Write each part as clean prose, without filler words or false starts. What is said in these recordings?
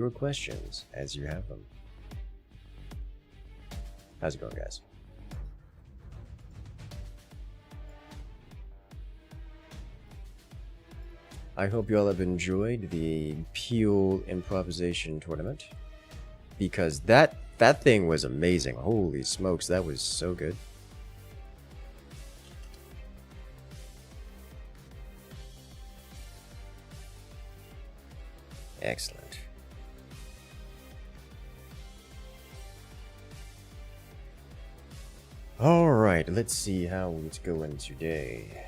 your questions as you have them. How's it going, guys? I hope you all have enjoyed the Peel Improvisation Tournament, because that thing was amazing. Holy smokes, that was so good. Excellent. Alright, let's see how it's going today.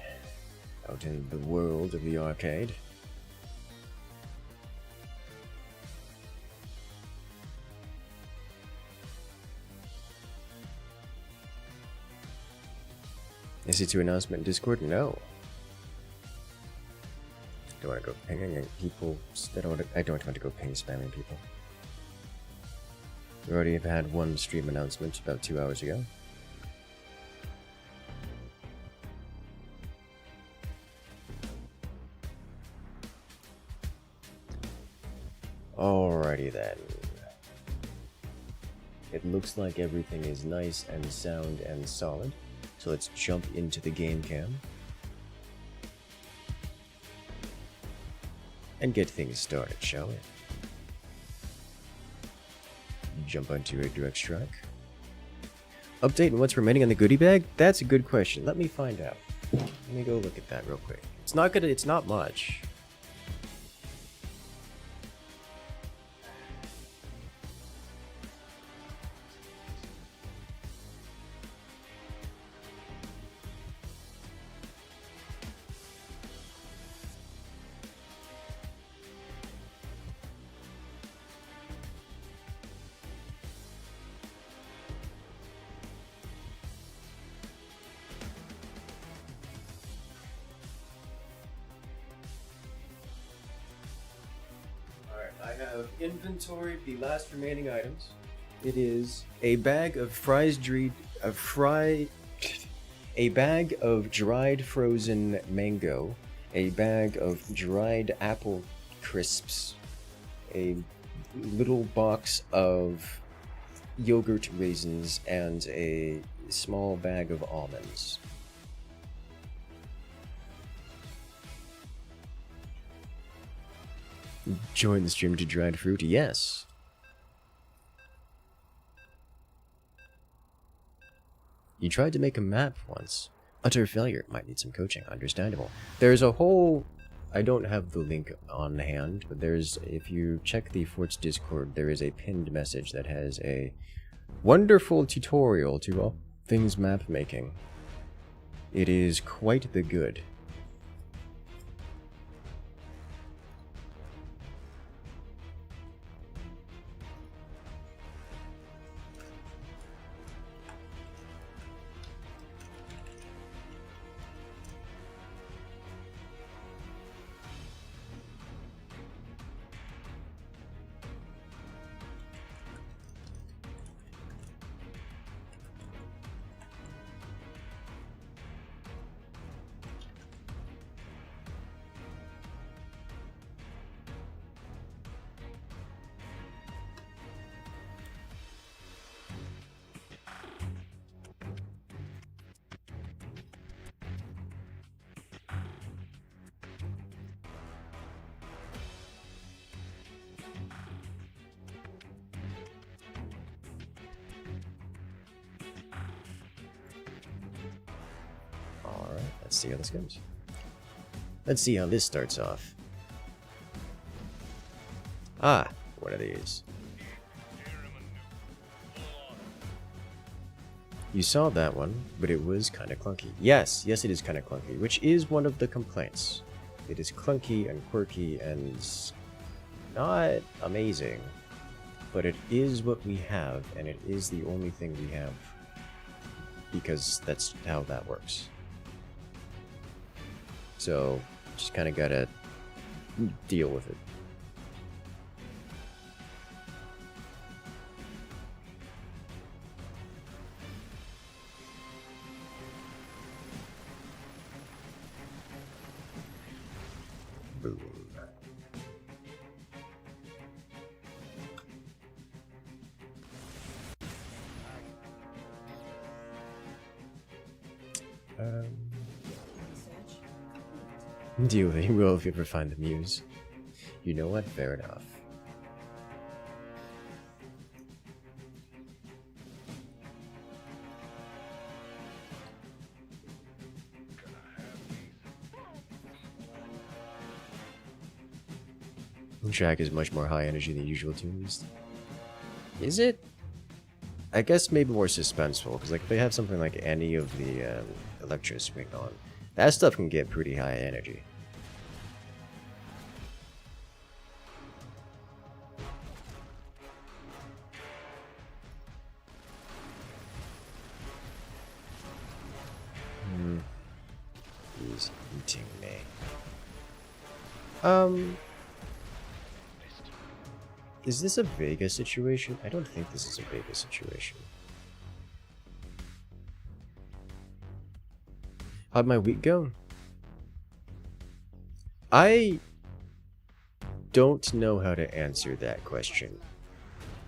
Out in the world of the arcade. Is it to announcement in Discord? No. Don't want to go pinging people. I don't want to go ping spamming people. We already have had one stream announcement about 2 hours ago. Alrighty then. It looks like everything is nice and sound and solid. So let's jump into the game cam. And get things started, shall we? Jump onto a direct strike. Update on what's remaining on the goodie bag? That's a good question. Let me find out. Let me go look at that real quick. It's not much. I have inventoried the last remaining items. It is a bag of a bag of dried frozen mango, a bag of dried apple crisps, a little box of yogurt raisins, and a small bag of almonds. Join the stream to dried fruit? Yes. You tried to make a map once. Utter failure. Might need some coaching. Understandable. There's a whole... I don't have the link on hand, but there's... If you check the Fort's Discord, there is a pinned message that has a wonderful tutorial to all things map making. It is quite the good. Let's see how this goes. Let's see how this starts off. Ah, one of these. You saw that one, but it was kind of clunky. Yes, it is kind of clunky, which is one of the complaints. It is clunky and quirky and not amazing, but it is what we have, and it is the only thing we have, because that's how that works. So, just kind of gotta deal with it. Boom. Deal with it. You will if you ever find the muse. You know what? Fair enough. Track is much more high energy than usual tunes. Is it? I guess maybe more suspenseful, because like if they have something like any of the Electro Swing on, that stuff can get pretty high energy. He's eating me. Is this a Vega situation? I don't think this is a Vega situation. How'd my week go? I don't know how to answer that question.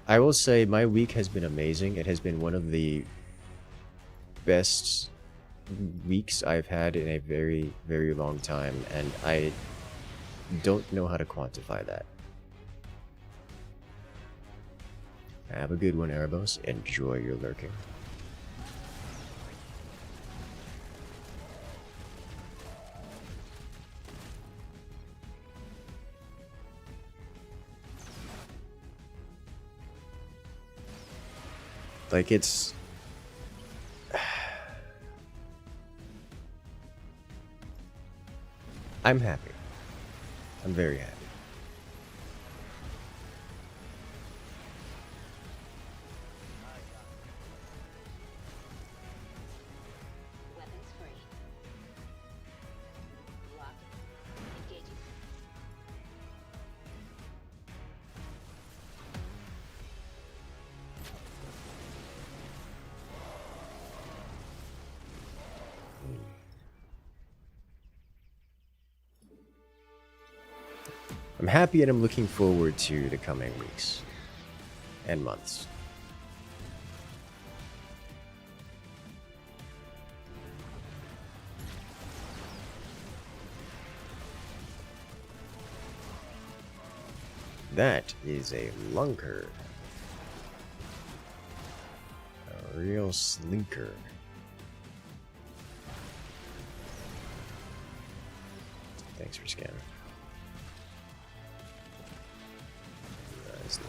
I will say my week has been amazing. It has been one of the best weeks I've had in a very, very long time, and I don't know how to quantify that. Have a good one, Erebos. Enjoy your lurking. Like, it's... I'm happy. I'm very happy. I'm happy and I'm looking forward to the coming weeks and months. That is a lunker. A real slinker. Thanks for scanning.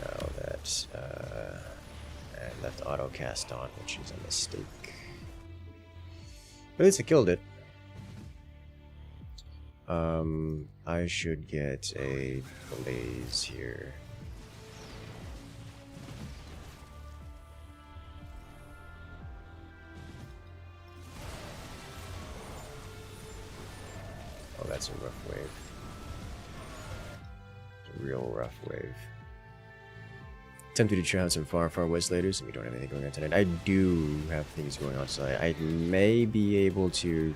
Now that I left autocast on, which is a mistake. But at least I killed it. I should get a blaze here. Oh, that's a rough wave. It's a real rough wave. Tempted to try out some far west laters, and we don't have anything going on tonight. I do have things going on, so I may be able to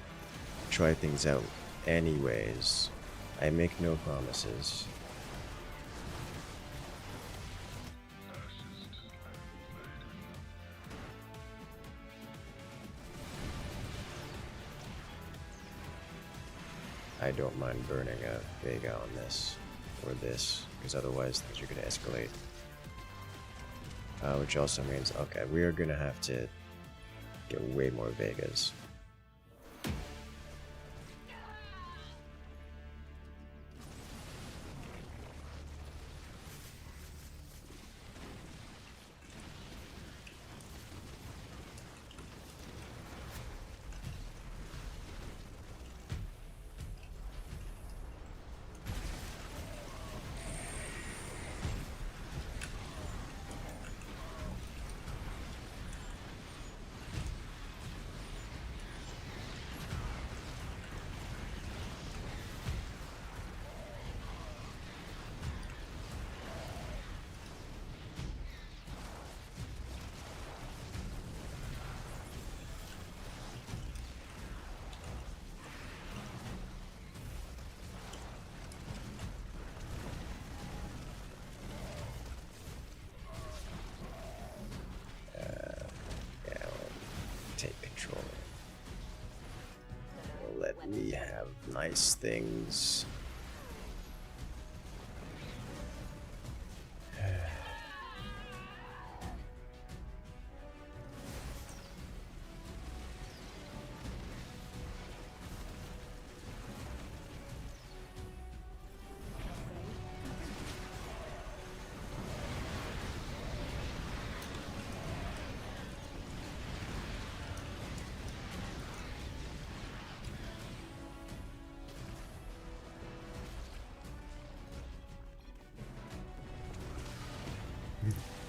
try things out anyways. I make no promises. I don't mind burning a Vega on this, or this, because otherwise things are going to escalate. Which also means, okay, we are gonna have to get way more Vegas. nice things.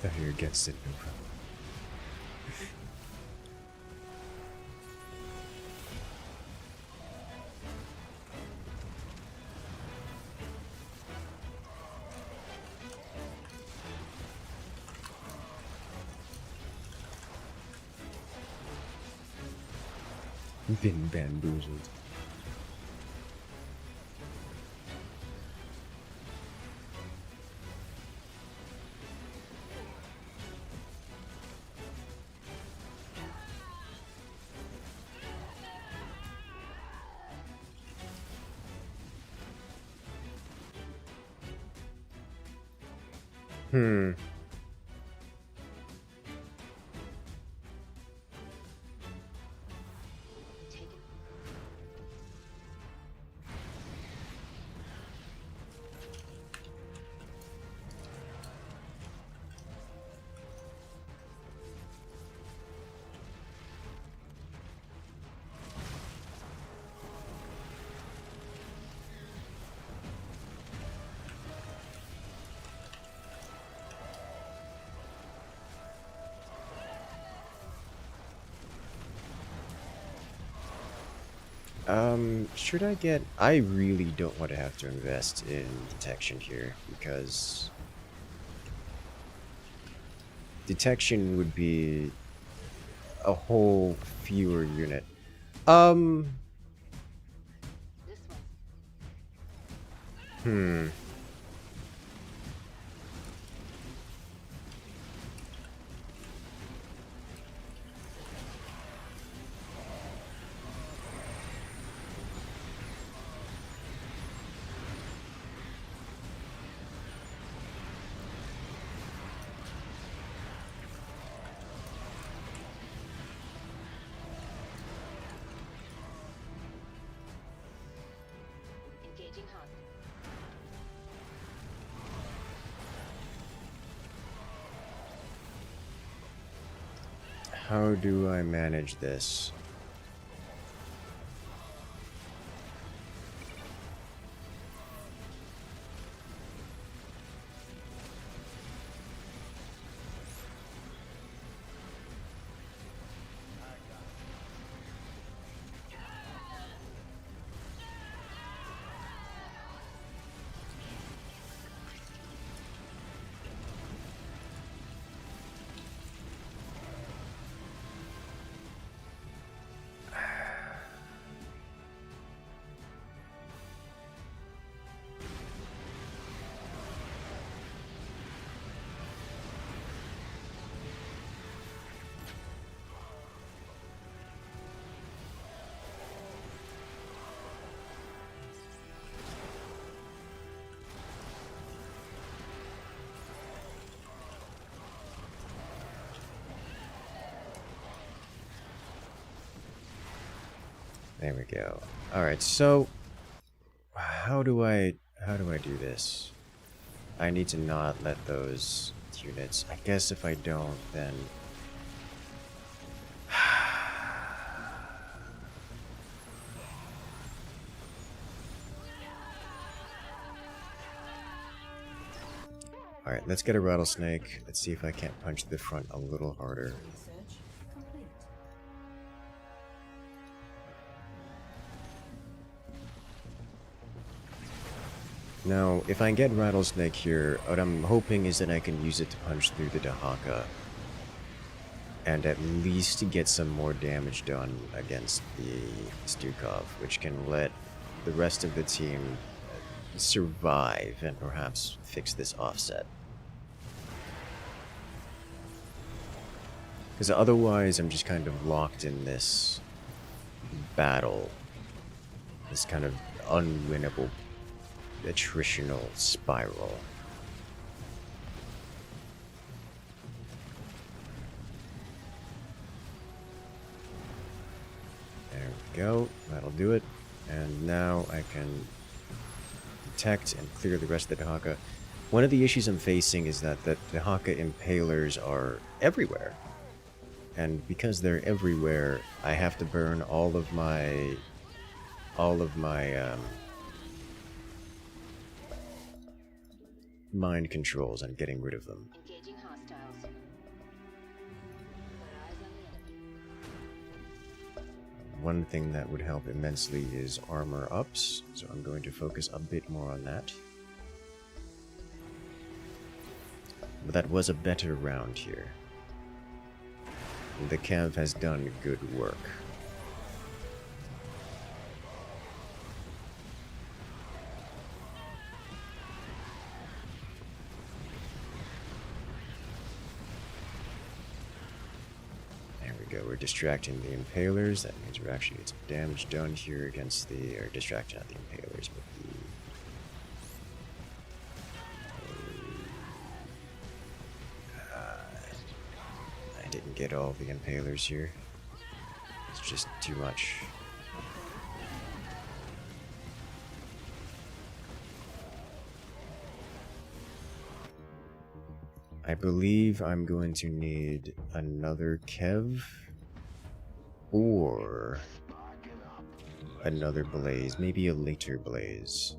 Thought you're against it, no problem. Been bamboozled. Hmm. Should I get... I really don't want to have to invest in detection here, because detection would be a whole fewer unit. How do I manage this? There we go. Alright, so how do I do this? I need to not let those units... I guess if I don't, then... Alright, let's get a rattlesnake. Let's see if I can't punch the front a little harder. Now, if I get Rattlesnake here, what I'm hoping is that I can use it to punch through the Dahaka. And at least get some more damage done against the Stukov, which can let the rest of the team survive and perhaps fix this offset. Because otherwise I'm just kind of locked in this battle this kind of unwinnable attritional spiral. There we go, that'll do it. And now I can detect and clear the rest of the Dahaka. One of the issues I'm facing is that the Dahaka impalers are everywhere. And because they're everywhere, I have to burn all of my mind controls on getting rid of them. Engaging hostiles. Eyes on the enemy. One thing that would help immensely is armor ups, so I'm going to focus a bit more on that. But that was a better round here. The Cav has done good work. There we go, we're distracting the Impalers. That means we're actually getting some damage done here against the, or distracting not the Impalers, but the... I didn't get all the Impalers here. It's just too much. I believe I'm going to need another Kev or another Blaze, maybe a later Blaze.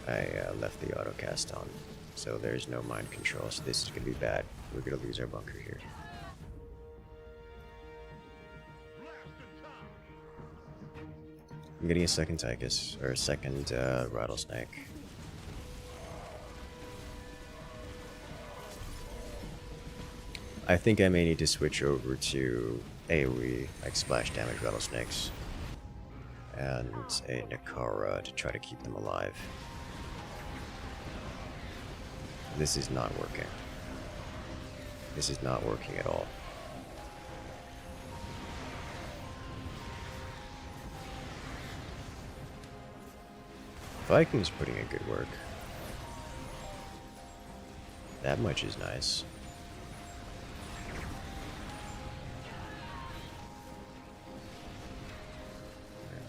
I left the autocast on, so there's no mind control, so this is going to be bad. We're going to lose our bunker here. I'm getting a second Tychus, or a second Rattlesnake. I think I may need to switch over to AoE, like splash damage Rattlesnakes, and a Nakara to try to keep them alive. This is not working. This is not working at all. Viking's putting in good work. That much is nice.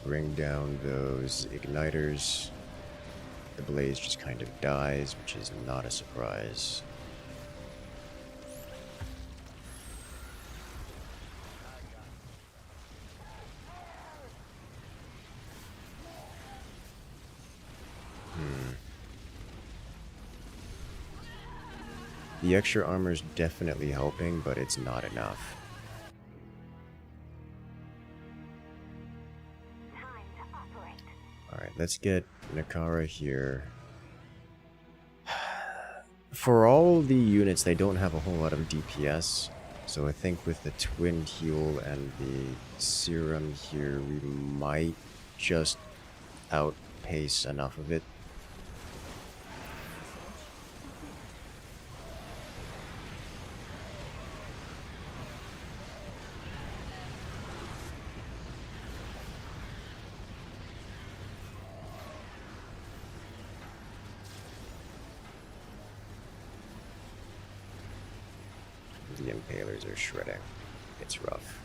Bring down those igniters. The Blaze just kind of dies, which is not a surprise. The extra armor is definitely helping, but it's not enough. Alright, let's get Nakara here. For all the units, they don't have a whole lot of DPS, so I think with the Twin Heal and the Serum here, we might just outpace enough of it. The Impalers are shredding. It's rough.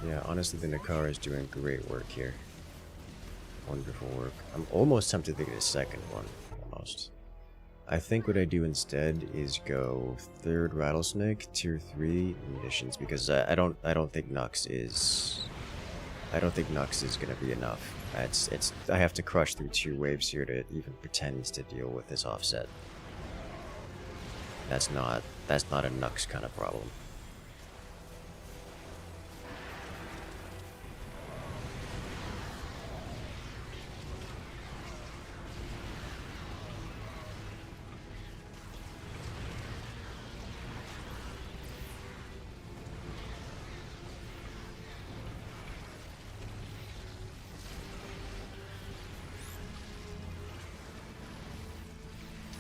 Yeah, honestly, the Nakara is doing great work here. Wonderful work. I'm almost tempted to get a second one. Almost. I think what I do instead is go third Rattlesnake, tier 3 munitions, because I don't think Nux is I don't think Nux is gonna be enough. I have to crush through 2 waves here to even pretend to deal with this offset. That's not a Nux kind of problem.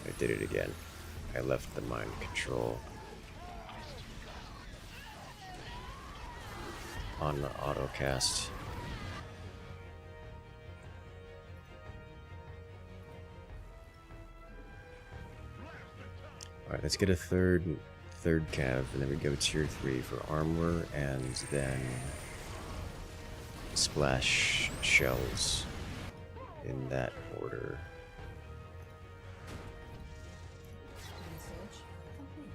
I did it again. I left the mind control on the autocast. Alright, let's get a third cav, and then we go tier 3 for armor, and then splash shells in that order. Research complete.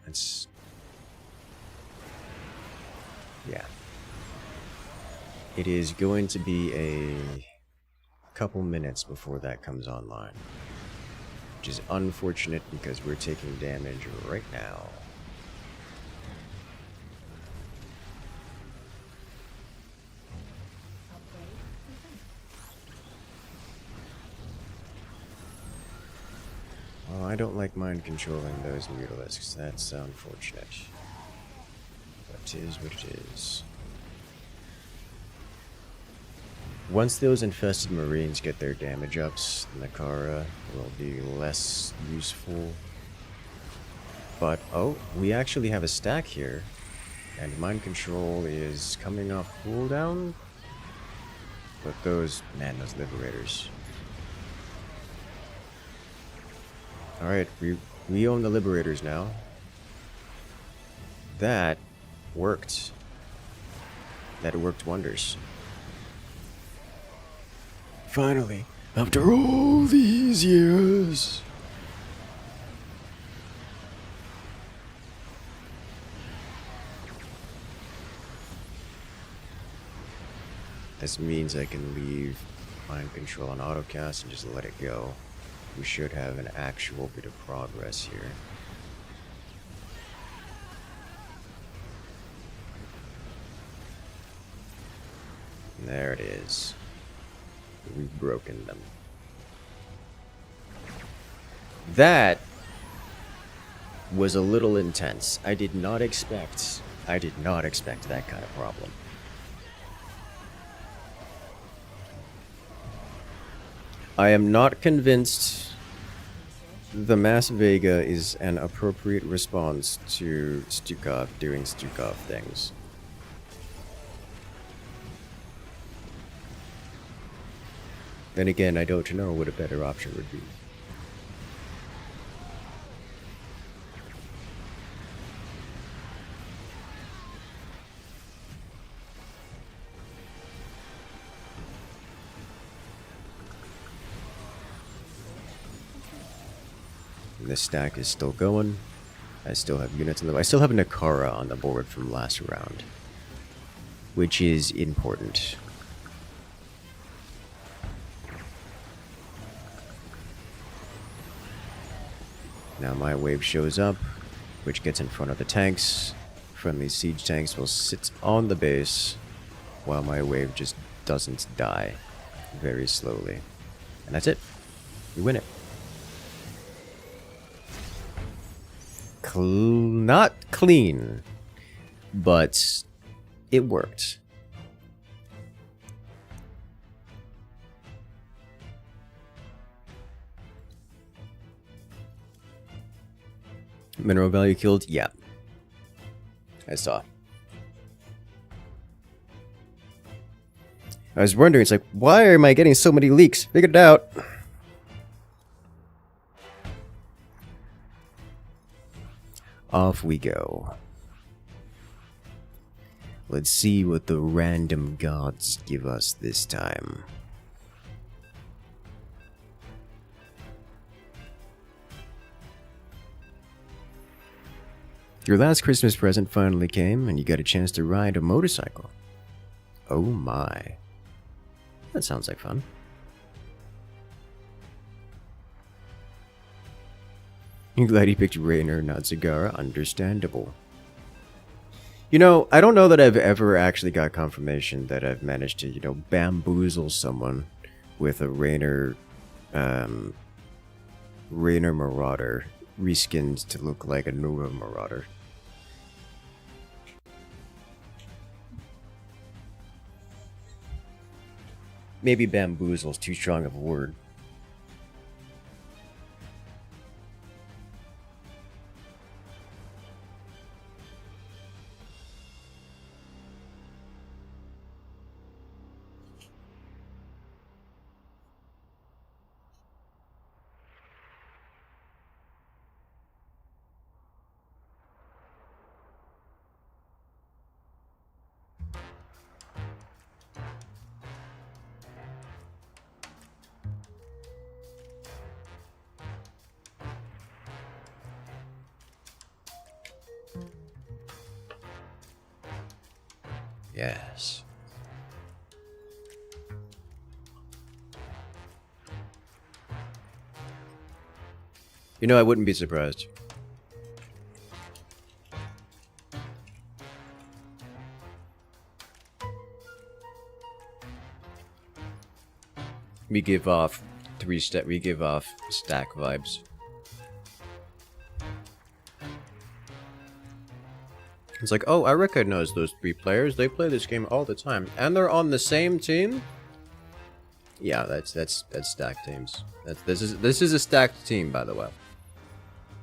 It's... yeah. It is going to be a couple minutes before that comes online. Which is unfortunate because we're taking damage right now. Upgrade complete. Oh, I don't like mind controlling those mutalisks. That's unfortunate. But it is what it is. Once those infested marines get their damage ups, Nakara will be less useful. But, oh, we actually have a stack here. And mind control is coming off cooldown. But those liberators. Alright, we own the liberators now. That worked. That worked wonders. Finally, after all these years. This means I can leave mind control on autocast and just let it go. We should have an actual bit of progress here. And there it is. We've broken them. That was a little intense. I did not expect that kind of problem. I am not convinced the Mass Vega is an appropriate response to Stukov doing Stukov things. Then again, I don't know what a better option would be. This stack is still going. I still have units on the... I still have Nakara on the board from last round, which is important. Now my wave shows up, which gets in front of the tanks. Friendly siege tanks will sit on the base, while my wave just doesn't die very slowly. And that's it. We win it. Not clean, but it worked. Mineral value killed? Yeah. I saw. I was wondering, it's like, why am I getting so many leaks? Figured it out. Off we go. Let's see what the random gods give us this time. Your last Christmas present finally came, and you got a chance to ride a motorcycle. Oh my. That sounds like fun. I'm glad he picked Rainer, not Zagara. Understandable. You know, I don't know that I've ever actually got confirmation that I've managed to, you know, bamboozle someone with a Rainer Marauder reskinned to look like a Nova Marauder. Maybe bamboozle's too strong of a word. Yes. You know, I wouldn't be surprised. We give off stack vibes. It's like, oh, I recognize those 3 players. They play this game all the time, and they're on the same team. Yeah, that's stacked teams. This is a stacked team, by the way.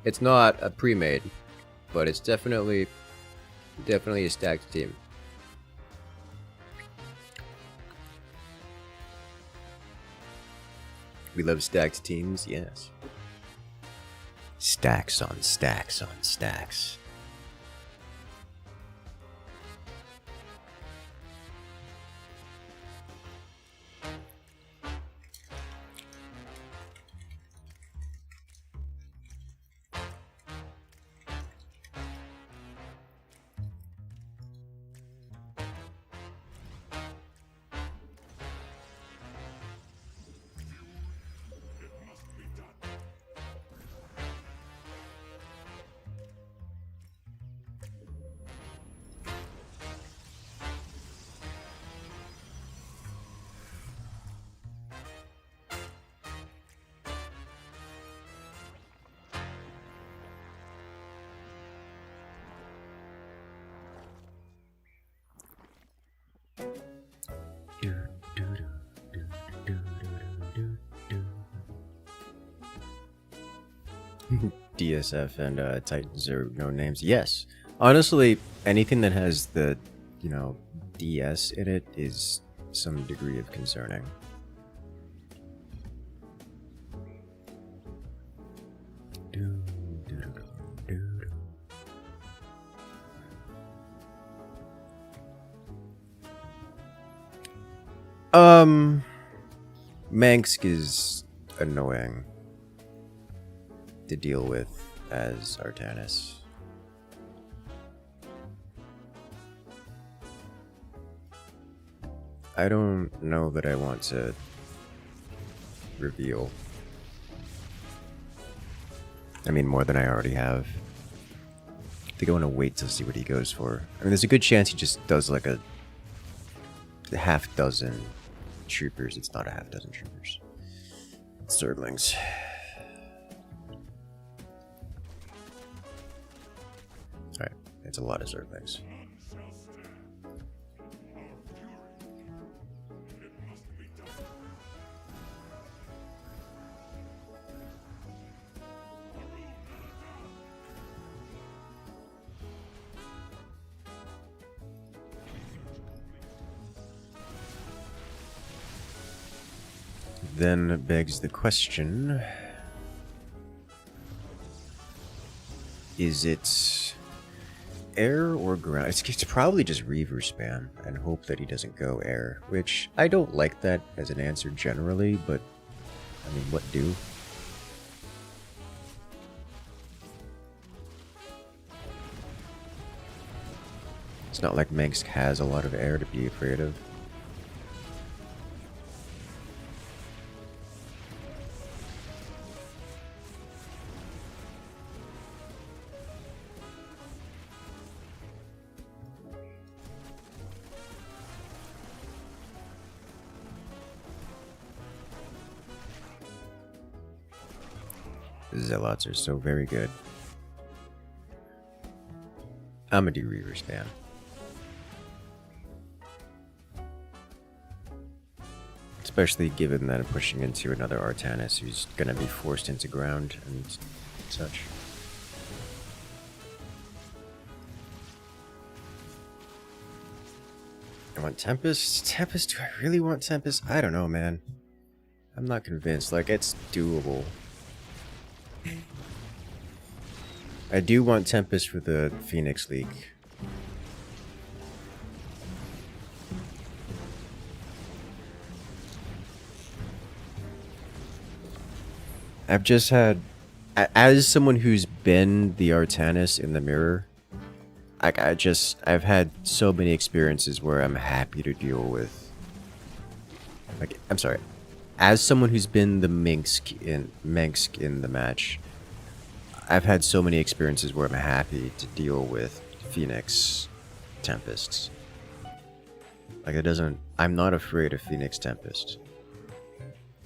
It's not a pre-made, but it's definitely a stacked team. We love stacked teams, yes. Stacks on stacks on stacks. DSF and Titans are no names. Yes. Honestly, anything that has the, you know, DS in it is some degree of concerning. Mansk is annoying to deal with as Artanis. I don't know that I want to reveal. I mean, more than I already have. I think I want to wait to see what he goes for. I mean, there's a good chance he just does like a half dozen troopers. It's not a half dozen troopers. It's Zerglings. Alright, it's a lot of Zerglings. Then begs the question, is it air or ground? It's probably just Reaver spam and hope that he doesn't go air, which I don't like that as an answer generally, but I mean, what do? It's not like Minsk has a lot of air to be afraid of. Zealots are so very good. I'm a Reavers fan. Especially given that I'm pushing into another Artanis who's gonna be forced into ground and such. I want Tempest? Tempest? Do I really want Tempest? I don't know, man. I'm not convinced. Like, it's doable. I do want Tempest for the Phoenix League. I've just had, as someone who's been the Artanis in the mirror, I've had so many experiences where I'm happy to deal with. Like, I'm sorry, as someone who's been the Minsk in the match, I've had so many experiences where I'm happy to deal with Phoenix Tempests. Like, I'm not afraid of Phoenix Tempest.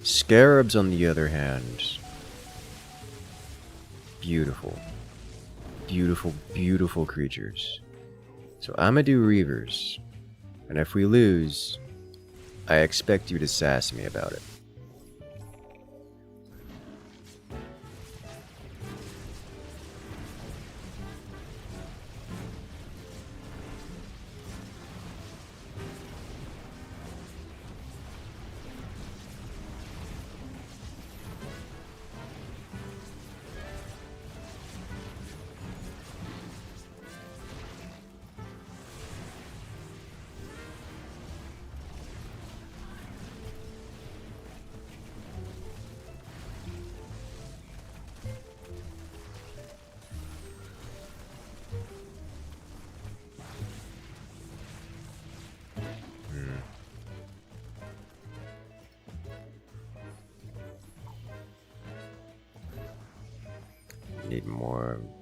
Scarabs, on the other hand, beautiful. Beautiful, beautiful creatures. So I'm gonna do Reavers. And if we lose, I expect you to sass me about it.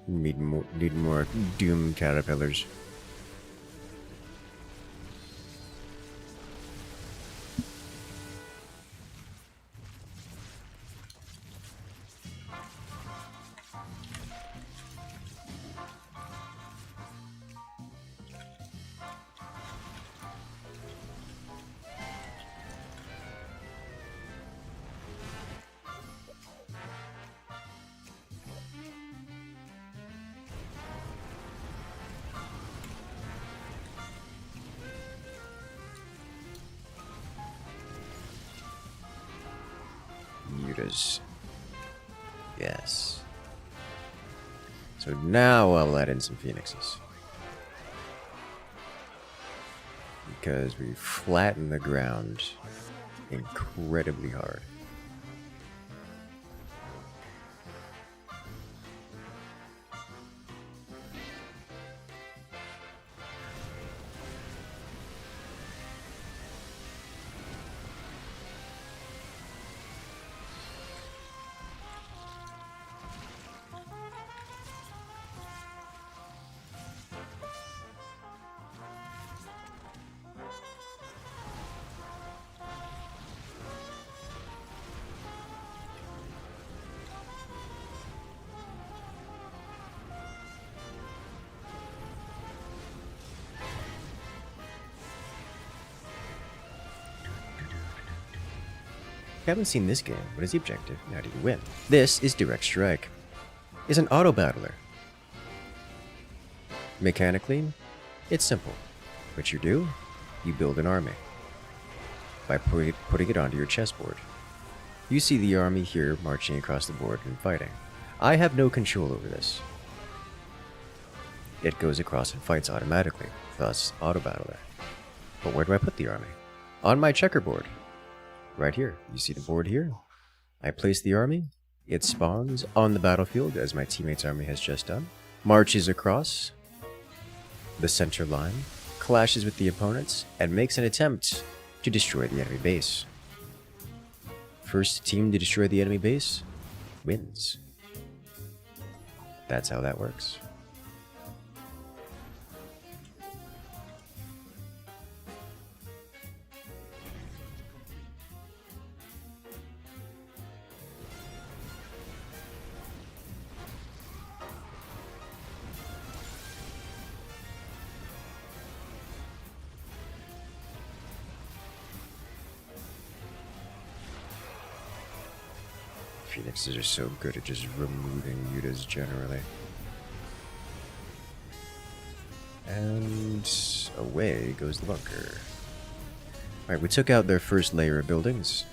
Need more Doom Caterpillars. Mutas. Yes. So now I'll add in some Phoenixes. Because we flatten the ground incredibly hard. You haven't seen this game. What is the objective? How do you win? This is Direct Strike. It's an auto battler. Mechanically, it's simple. What you do, you build an army by putting it onto your chessboard. You see the army here marching across the board and fighting. I have no control over this. It goes across and fights automatically, thus auto battler. But where do I put the army? On my checkerboard. Right here. You see the board here? I place the army. It spawns on the battlefield, as my teammate's army has just done. Marches across the center line clashes with the opponents and makes an attempt to destroy the enemy base. First team to destroy the enemy base wins. That's how that works. Phoenixes are so good at just removing mutas generally. And away goes the bunker. Alright, we took out their first layer of buildings.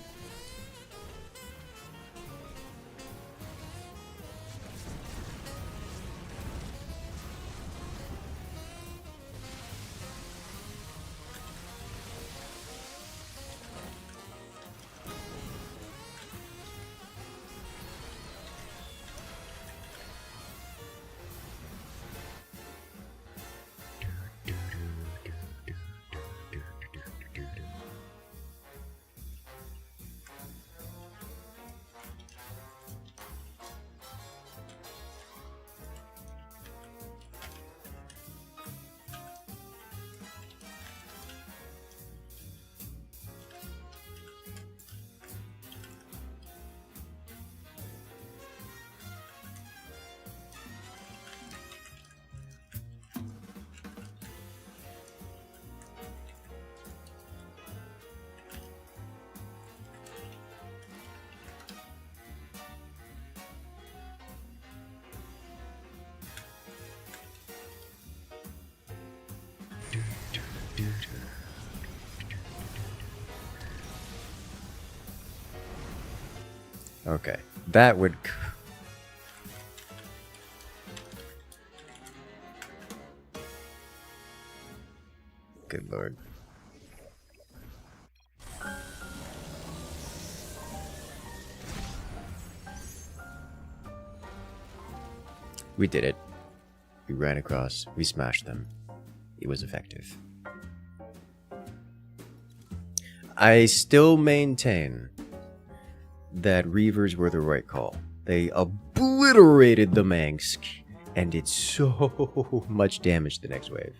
Okay, that would... Good lord. We did it. We ran across, we smashed them. It was effective. I still maintain that Reavers were the right call. They obliterated the Mangsk and did so much damage the next wave.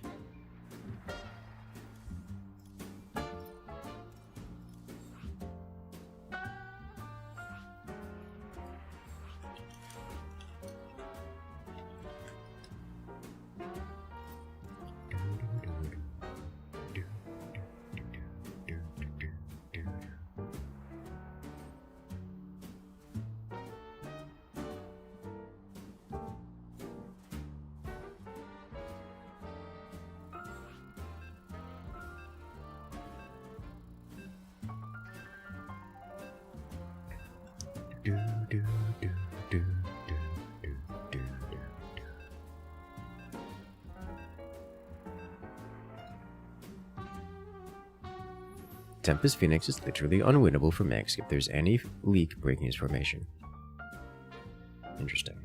Tempest Phoenix is literally unwinnable for Mangsk if there's any leak breaking his formation. Interesting.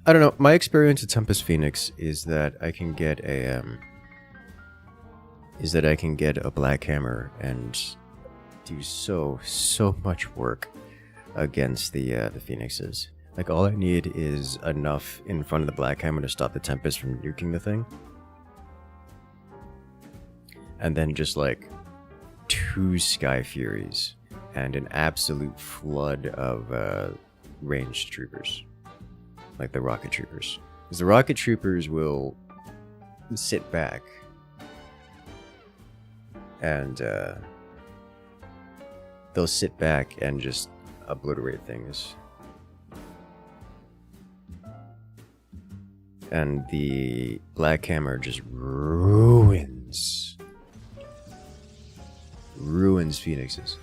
I don't know, my experience with Tempest Phoenix is that I can get a Black Hammer and do so much work against the Phoenixes. Like, all I need is enough in front of the Black Hammer to stop the Tempest from nuking the thing. And then just like 2 Sky Furies and an absolute flood of ranged troopers, like the rocket troopers, because the rocket troopers will sit back and they'll sit back and just obliterate things, and the Black Hammer just ruins Phoenixes.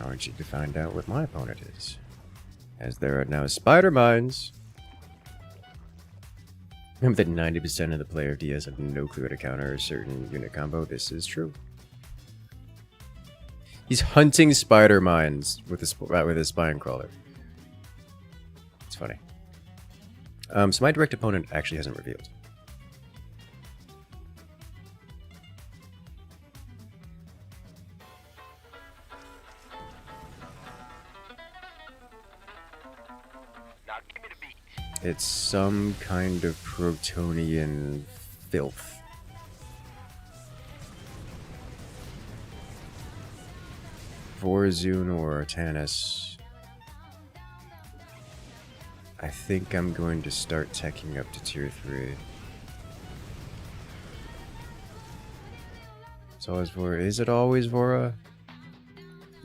I want you to find out what my opponent is. As there are now spider mines. Remember that 90% of the player DS have no clue how to counter a certain unit combo? This is true. He's hunting spider mines with his spine crawler. It's funny. So my direct opponent actually hasn't revealed. It's some kind of Protonian filth. Vorazun or Artanis. I think I'm going to start teching up to tier 3. It's always Vora. Is it always Vora?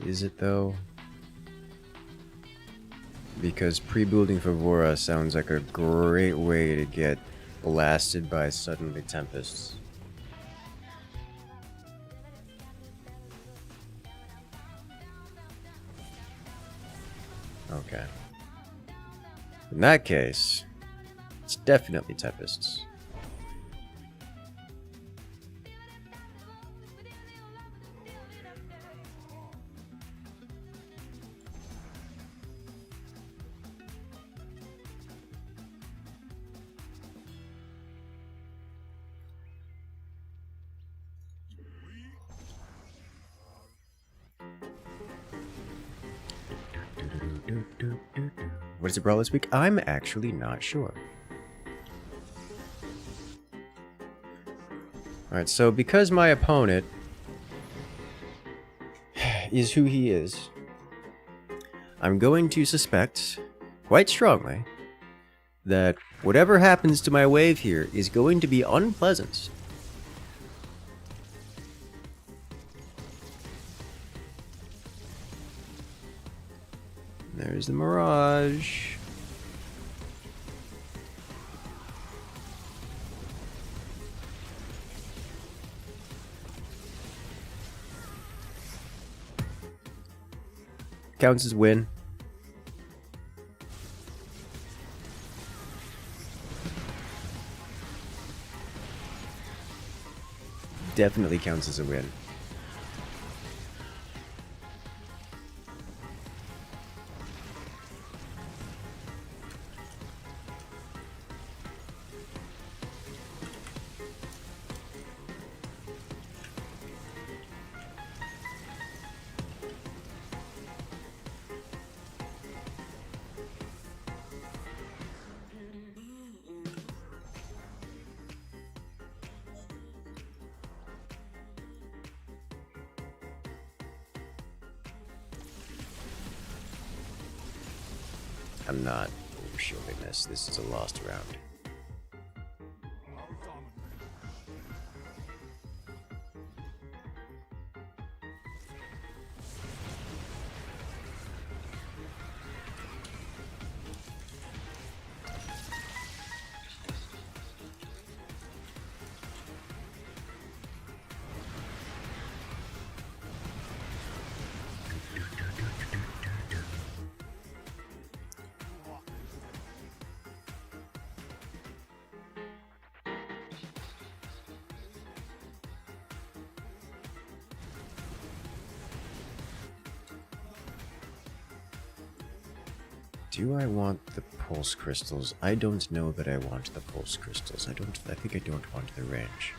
Is it though? Because pre-building for Vora sounds like a great way to get blasted by suddenly Tempests. Okay. In that case, it's definitely Tempests. What is it, Brawl this week? I'm actually not sure. Alright, so because my opponent is who he is, I'm going to suspect, quite strongly, that whatever happens to my wave here is going to be unpleasant. There's the Mirage. Counts as win. Definitely counts as a win. I'm not overshielding this. This is a lost round. Do I want the pulse crystals? I don't know that I want the pulse crystals. I think I don't want the range.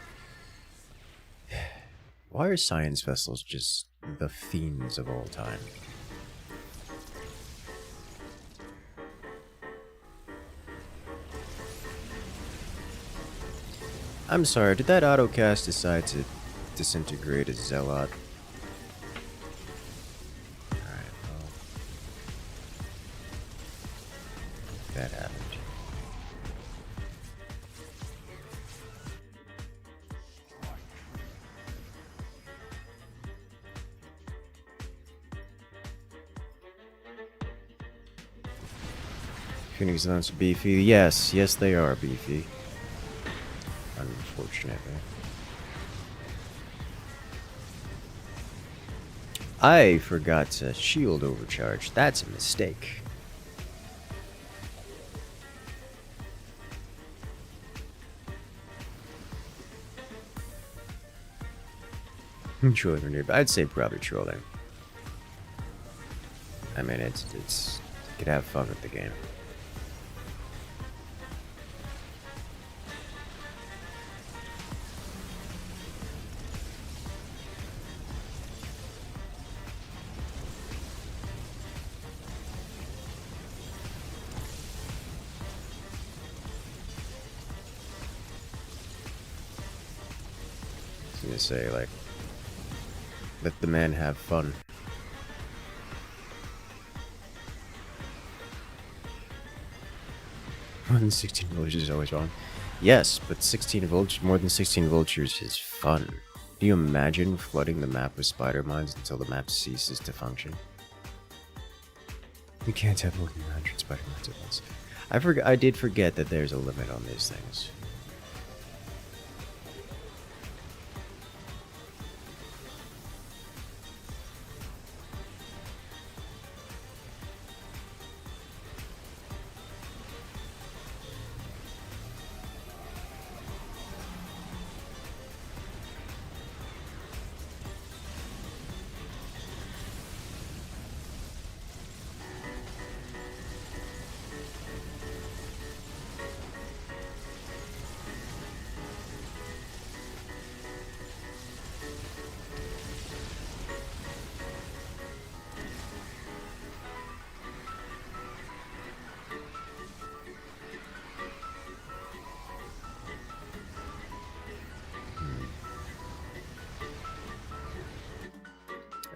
Why are science vessels just the fiends of all time? I'm sorry, did that autocast decide to disintegrate a zealot? Alright, well. That happened. Phoenix Lance beefy. Yes, they are beefy. Unfortunately. I forgot to shield overcharge. That's a mistake. Trolling or nearby. I'd say probably trolling. I mean, it's you could have fun with the game. I was gonna say, like, let the man have fun. More than 16 vultures is always wrong. Yes, but 16 vultures, more than 16 vultures is fun. Do you imagine flooding the map with spider mines until the map ceases to function? You can't have more than 100 spider mines at once. I did forget that there's a limit on these things.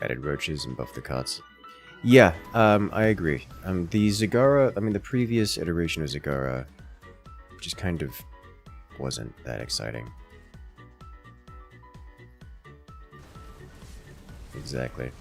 Added roaches and buffed the cots. Yeah, I agree. The Zagara, I mean, the previous iteration of Zagara just kind of wasn't that exciting. Exactly.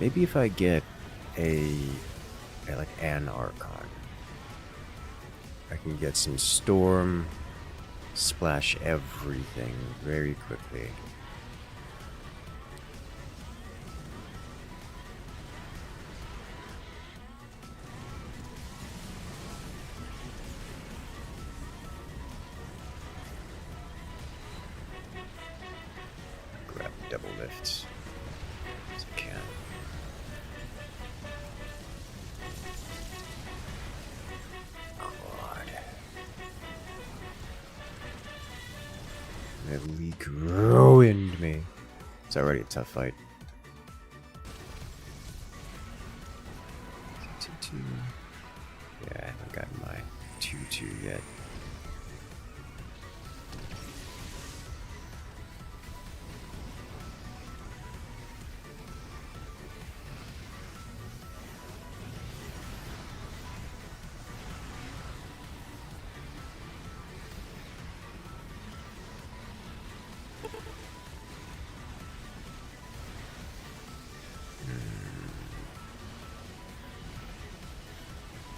Maybe if I get like an Archon, I can get some Storm, splash everything very quickly. Grab double lifts as I can. God. That leak ruined me. It's already a tough fight. 2-2. Yeah, I haven't gotten my 2-2 yet.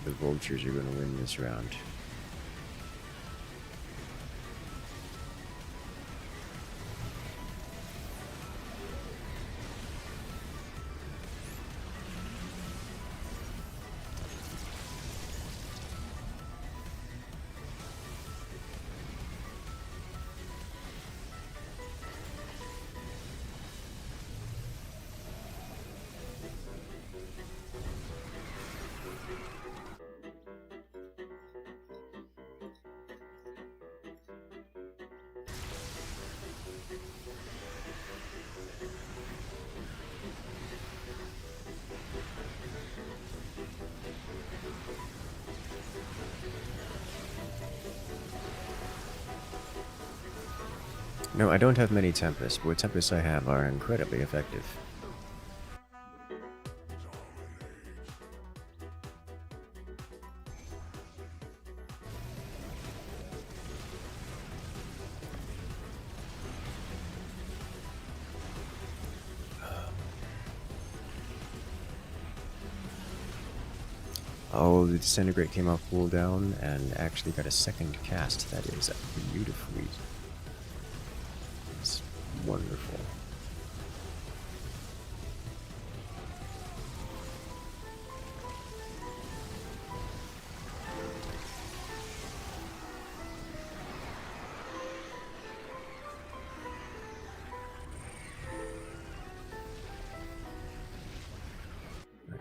The vultures are going to win this round. No, I don't have many Tempests, but what Tempests I have are incredibly effective. Oh, the Disintegrate came off cooldown and actually got a second cast. That is beautifully. It's wonderful.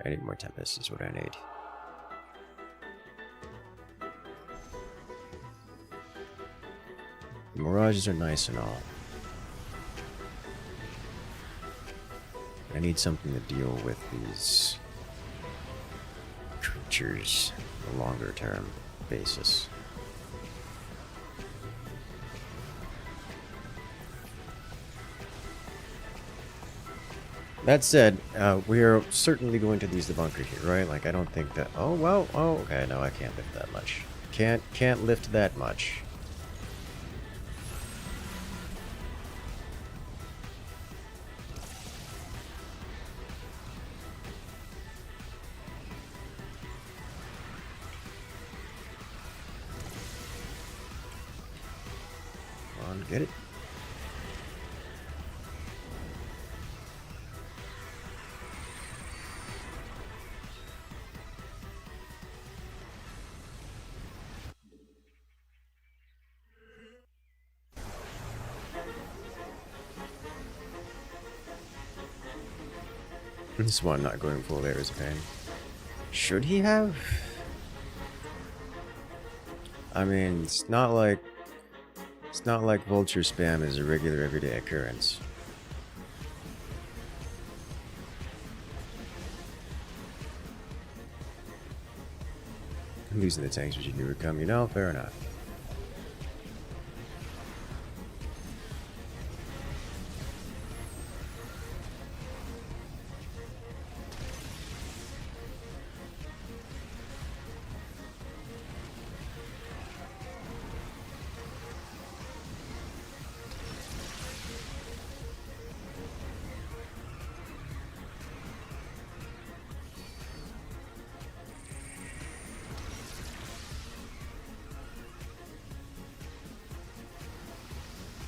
I need more Tempest is what I need. The Mirages are nice and all. I need something to deal with these creatures on a longer term basis. That said, we are certainly going to use the bunker here, right? Like, I don't think that... Oh, well, oh, okay, no, I can't lift that much. Can't lift that much. Come on, get it. This one not going full there is a pain. Should he have? I mean, it's not like vulture spam is a regular everyday occurrence. Losing the tanks which you knew would come, you know, fair enough.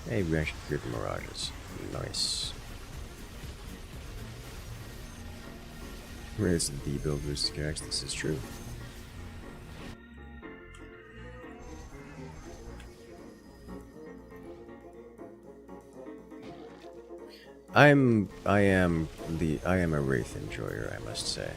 Hey, we actually cleared the Mirages. Nice. Where's the build versus Gax? This is true. I am a Wraith enjoyer, I must say.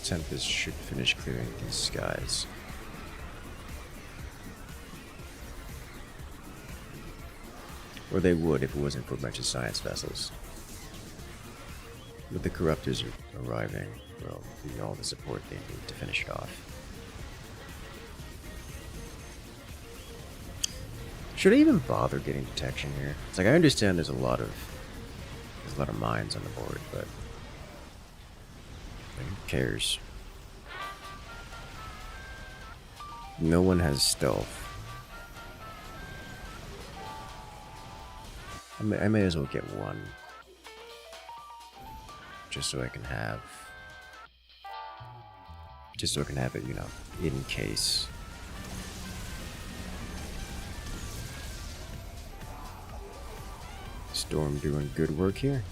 Tempest should finish clearing these skies. Or they would if it wasn't for a bunch of science vessels. With the Corruptors arriving, well, all the support they need to finish it off. Should I even bother getting detection here? It's like, I understand there's a lot of mines on the board, but who cares? No one has stealth. I may as well get one. Just so I can have it, you know, in case. Storm doing good work here.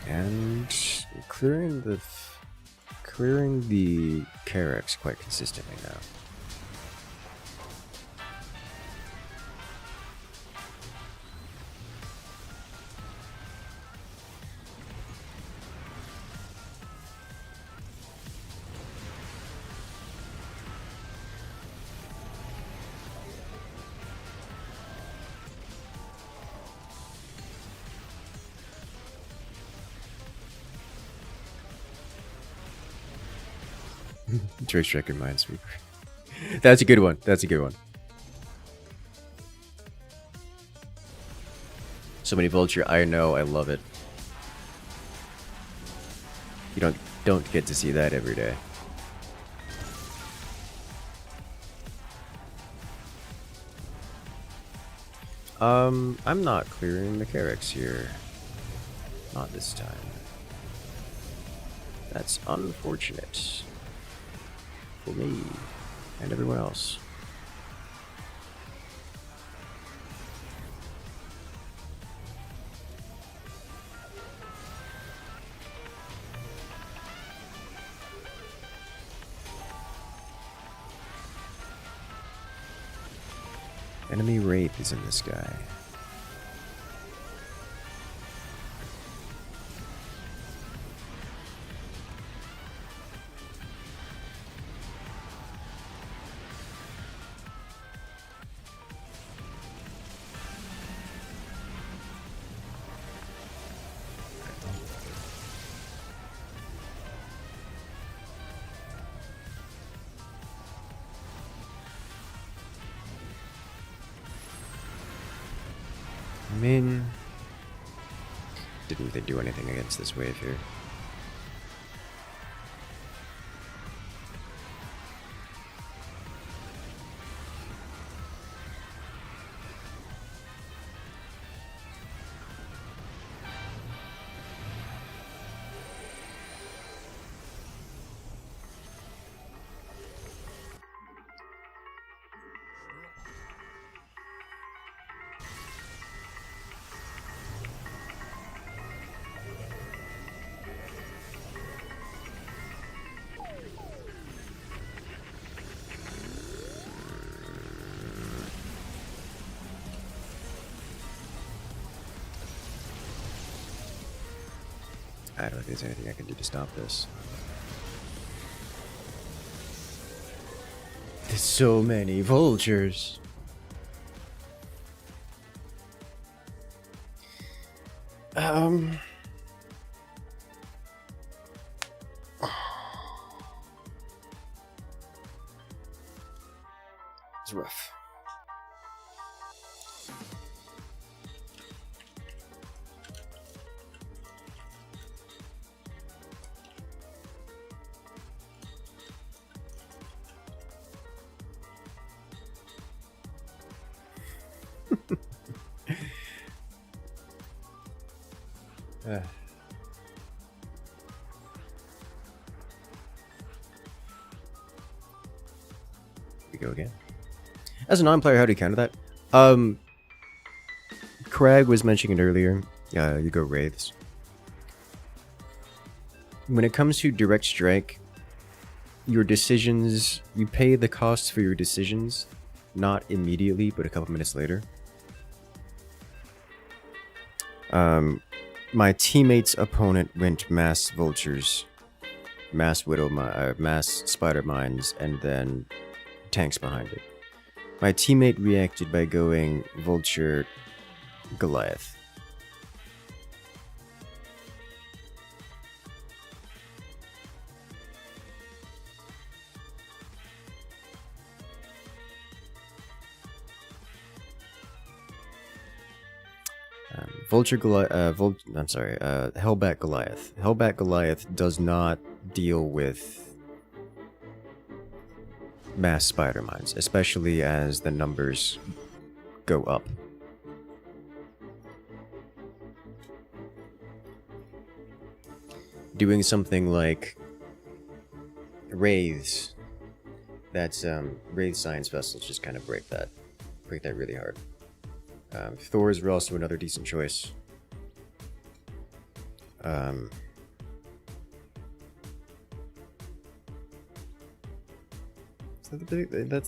And clearing the Carex quite consistently now. Choice Striker Minesweeper. That's a good one. That's a good one. So many Vulture. I know. I love it. You don't get to see that every day. I'm not clearing the Carex here. Not this time. That's unfortunate. For me. And everyone else. Enemy Wraith is in this guy. I mean, didn't they do anything against this wave here? I don't think there's anything I can do to stop this. There's so many vultures. It's rough. We go again. As a non-player, how do you counter that? Crag was mentioning it earlier. You go Wraiths. When it comes to direct strike, your decisions, you pay the costs for your decisions, not immediately, but a couple minutes later. My teammate's opponent went mass vultures, mass spider mines, and then tanks behind it. My teammate reacted by going vulture Goliath. Hellbat Goliath. Hellbat Goliath does not deal with mass spider mines, especially as the numbers go up. Doing something like Wraiths, that's Wraith Science Vessels just kind of break that really hard. Thors were also another decent choice. So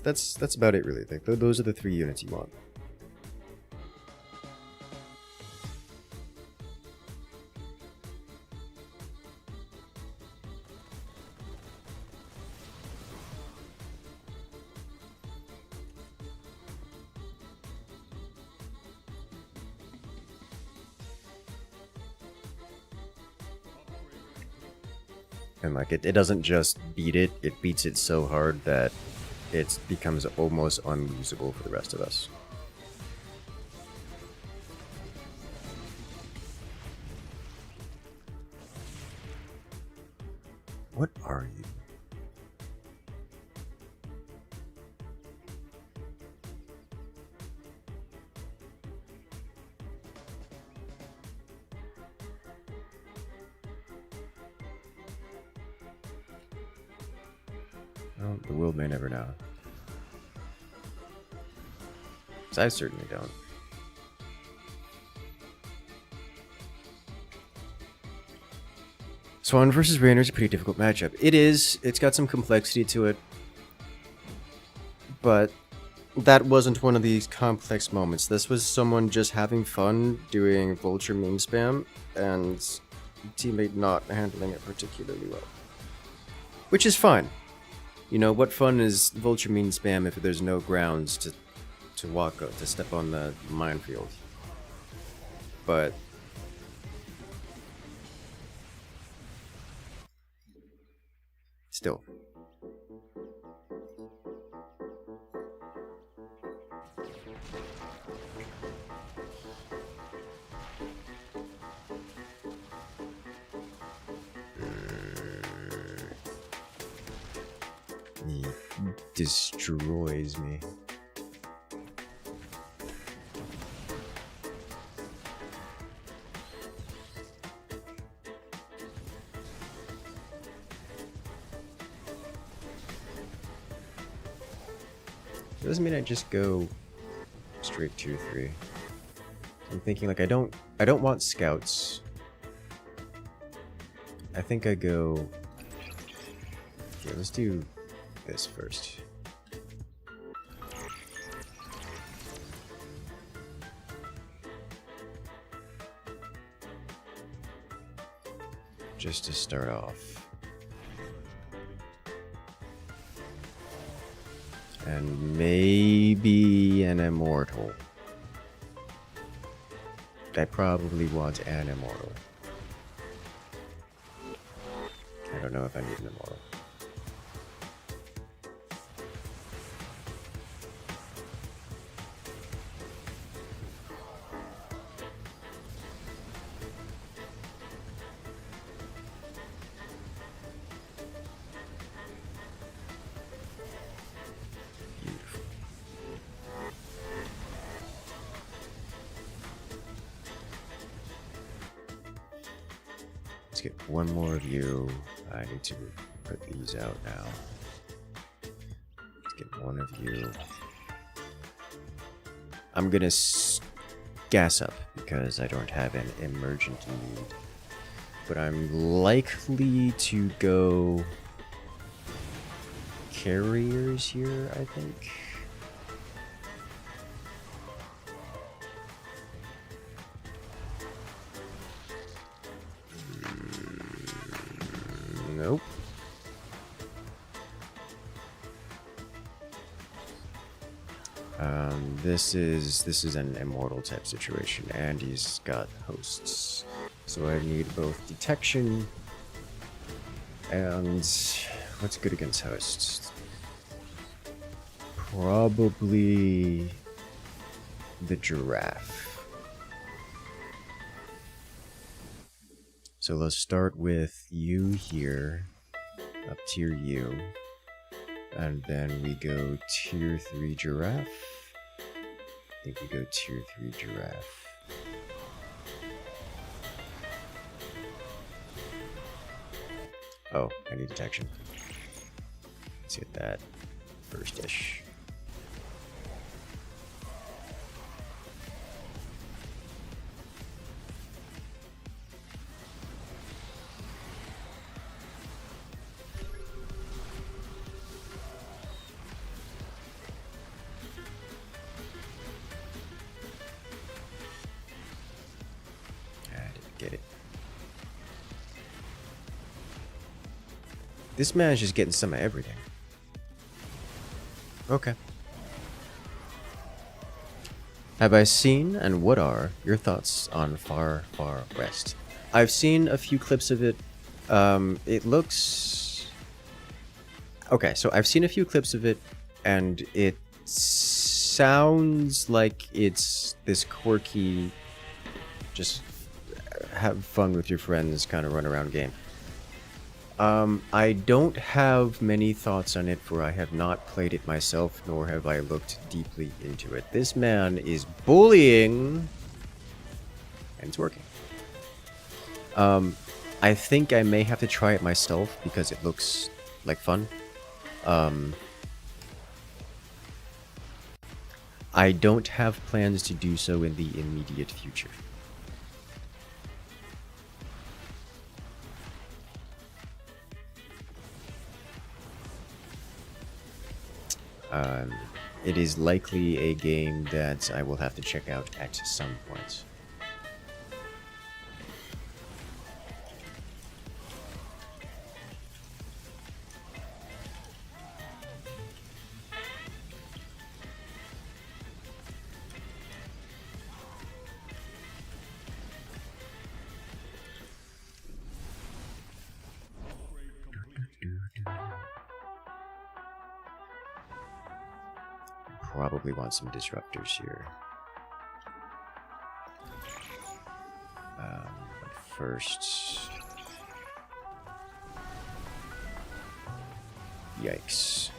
that's about it, really. Like, those are the 3 units you want. And like it doesn't just beat it, it beats it so hard that it becomes almost unusable for the rest of us. What are you? Well, the world may never know. 'Cause I certainly don't. Swan versus Raynor is a pretty difficult matchup. It is. It's got some complexity to it. But that wasn't one of these complex moments. This was someone just having fun doing vulture meme spam and teammate not handling it particularly well. Which is fine. You know, what fun is vulture meme spam if there's no grounds to step on the minefield? But still. He destroys me. Doesn't mean I just go straight 2-3. I'm thinking like I don't want scouts. I think I go. Okay, let's do this first. Just to start off. And maybe an immortal. I probably want an immortal. I don't know if I need an immortal. Let's get one more of you. I need to put these out now. Let's get one of you. I'm gonna gas up because I don't have an emergent need. But I'm likely to go carriers here, I think. Nope. This is an immortal type situation, and he's got hosts, so I need both detection and what's good against hosts. Probably the giraffe. So let's start with you here, up tier U, and then we go tier 3 giraffe. I think we go tier 3 giraffe. Oh, I need detection. Let's get that first-ish. Get it. This man is just getting some of everything. Okay. Have I seen, and what are your thoughts on Far Far West? I've seen a few clips of it. It looks... Okay, so I've seen a few clips of it, and it sounds like it's this quirky, just have fun with your friends kind of run around game. I don't have many thoughts on it, for I have not played it myself, nor have I looked deeply into it. This man is bullying, and it's working. I think I may have to try it myself, because it looks like fun. I don't have plans to do so in the immediate future. It is likely a game that I will have to check out at some point. Probably want some disruptors here. But first... Yikes.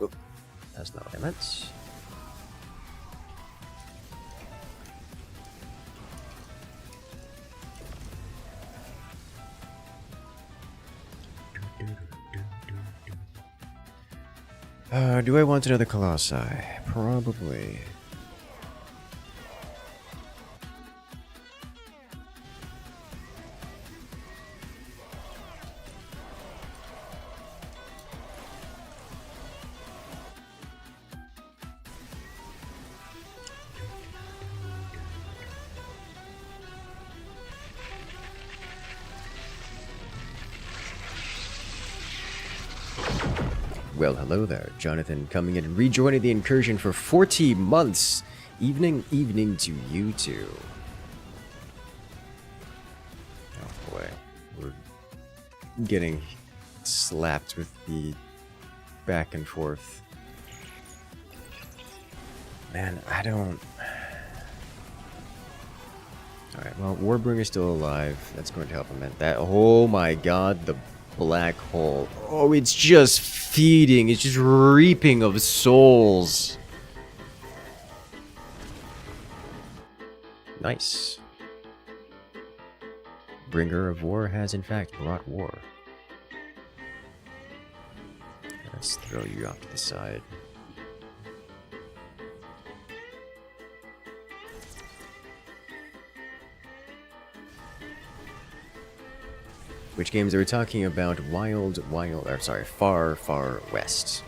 Oop, that's not what I meant. Do I want another Colossi? Probably. Well, hello there, Jonathan, coming in and rejoining the incursion for 40 months. Evening to you two. Oh boy, we're getting slapped with the back and forth. Man, I don't... Alright, well, Warbringer's still alive. That's going to help him. That, oh my god, the black hole. Oh, it's just feeding. It's just reaping of souls. Nice. Bringer of War has in fact brought war. Let's throw you off to the side. Which games are we talking about? Far, Far West.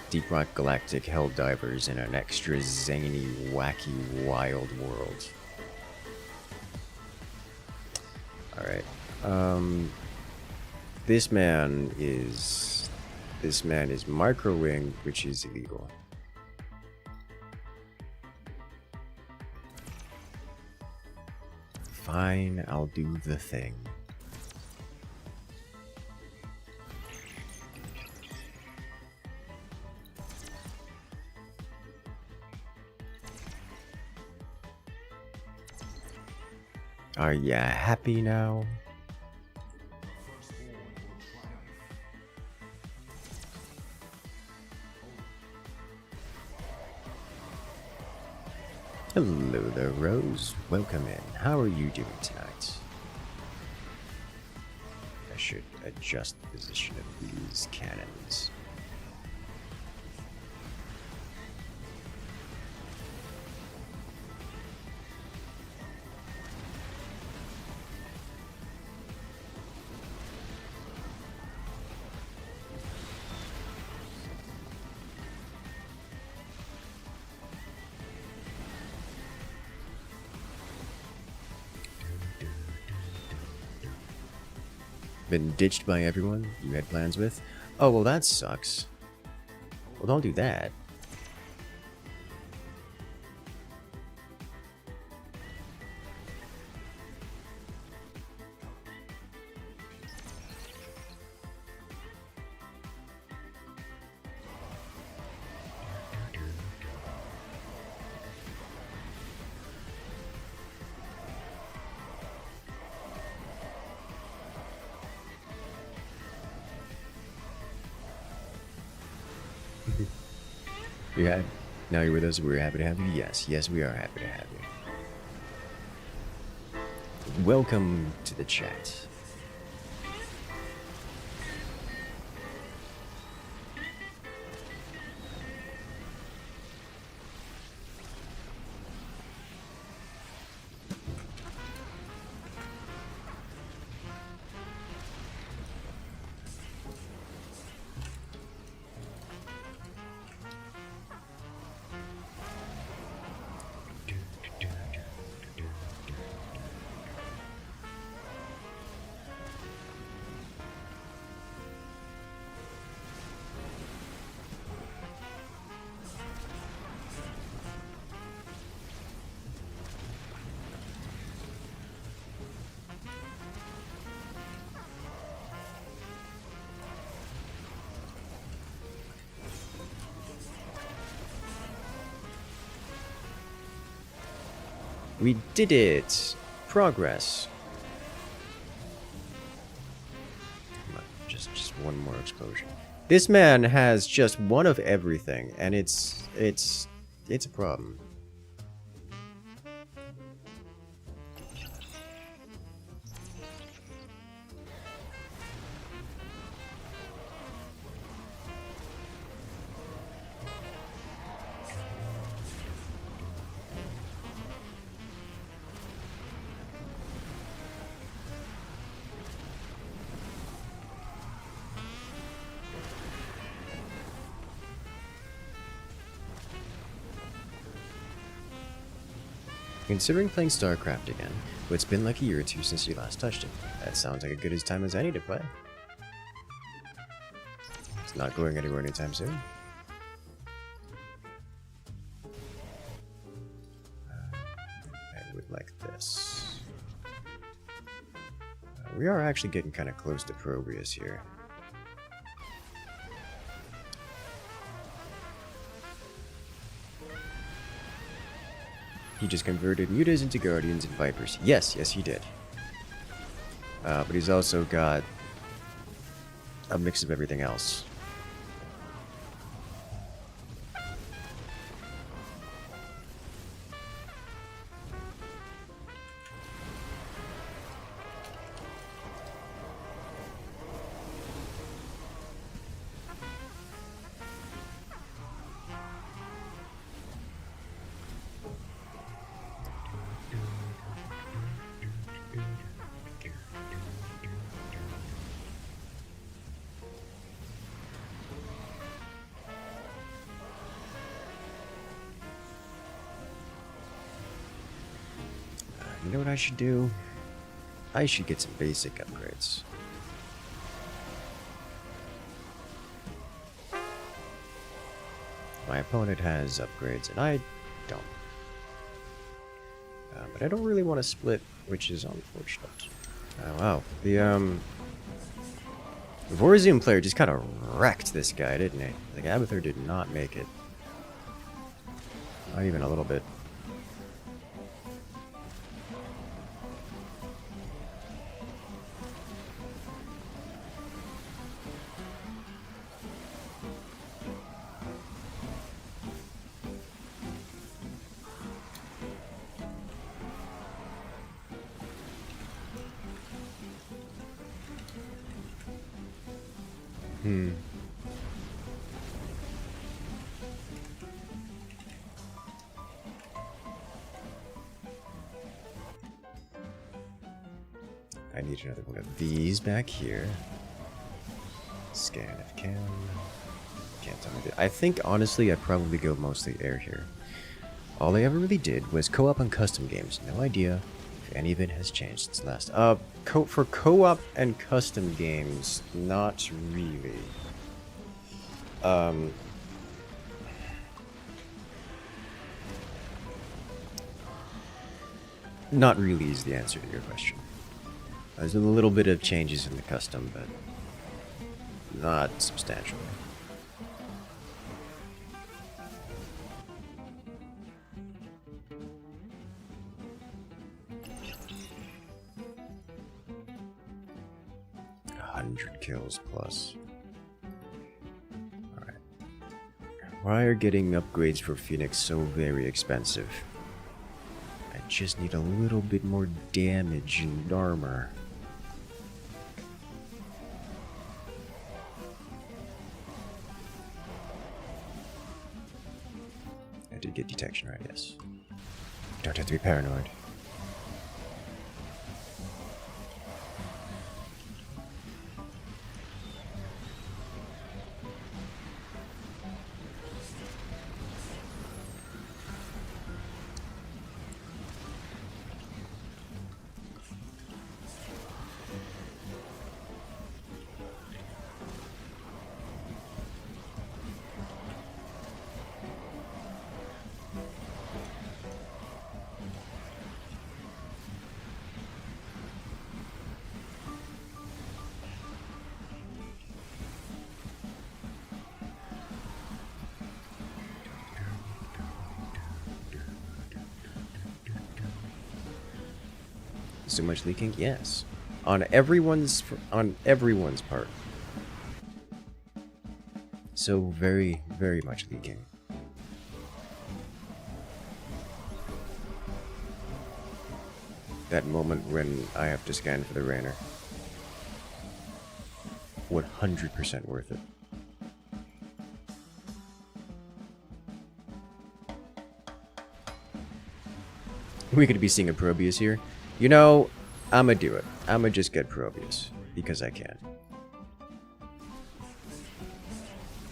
Deep Rock Galactic Helldivers in an extra zany, wacky, wild world. Alright. This man is this man is microwing, which is illegal. Fine, I'll do the thing. Are ya happy now? Hello there, Rose. Welcome in. How are you doing tonight? I should adjust the position of these cannons. Been ditched by everyone you had plans with? Oh, well, that sucks. Well, don't do that. Now you're with us. We're happy to have you. Yes, we are happy to have you. Welcome to the chat. We did it! Progress. Come on, just one more explosion. This man has just one of everything, and it's a problem. Considering playing StarCraft again, but it's been like a year or two since you last touched it. That sounds like a good as time as any to play. It's not going anywhere anytime soon. I would like this. We are actually getting kind of close to Probrius here. He just converted mutas into guardians and vipers. Yes, he did. But he's also got a mix of everything else. You know what I should do? I should get some basic upgrades. My opponent has upgrades, and I don't. But I don't really want to split, which is unfortunate. Oh, wow. The Vorzoom player just kind of wrecked this guy, didn't he? Like, Abathur did not make it. Not even a little bit. I need another one of these back here. Scan if can. Can't tell me that. I think, honestly, I'd probably go mostly air here. All I ever really did was co-op on custom games. No idea if any of it has changed since last. For co-op and custom games, not really. Not really is the answer to your question. There's been a little bit of changes in the custom, but not substantially. $100 kills plus. Alright. Why are getting upgrades for Phoenix so very expensive? I just need a little bit more damage and armor. I did get detection right, yes. You don't have to be paranoid. So much leaking? Yes. On everyone's part. So very, very much leaking. That moment when I have to scan for the Rainer. 100% worth it. We could be seeing a Probius here. You know, I'ma do it. I'ma just get Probius. Because I can.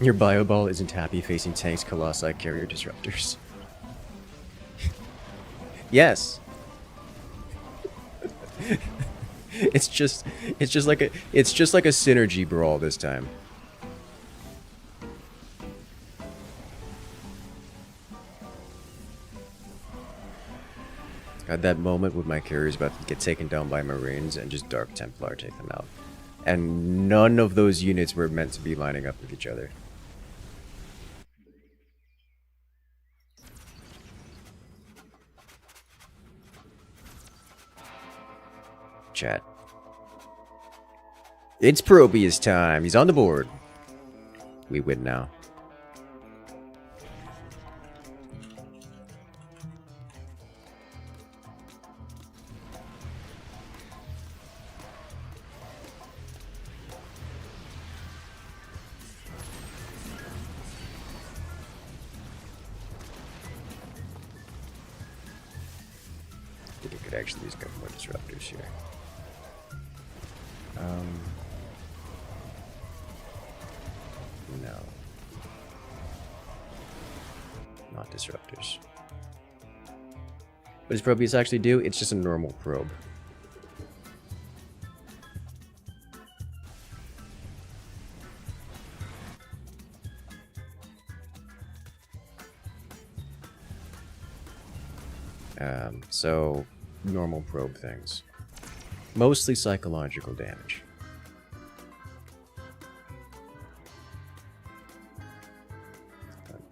Your Bio Ball isn't happy facing tanks, colossi, carrier disruptors. Yes. It's just like a synergy brawl this time. At that moment when my carrier's about to get taken down by Marines and just Dark Templar take them out. And none of those units were meant to be lining up with each other. Chat. It's Probius time. He's on the board. We win now. I think I could actually use a couple more disruptors here. No. Not disruptors. What does Probius actually do? It's just a normal probe. So, normal probe things. Mostly psychological damage.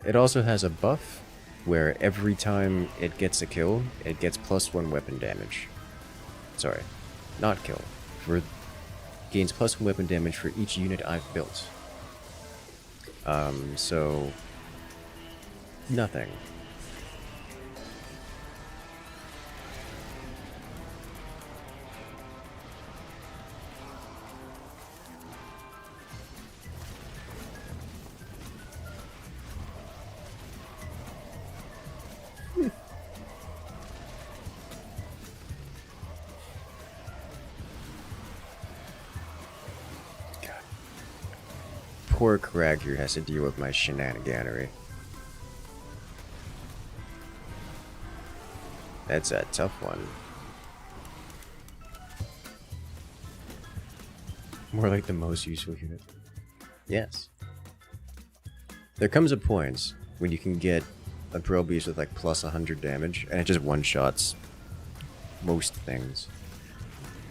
It also has a buff where every time it gets a kill, it gets +1 weapon damage. Sorry, not kill. Gains +1 weapon damage for each unit I've built. So nothing. Poor Crag here has to deal with my shenaniganery. That's a tough one. More like the most useful unit. Yes. There comes a point when you can get a Pro Beast with like +100 damage, and it just one-shots most things.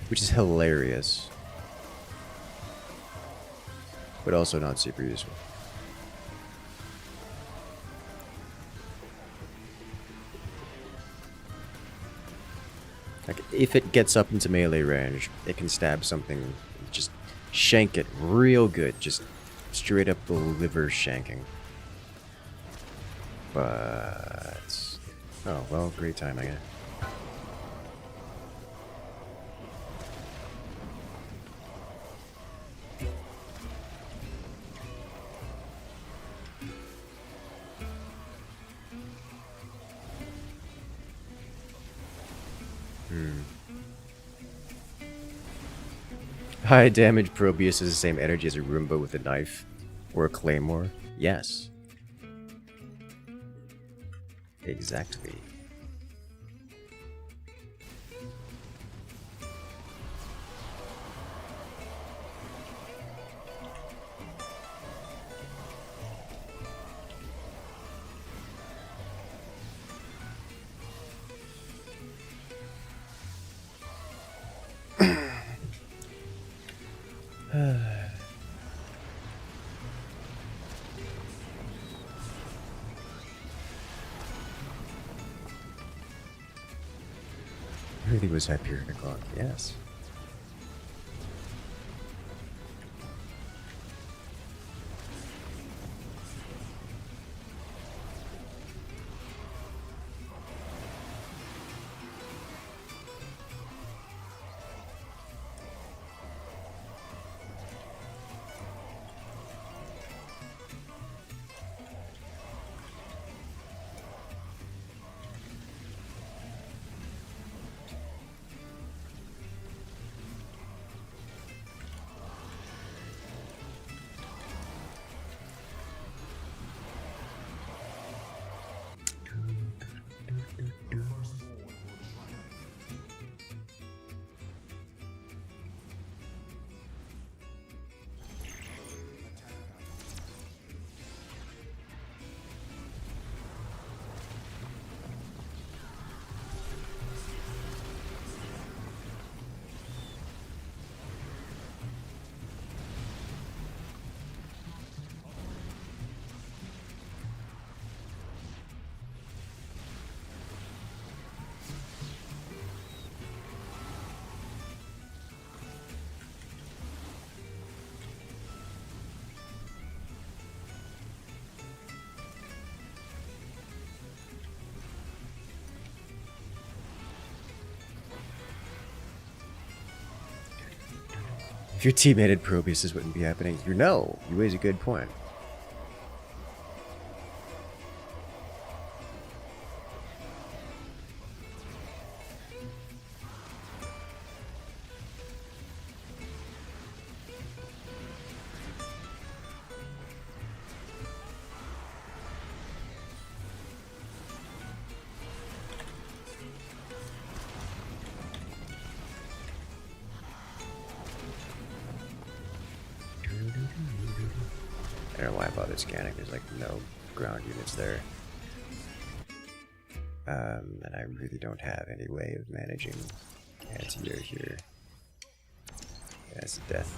Which is hilarious. But also not super useful. Like, if it gets up into melee range, it can stab something, just shank it real good, just straight up liver shanking. But... oh, well, great timing, eh? High damage Probius has the same energy as a Roomba with a knife. Or a Claymore. Yes. Exactly. Everything was Hyperion o'clock, yes. If your teammated Probius, this wouldn't be happening. You know, you raise a good point. I don't know why I bothered scanning. There's like no ground units there. And I really don't have any way of managing anti-air here. That's death.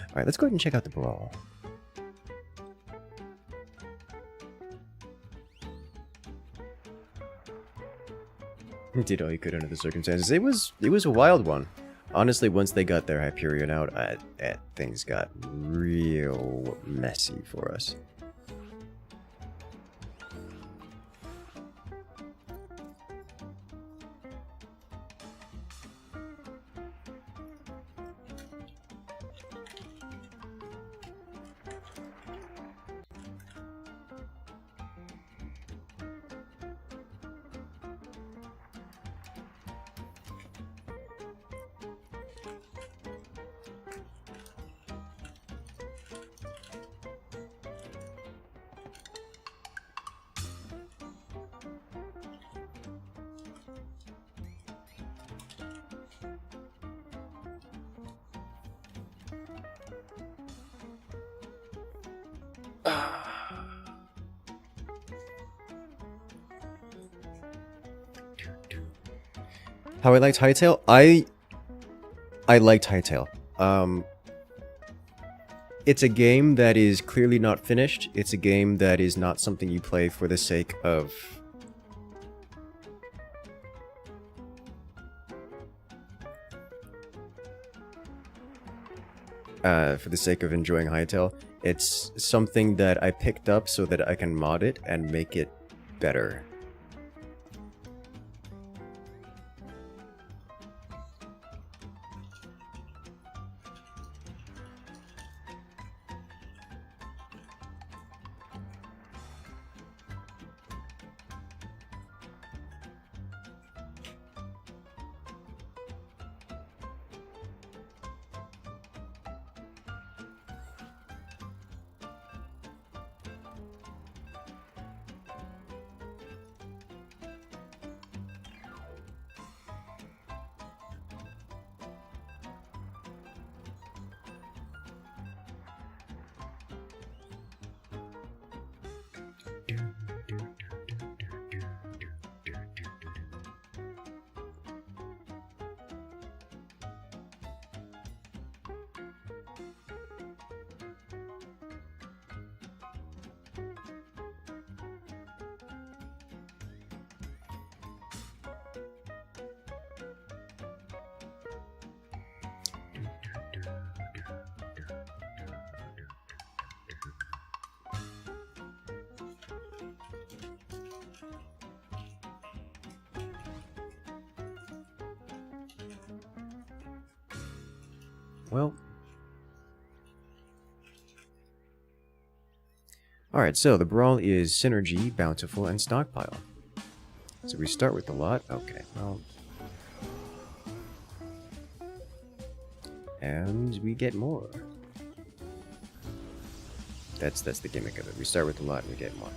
Alright, let's go ahead and check out the brawl. Did all you could under the circumstances. It was a wild one. Honestly, once they got their Hyperion out, things got real messy for us. How I liked Hytail? I liked Hytail. It's a game that is clearly not finished. It's a game that is not something you play for the sake of... enjoying Hytail. It's something that I picked up so that I can mod it and make it better. Well. Alright, so the brawl is Synergy, Bountiful, and Stockpile. So we start with the lot. Okay, well. And we get more. That's the gimmick of it. We start with the lot and we get more.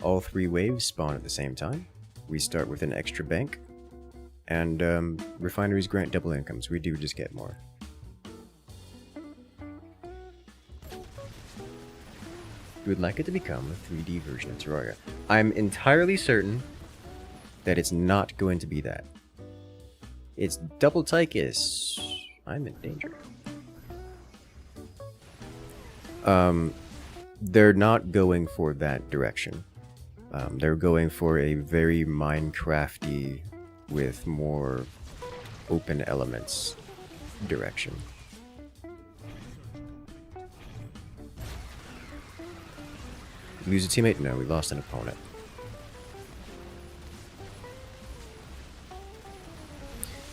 All three waves spawn at the same time. We start with an extra bank. And refineries grant double incomes. We do just get more. You would like it to become a 3D version of Terraria. I'm entirely certain that it's not going to be that. It's double Tychus. I'm in danger. They're not going for that direction. They're going for a very Minecrafty with more open elements direction. Lose a teammate? No, we lost an opponent.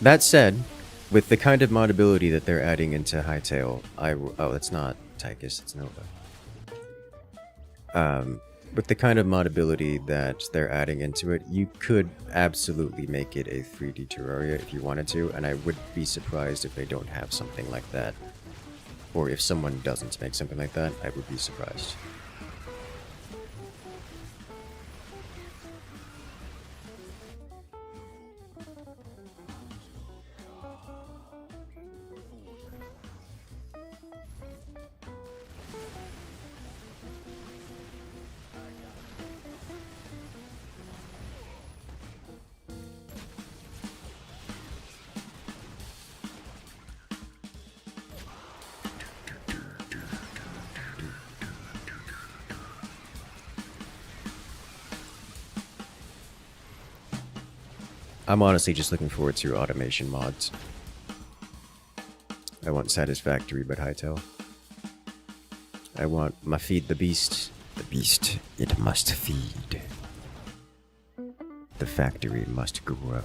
That said, with the kind of modability that they're adding into Hytail, oh, that's not Tychus, it's Nova. with the kind of modability that they're adding into it, you could absolutely make it a 3D Terraria if you wanted to, and I would be surprised if they don't have something like that. Or if someone doesn't make something like that, I would be surprised. I'm honestly just looking forward to automation mods. I want Satisfactory but Hightail. I want my feed the beast. The beast, it must feed. The factory must grow.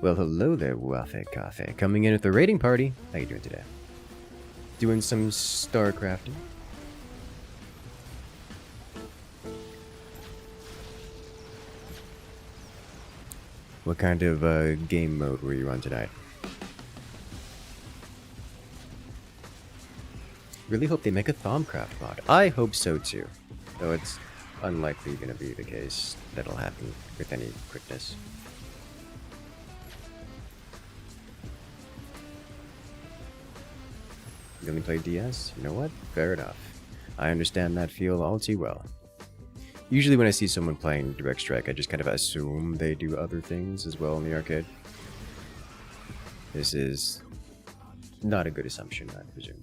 Well, hello there, Waffle Cafe. Coming in with the raiding party. How you doing today? Doing some StarCrafting. What kind of game mode were you on tonight? Really hope they make a Thaumcraft mod. I hope so too. Though it's unlikely going to be the case that'll happen with any quickness. You only play DS? You know what? Fair enough. I understand that feel all too well. Usually when I see someone playing Direct Strike, I just kind of assume they do other things as well in the arcade. This is not a good assumption, I presume.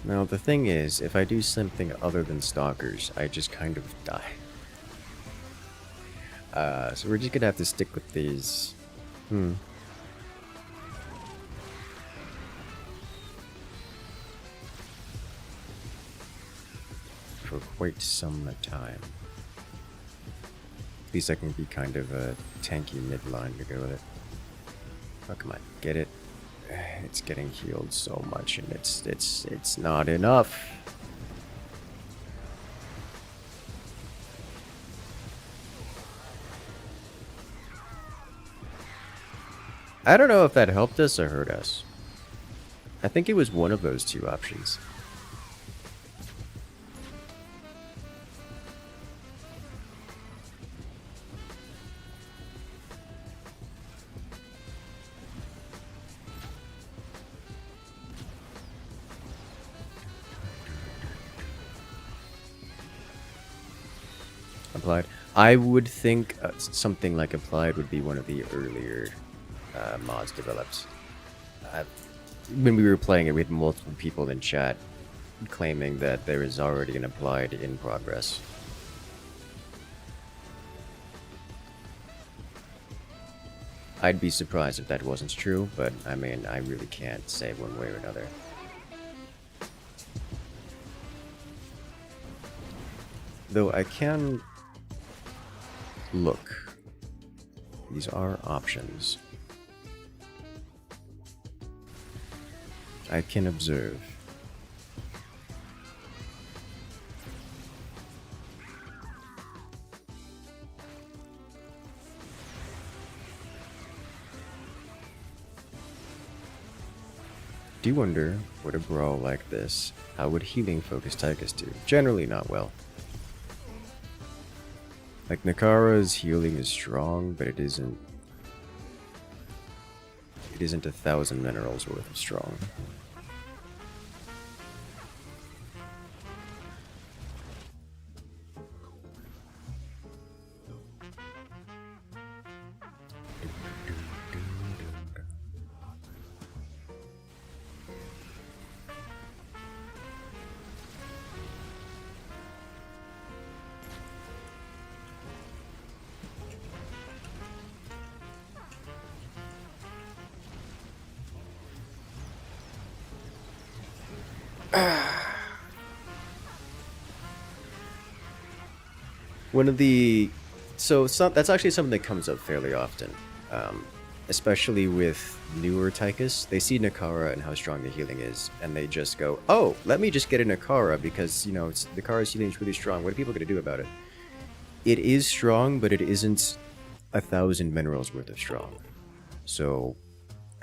Now, the thing is, if I do something other than Stalkers, I just kind of die. So we're just gonna have to stick with these. For quite some time. At least I can be kind of a tanky midline to go with it. Oh, come on, get it. It's getting healed so much, and it's not enough. I don't know if that helped us or hurt us. I think it was one of those two options. Applied. I would think something like Applied would be one of the earlier mods developed. When we were playing it, we had multiple people in chat claiming that there is already an Applied in progress. I'd be surprised if that wasn't true, but I mean, I really can't say one way or another. Though I can look. These are options. I can observe. Do wonder what a brawl like this, how would healing focus Tychus do? Generally not well. Like Nakara's healing is strong, but it isn't 1,000 minerals worth of strong. One of the that's actually something that comes up fairly often, especially with newer Tychus. They see Nakara and how strong the healing is, and they just go, "Oh, let me just get a Nakara because Nakara's healing is really strong. What are people going to do about it?" It is strong, but it isn't 1,000 minerals worth of strong. So,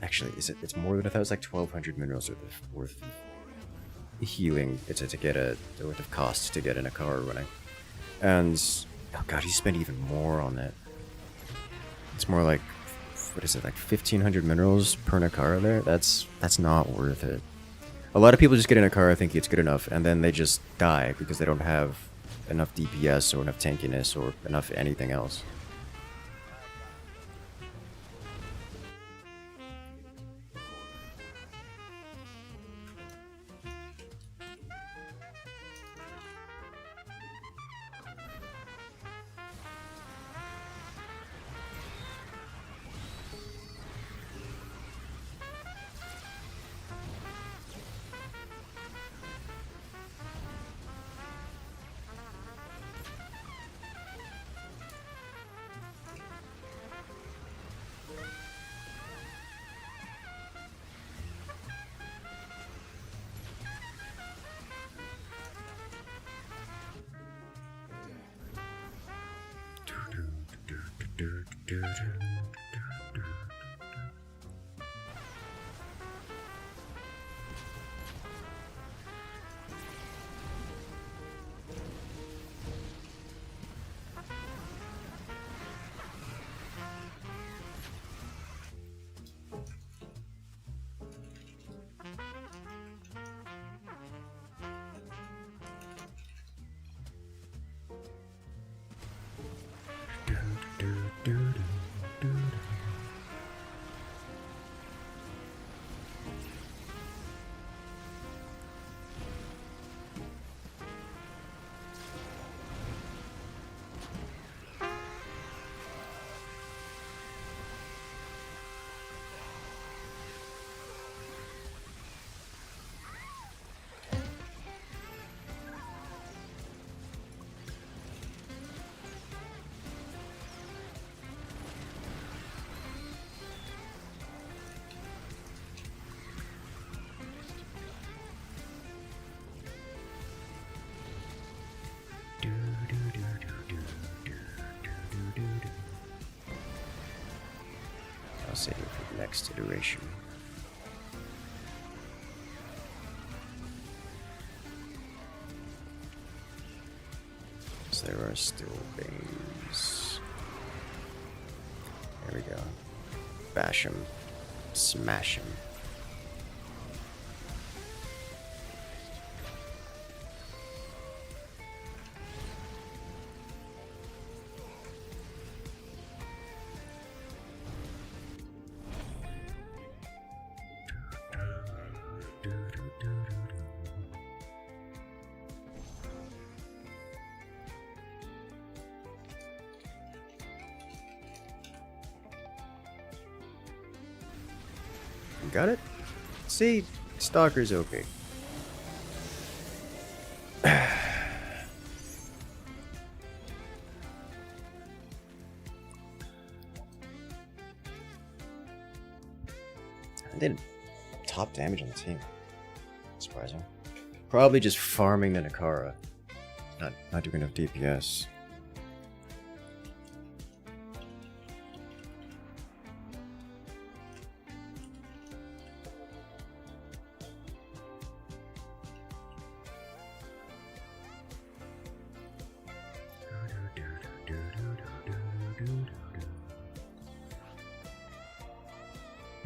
actually, it's more than 1,000. It's like 1,200 minerals worth of healing. It's to get worth of cost to get a Nakara running. And, oh god, you spend even more on that. It's more like, what is it, like 1,500 minerals per Nakara there? That's not worth it. A lot of people just get a Nakara thinking it's good enough, and then they just die because they don't have enough DPS or enough tankiness or enough anything else. I'll save it for the next iteration. So there are still veins. There we go. Bash him. Smash him. Got it? See? Stalker's OP. I did top damage on the team. Surprising. Probably just farming the Nakara. Not doing enough DPS.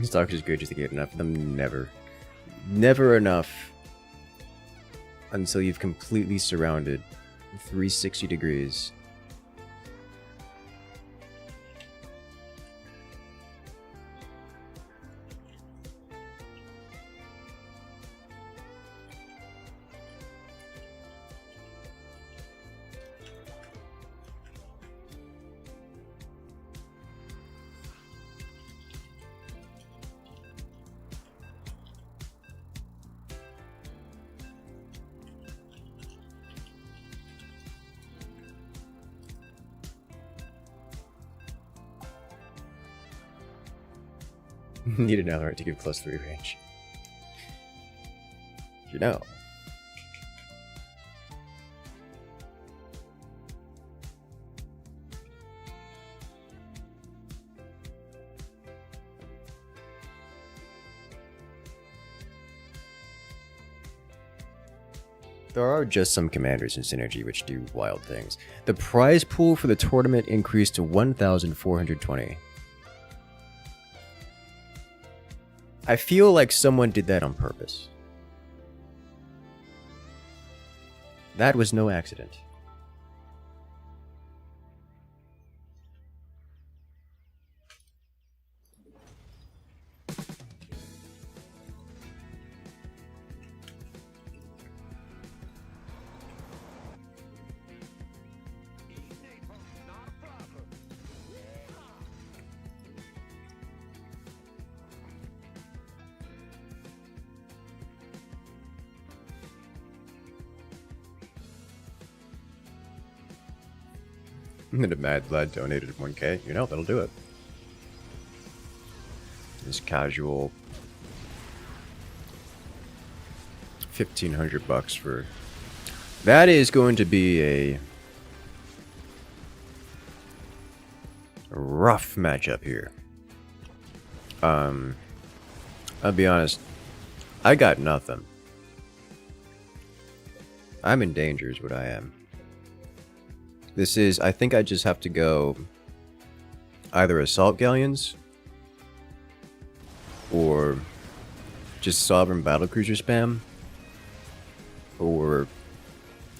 Stock's is good just to get enough of them. Never. Never enough. Until you've completely surrounded 360 degrees. Need an alert to give +3 range. You know. There are just some commanders in Synergy which do wild things. The prize pool for the tournament increased to 1,420. I feel like someone did that on purpose. That was no accident. And then a Mad Blood donated 1K. You know, that'll do it. This casual 1,500 bucks for... That is going to be a rough matchup here. I'll be honest. I got nothing. I'm in danger is what I am. This is, I think I just have to go either Assault Galleons or just Sovereign Battlecruiser spam, or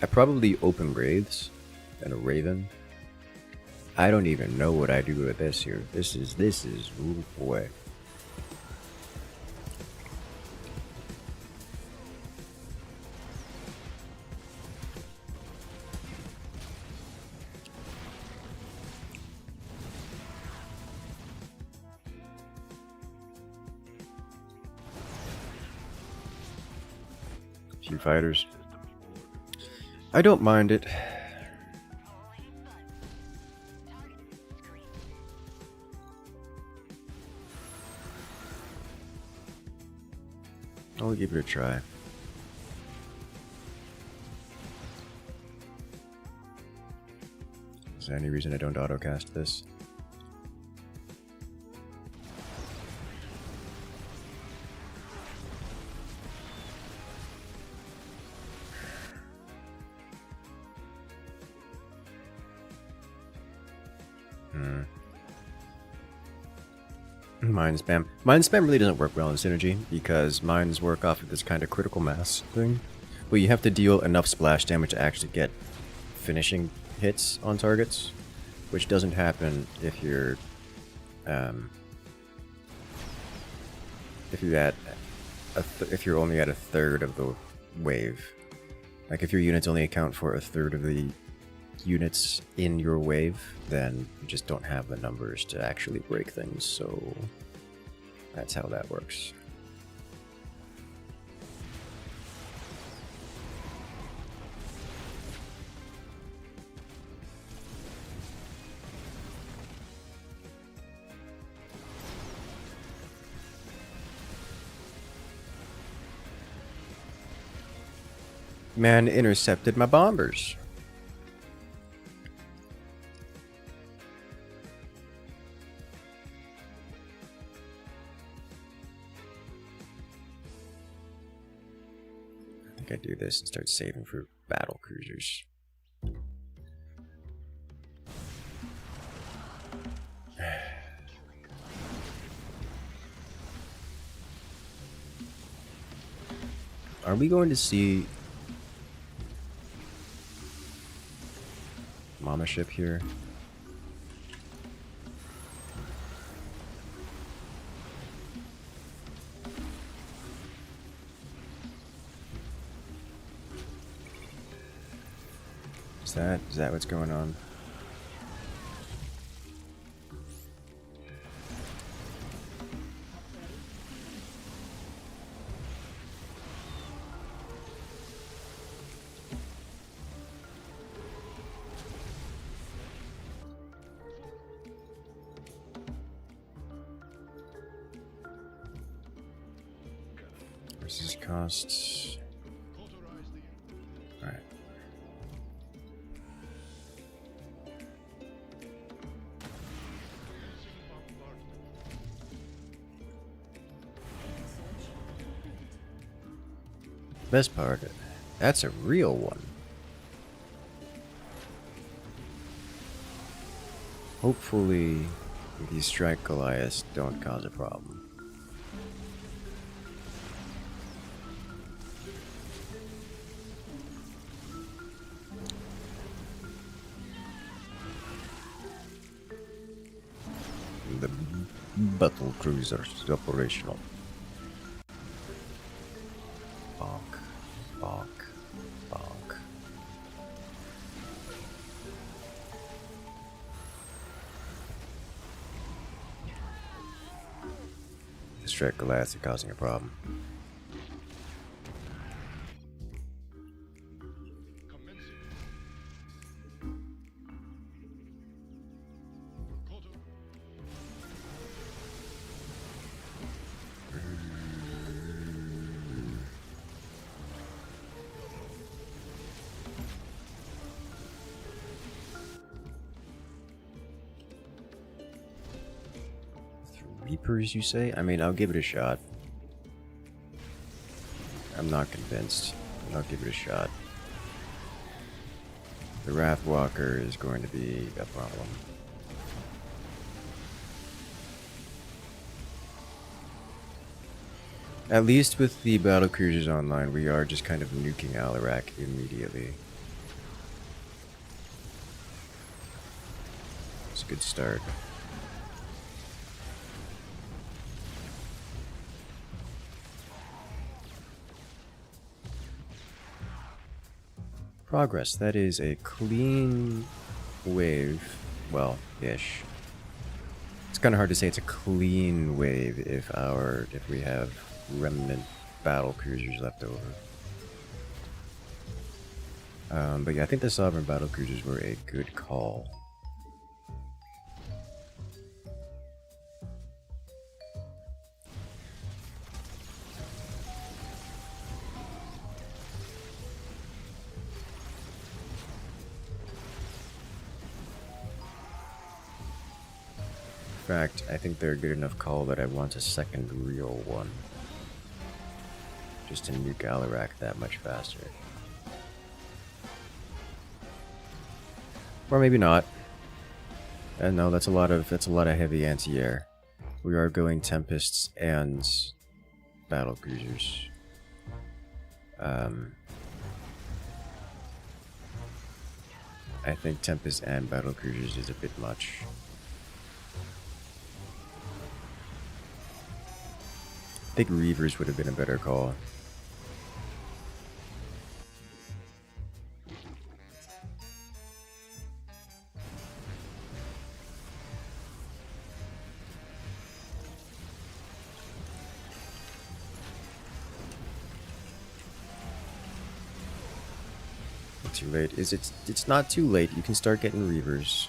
I probably open Wraiths and a Raven. I don't even know what I do with this here. This is, ooh boy. Few fighters. I don't mind it. I'll give it a try. Is there any reason I don't autocast this? Mind spam. Mind spam really doesn't work well in Synergy because mines work off of this kind of critical mass thing. Well, you have to deal enough splash damage to actually get finishing hits on targets, which doesn't happen if you're if you're only at a third of the wave. Like if your units only account for a third of the units in your wave, then you just don't have the numbers to actually break things, so that's how that works. Man intercepted my bombers. I do this and start saving for battle cruisers. Are we going to see Mama ship here? Is that what's going on? Versus costs. Alright. Best part, that's a real one. Hopefully, these strike Goliaths don't cause a problem. The battle cruiser is operational. Bonk, bonk, bonk. The strike Goliaths are causing a problem. Reapers, you say? I mean, I'll give it a shot. I'm not convinced. I'll give it a shot. The Wrathwalker is going to be a problem. At least with the battle cruisers online, we are just kind of nuking Alarak immediately. It's a good start. Progress. That is a clean wave. Well, ish. It's kind of hard to say it's a clean wave if we have remnant battle cruisers left over. But yeah, I think the Sovereign battle cruisers were a good call. In fact, I think they're a good enough call that I want a second real one. Just to nuke Alarak that much faster. Or maybe not. And no, that's a lot of heavy anti-air. We are going Tempests and battle cruisers. I think Tempest and battle cruisers is a bit much. I think Reavers would have been a better call. Not too late. It's not too late. You can start getting Reavers.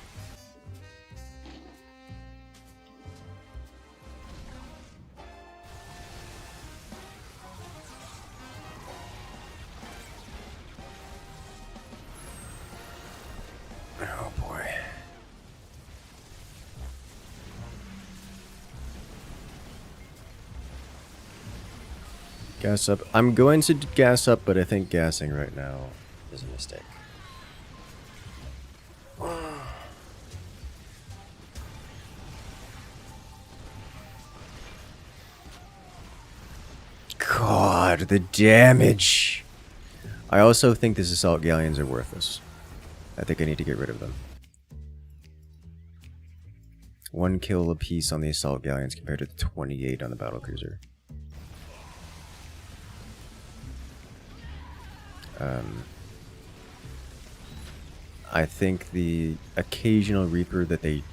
Oh boy. Gas up. I'm going to gas up, but I think gassing right now is a mistake. God. god, the damage! I also think these assault galleons are worthless. I think I need to get rid of them. 1 kill apiece on the assault galleons compared to 28 on the battlecruiser. I think the occasional Reaper that they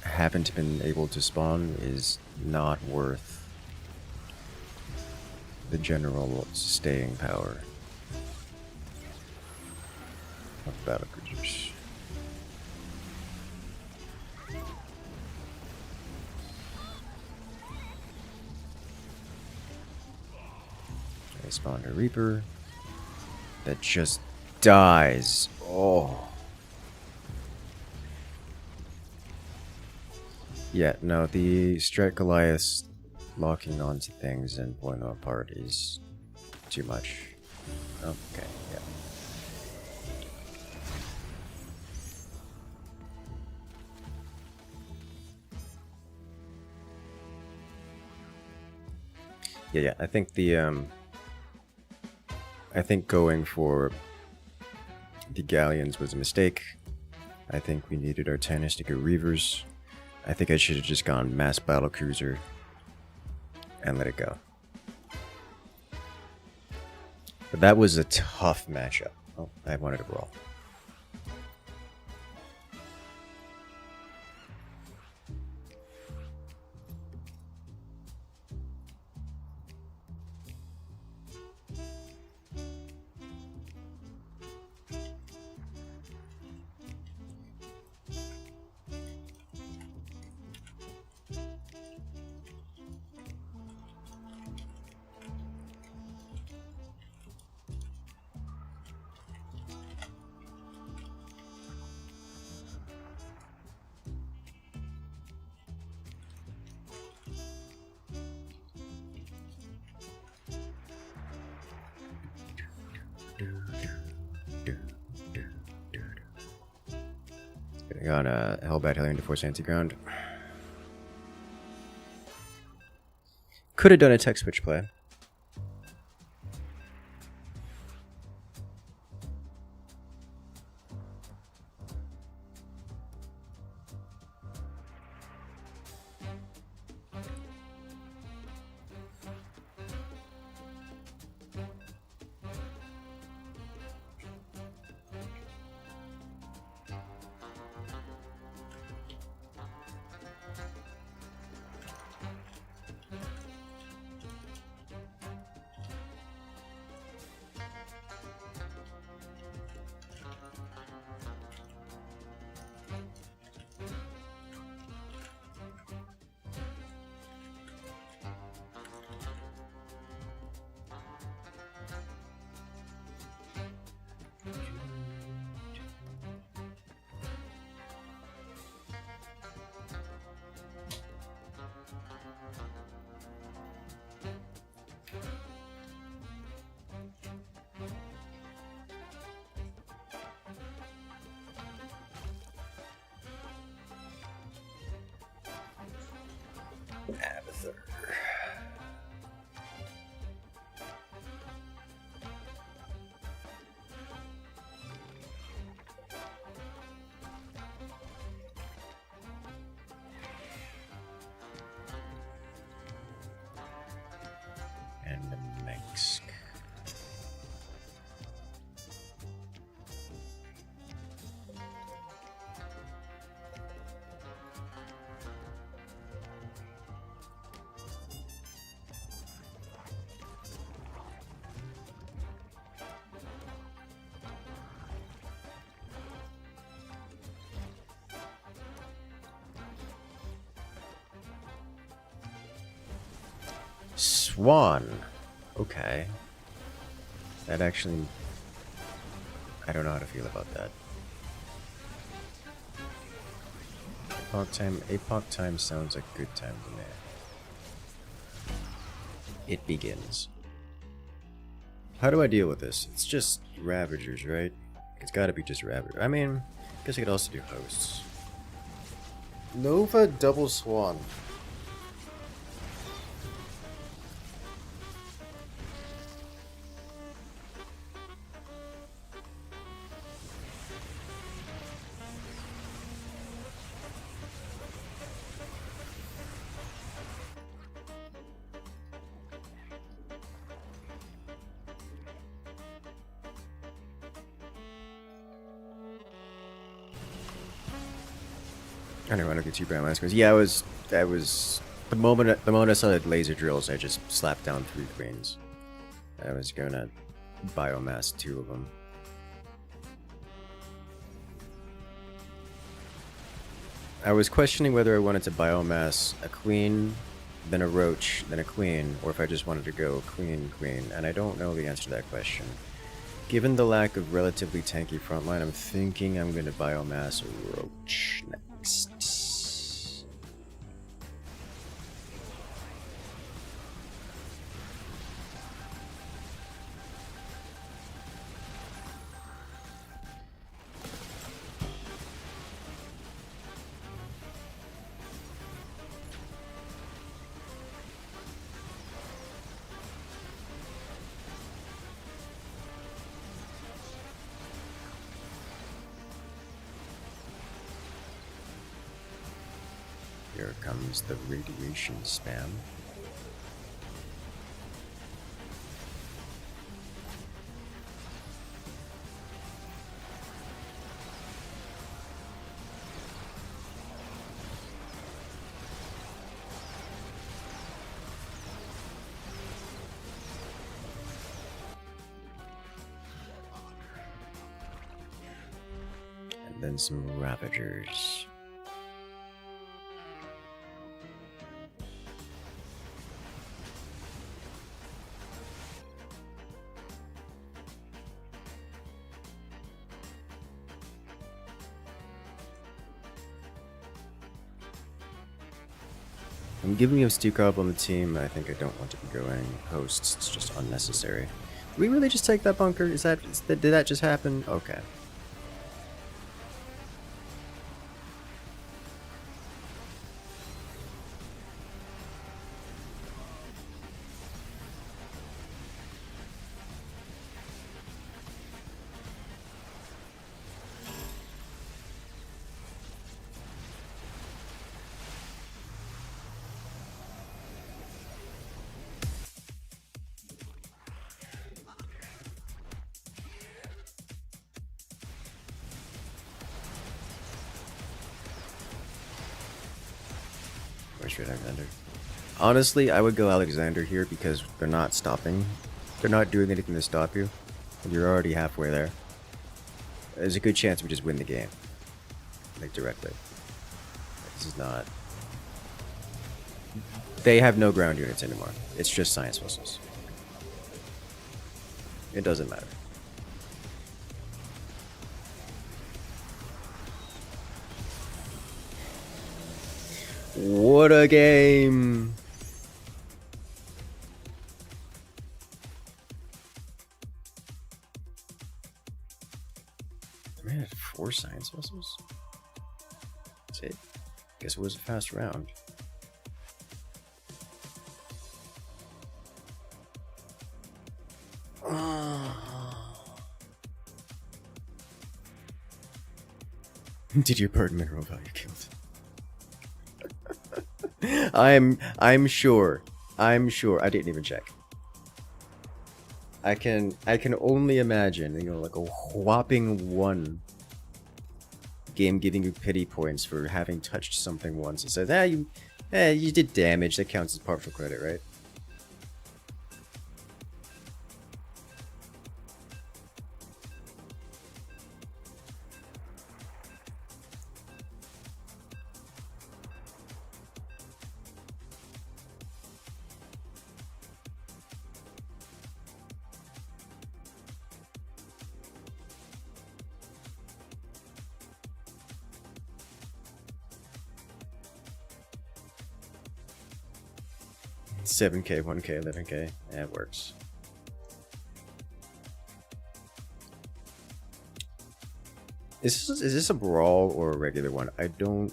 haven't been able to spawn is not worth the general staying power of battlecruisers. I spawned a Reaper that just dies. Oh. Yeah, no, the Strat Goliath locking onto things and pulling them apart is too much. Okay, yeah. Yeah, I think I think going for the galleons was a mistake. I think we needed our Titanistic Reavers. I think I should have just gone mass battlecruiser and let it go. But that was a tough matchup. Oh, I wanted to brawl. Getting on a Hellbat Hellion to force anti-ground. Could have done a tech switch play. Abather. And the Minsk. Swan. Okay. That actually... I don't know how to feel about that. Epoch time sounds like a good time to me. It begins. How do I deal with this? It's just Ravagers, right? It's gotta be just Ravagers. I mean, I guess I could also do Hosts. Nova Double Swan. I don't want to get too brown last yeah, I was the moment I saw the laser drills, I just slapped down 3 queens. I was gonna biomass 2 of them. I was questioning whether I wanted to biomass a queen, then a roach, then a queen, or if I just wanted to go queen, queen, and I don't know the answer to that question. Given the lack of relatively tanky frontline, I'm thinking I'm gonna biomass a roach next. Here comes the radiation spam. And then some Ravagers. I'm giving you a Stukov on the team. I think I don't want to be going hosts. It's just unnecessary. Did we really just take that bunker? Did that just happen? Okay. Where's Red Alexander? Honestly, I would go Alexander here because they're not stopping. They're not doing anything to stop you. And you're already halfway there. There's a good chance we just win the game. Like, directly. This is not... They have no ground units anymore. It's just science vessels. It doesn't matter. What a game! Man, I had 4 science vessels? That's it. Guess it was a fast round. Did your bird mineral value killed? I'm sure. I'm sure. I didn't even check. I can only imagine, you know, like a whopping 1 game giving you pity points for having touched something once. It says, you did damage. That counts as partial credit, right? $7K, $1K, $11K. Yeah, it works. Is this a brawl or a regular one? I don't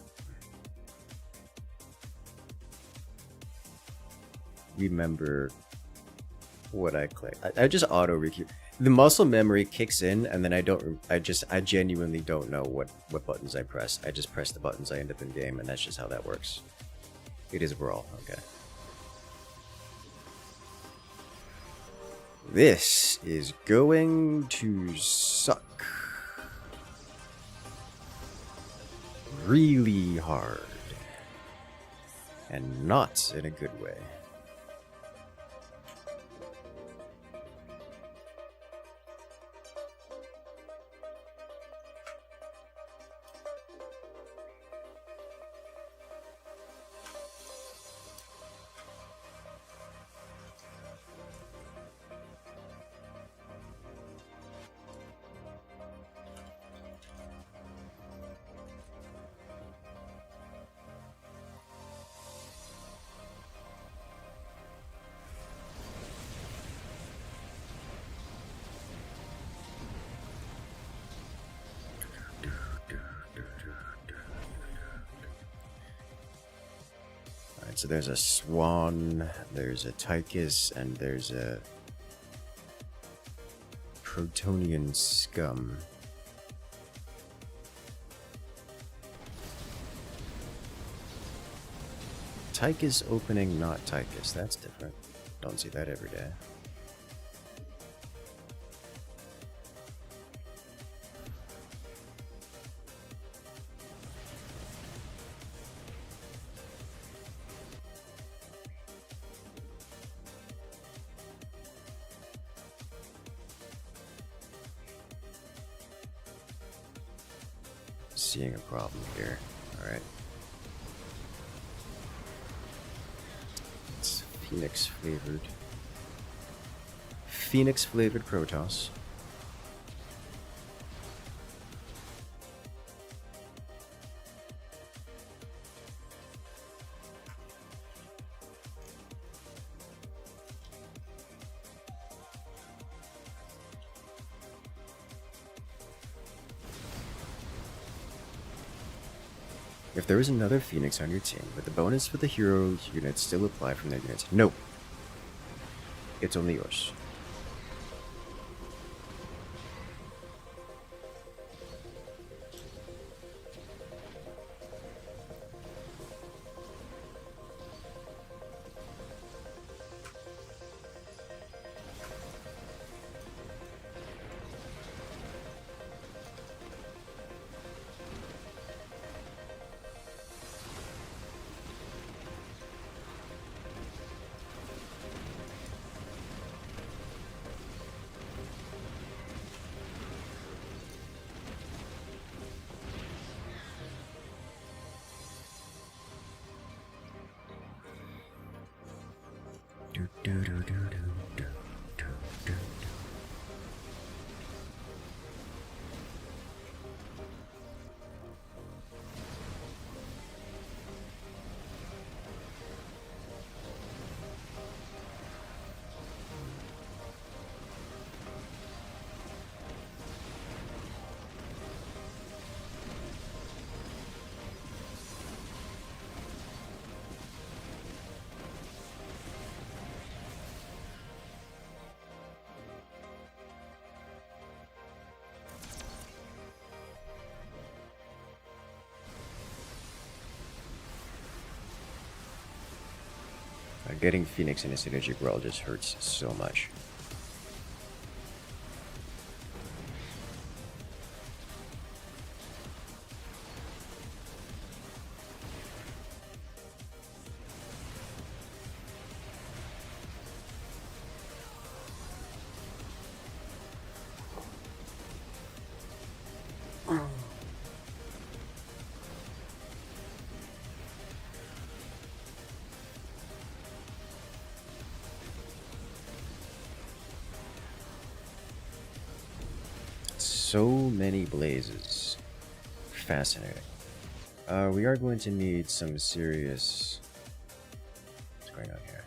remember what I clicked. I just auto recue. The muscle memory kicks in, and then I genuinely don't know what buttons I press. I just press the buttons I end up in game, and that's just how that works. It is a brawl. Okay. This is going to suck. really hard. And not in a good way. So there's a swan, there's a Tychus, and there's a Protonian scum. Tychus opening, not Tychus. That's different. Don't see that every day. Seeing a problem here. Alright. It's Phoenix flavored. Phoenix flavored Protoss. If there is another Phoenix on your team, would the bonus for the hero units still apply from their units? No. It's only yours. Getting Phoenix in a synergic role just hurts so much. So many blazes. Fascinating. We are going to need some serious... What's going on here?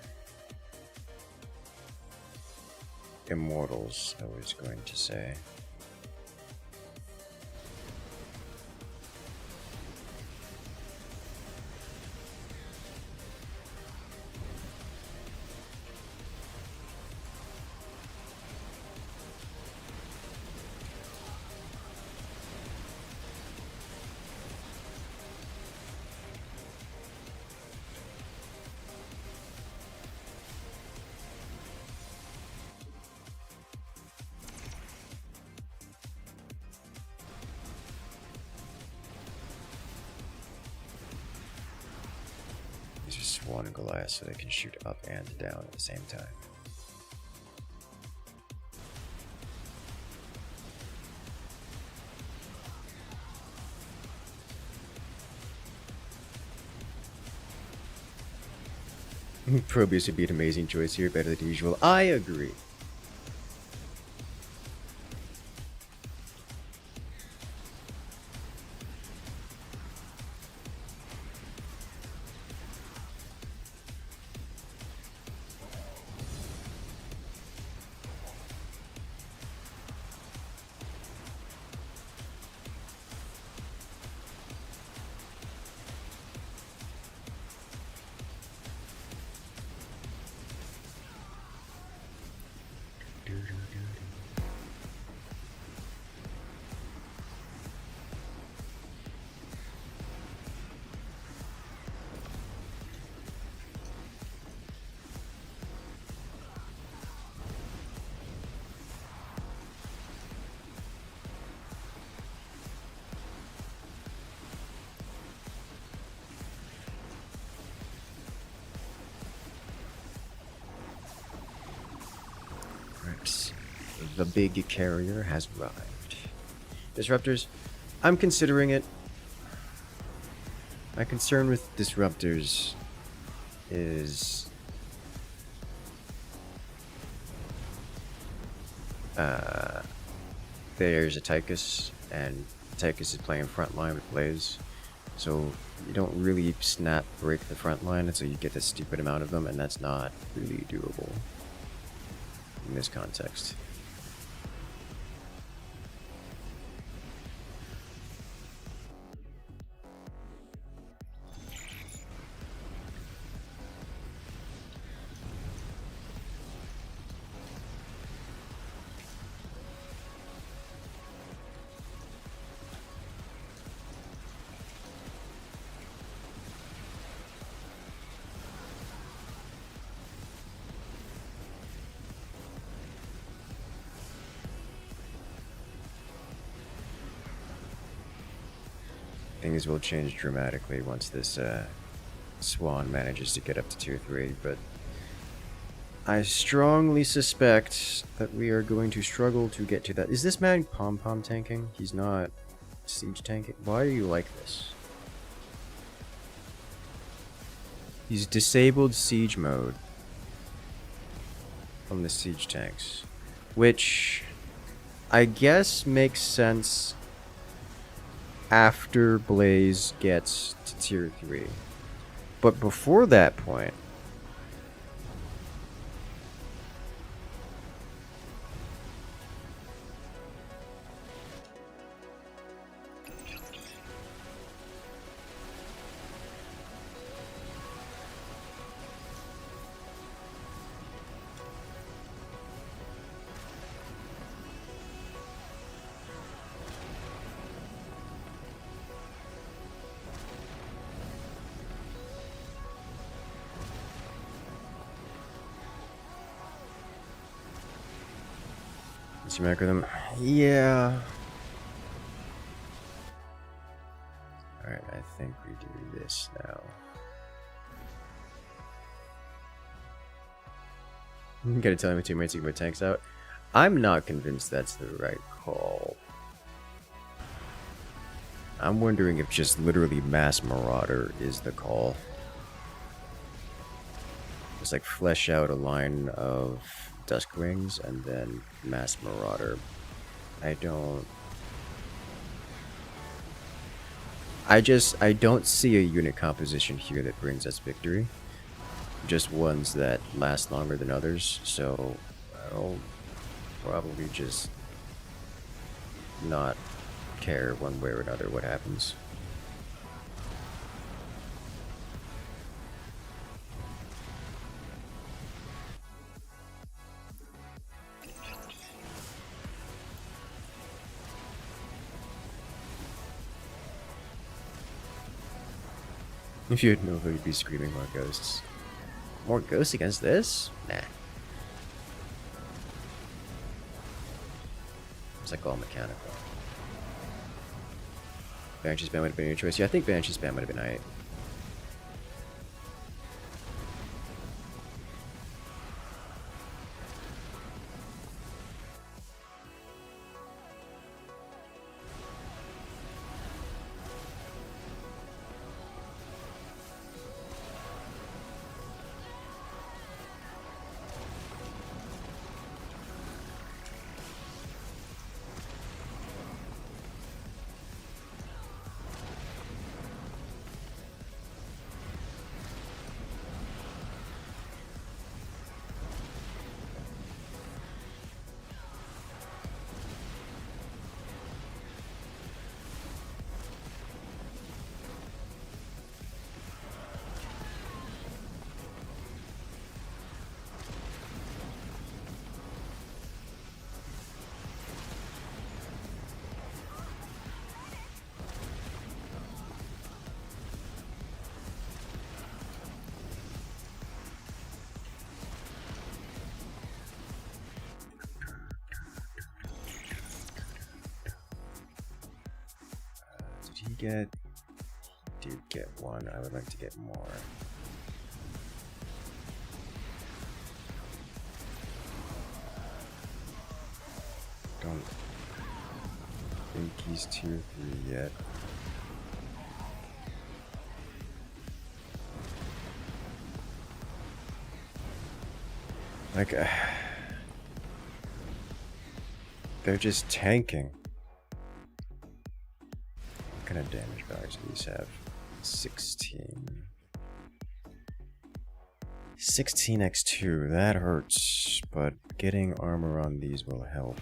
Immortals, I was going to say. Swan and Goliath so they can shoot up and down at the same time. Probius would be an amazing choice here, better than usual. I agree. The big carrier has arrived. Disruptors, I'm considering it. My concern with disruptors is there's a Tychus, and Tychus is playing front line with Blaze, so you don't really snap break the front line until you get this stupid amount of them, and that's not really doable in this context. Things will change dramatically once this Swan manages to get up to tier 3, but I strongly suspect that we are going to struggle to get to that. Is this man pom-pom tanking? He's not siege tanking? Why are you like this? He's disabled siege mode from the siege tanks, which I guess makes sense after Blaze gets to tier 3. But before that point, you macro them? Yeah. Alright, I think we do this now. You gotta tell my teammates to get my tanks out. I'm not convinced that's the right call. I'm wondering if just literally Mass Marauder is the call. Just like flesh out a line of Dusk Wings and then Mass Marauder. I don't see a unit composition here that brings us victory. Just ones that last longer than others, so I'll probably just not care one way or another what happens. If you had Nova, you'd be screaming more ghosts. More ghosts against this? Nah. It's like all mechanical. Banshee spam would have been your choice. Yeah, I think Banshee spam would have been alright. get... He did get one. I would like to get more. Don't think he's tier 3 yet. Like, they're just tanking. What kind of damage values do these have? 16. 16x2, that hurts, but getting armor on these will help.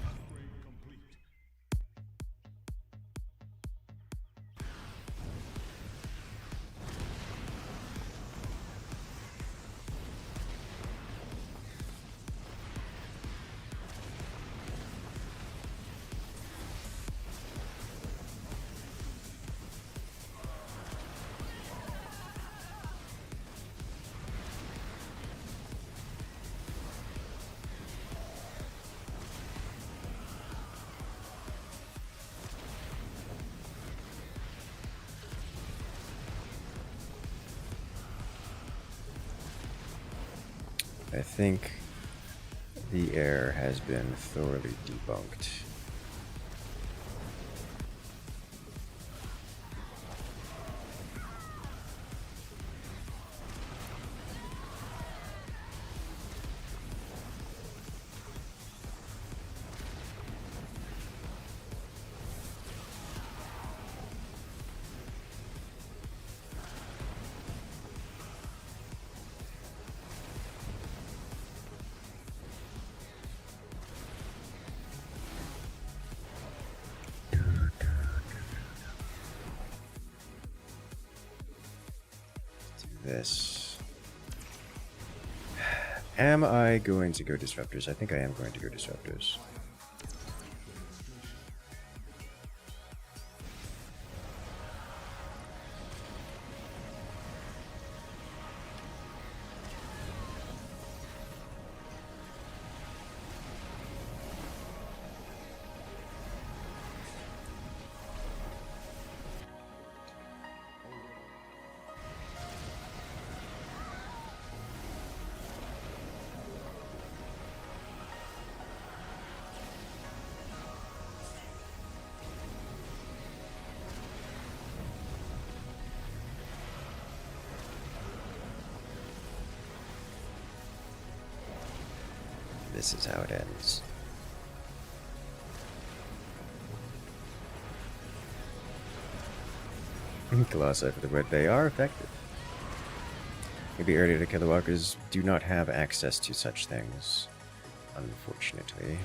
I think the air has been thoroughly debunked. This. Am I going to go disruptors? I think I am going to go disruptors. This is how it ends. Colossi for the wet. They are effective. Maybe earlier the Kilowalkers do not have access to such things, unfortunately.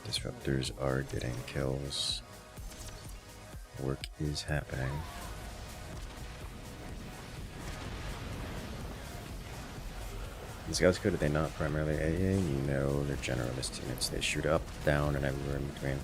Disruptors are getting kills. Work is happening. The Scouts code, are they not primarily AA? No, they're generalist units. They shoot up, down, and everywhere in between.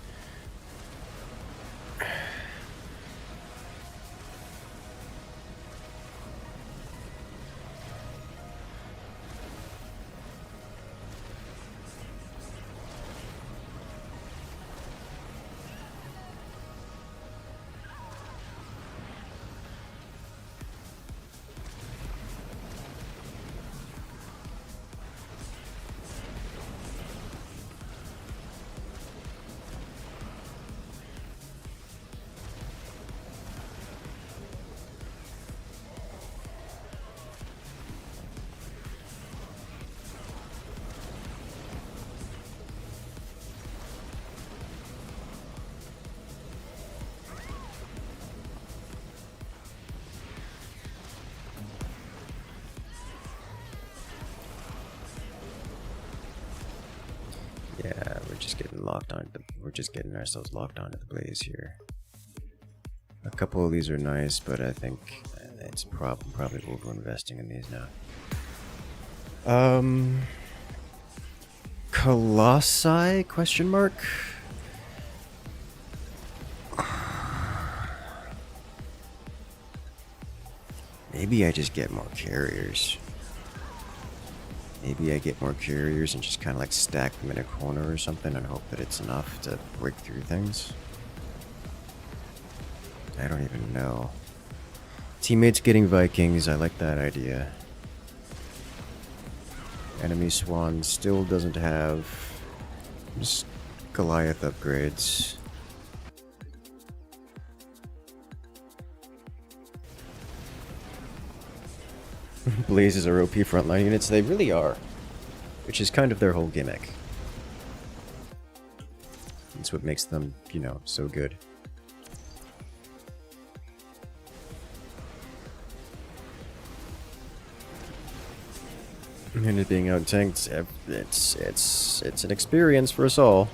Yeah, we're just getting locked on. We're just getting ourselves locked onto the blaze here. A couple of these are nice, but I think it's probably over-investing in these now. Colossi? Question mark? Maybe I just get more carriers. Maybe I get more carriers and just kind of like stack them in a corner or something and hope that it's enough to break through things. I don't even know. Teammates getting Vikings, I like that idea. Enemy Swan still doesn't have just Goliath upgrades. Blazes are OP frontline units, they really are. Which is kind of their whole gimmick. That's what makes them, you know, so good. And it being out-tanked, it's an experience for us all.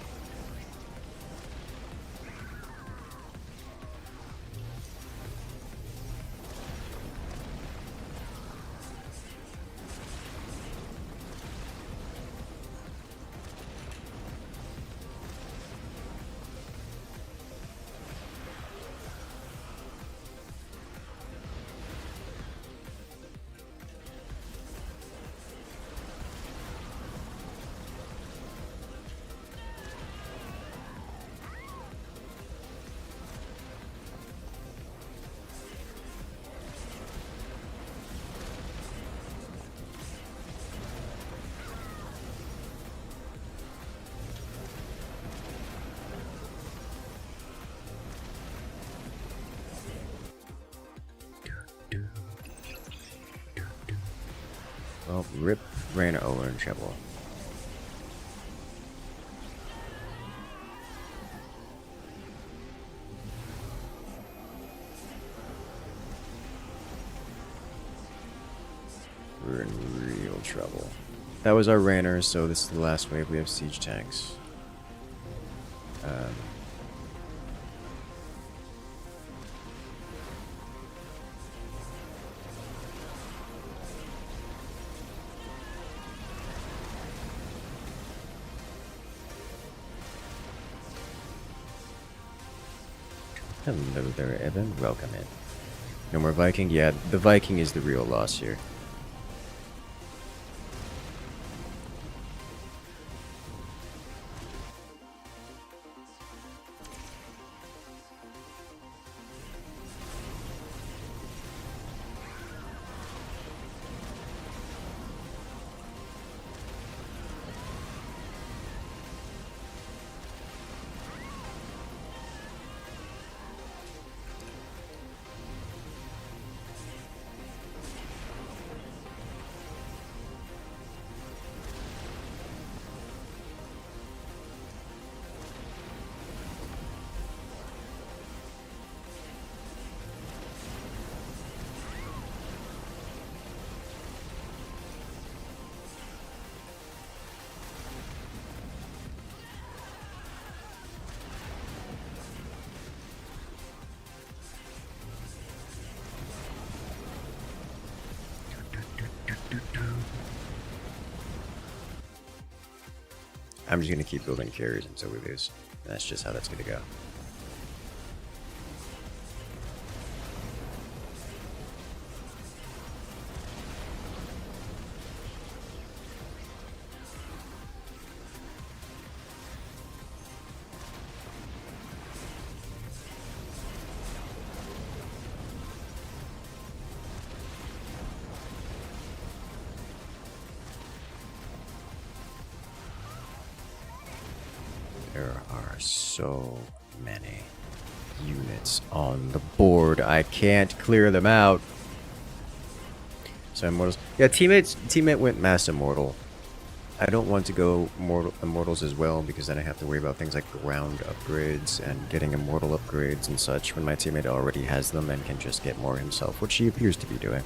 Well, rip ran over in trouble. We're in real trouble. That was our Ranner, so this is the last wave. We have siege tanks. Hello there, Evan. Welcome in. No more Viking? Yeah, the Viking is the real loss here. I'm just gonna keep building carriers until we lose. That's just how that's gonna go. There are so many units on the board. I can't clear them out. So Immortals. Yeah, teammate went Mass Immortal. I don't want to go Immortals as well because then I have to worry about things like ground upgrades and getting Immortal upgrades and such when my teammate already has them and can just get more himself, which he appears to be doing.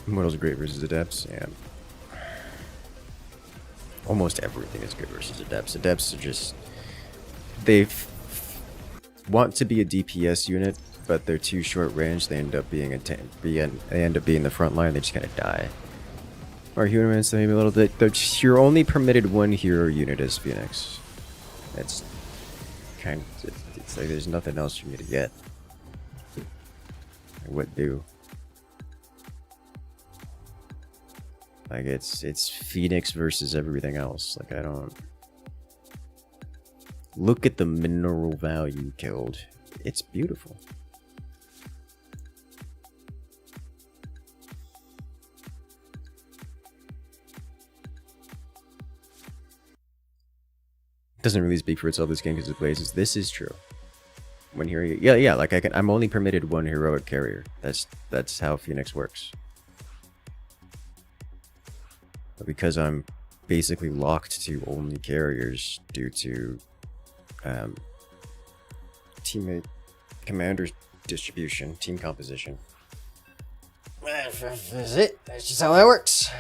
Immortal's great versus Adepts, and almost everything is good versus Adepts. Adepts are just... They want to be a DPS unit, but they're too short range. They end up being they end up being the front line. They just kind of die. Or humans, maybe a little bit. You're only permitted one hero unit as Phoenix. That's kind of... It's like there's nothing else for me to get. What do? Like it's Phoenix versus everything else. Like I don't... Look at the mineral value killed. It's beautiful. Doesn't really speak for itself, this game, because it blazes. This is true. One hero, yeah, like I'm only permitted one heroic carrier. That's how Phoenix works. But because I'm basically locked to only carriers due to teammate commander's distribution, team composition. That's it. That's just how that works.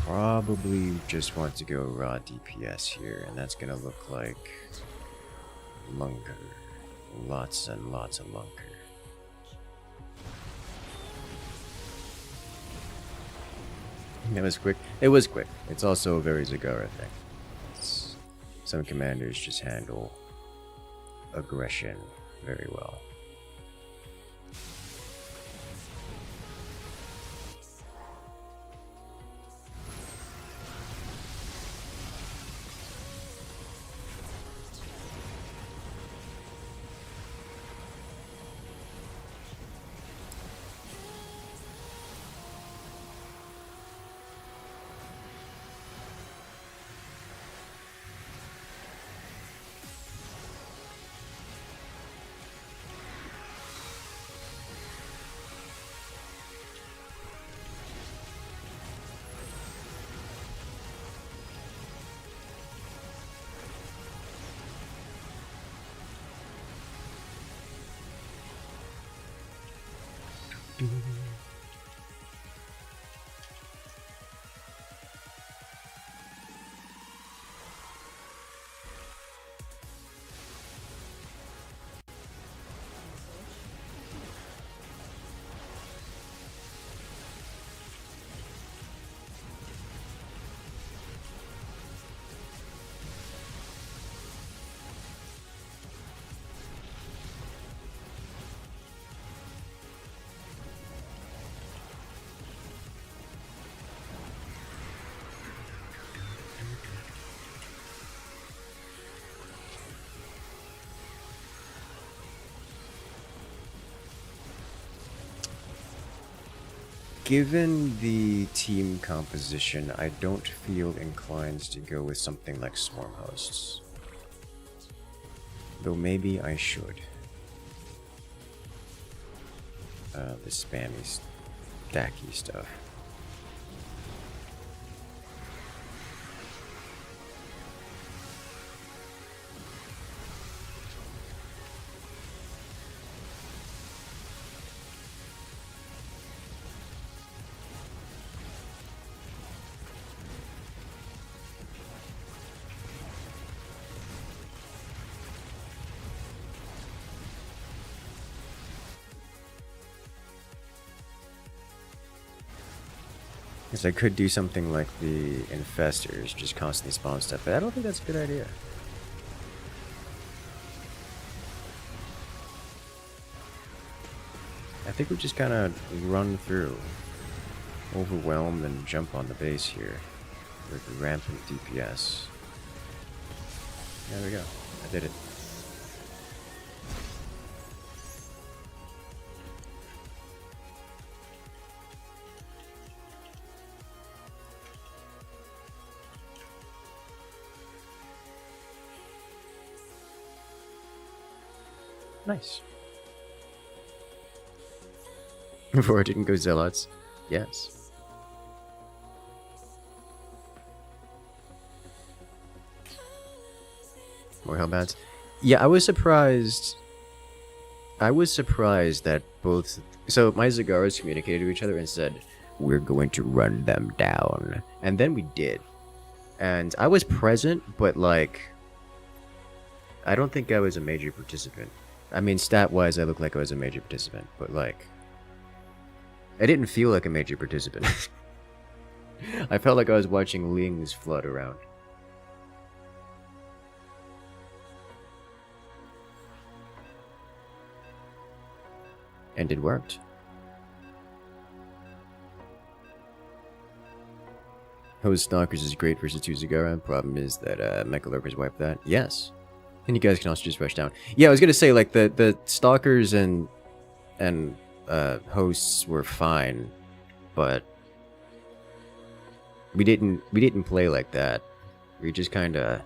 Probably just want to go raw DPS here, and that's gonna look like Lunker. Lots and lots of Lunker. It was quick. It was quick. It's also a very Zagara thing. Some commanders just handle aggression very well. Given the team composition, I don't feel inclined to go with something like Swarm Hosts. Though maybe I should. The spammy, stacky stuff. I could do something like the Infestors, just constantly spawn stuff, but I don't think that's a good idea. I think we just kind of run through, overwhelm, then jump on the base here with rampant DPS. There we go. I did it. Nice. Before I didn't go Zealots. Yes. More Hellbats. Yeah, I was surprised. I was surprised that both... So, my Zagaras communicated to each other and said, "We're going to run them down." And then we did. And I was present, but like... I don't think I was a major participant. I mean, stat-wise, I look like I was a major participant, but, like... I didn't feel like a major participant. I felt like I was watching Lings flood around. And it worked. Host Stalkers is great versus 2 Zagara. Problem is that Mecha Lurkers wipe that. Yes. And you guys can also just rush down. Yeah, I was gonna say, like, the Stalkers and hosts were fine, but we didn't play like that. We just kind of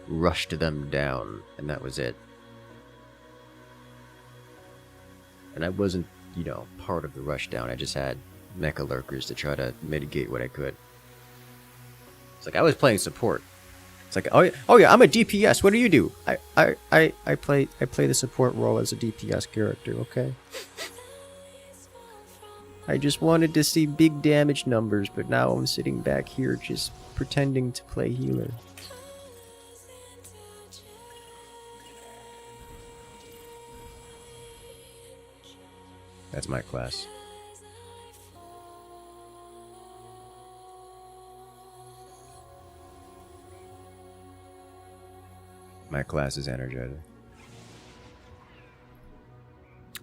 rushed them down, and that was it. And I wasn't, you know, part of the rush down. I just had Mecha Lurkers to try to mitigate what I could. It's like I was playing support. It's like, oh yeah, I'm a DPS. What do you do? I play the support role as a DPS character. Okay. I just wanted to see big damage numbers, but now I'm sitting back here just pretending to play healer. That's my class. My class is Energizer.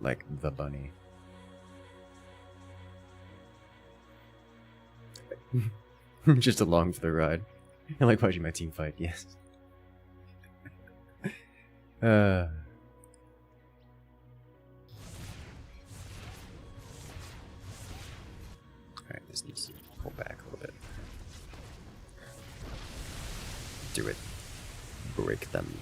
Like the bunny. Just along for the ride. I like watching my team fight, yes. Alright, this needs to pull back a little bit. Do it. Break them.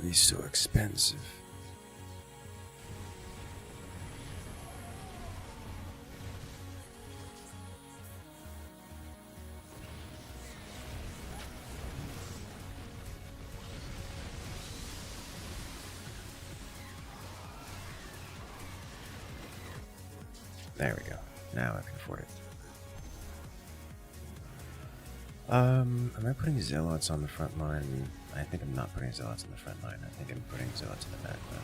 are these so expensive? There we go. Now I can afford it. Am I putting Zealots on the front line? I think I'm not putting Zealots on the front line. I think I'm putting Zealots in the back line.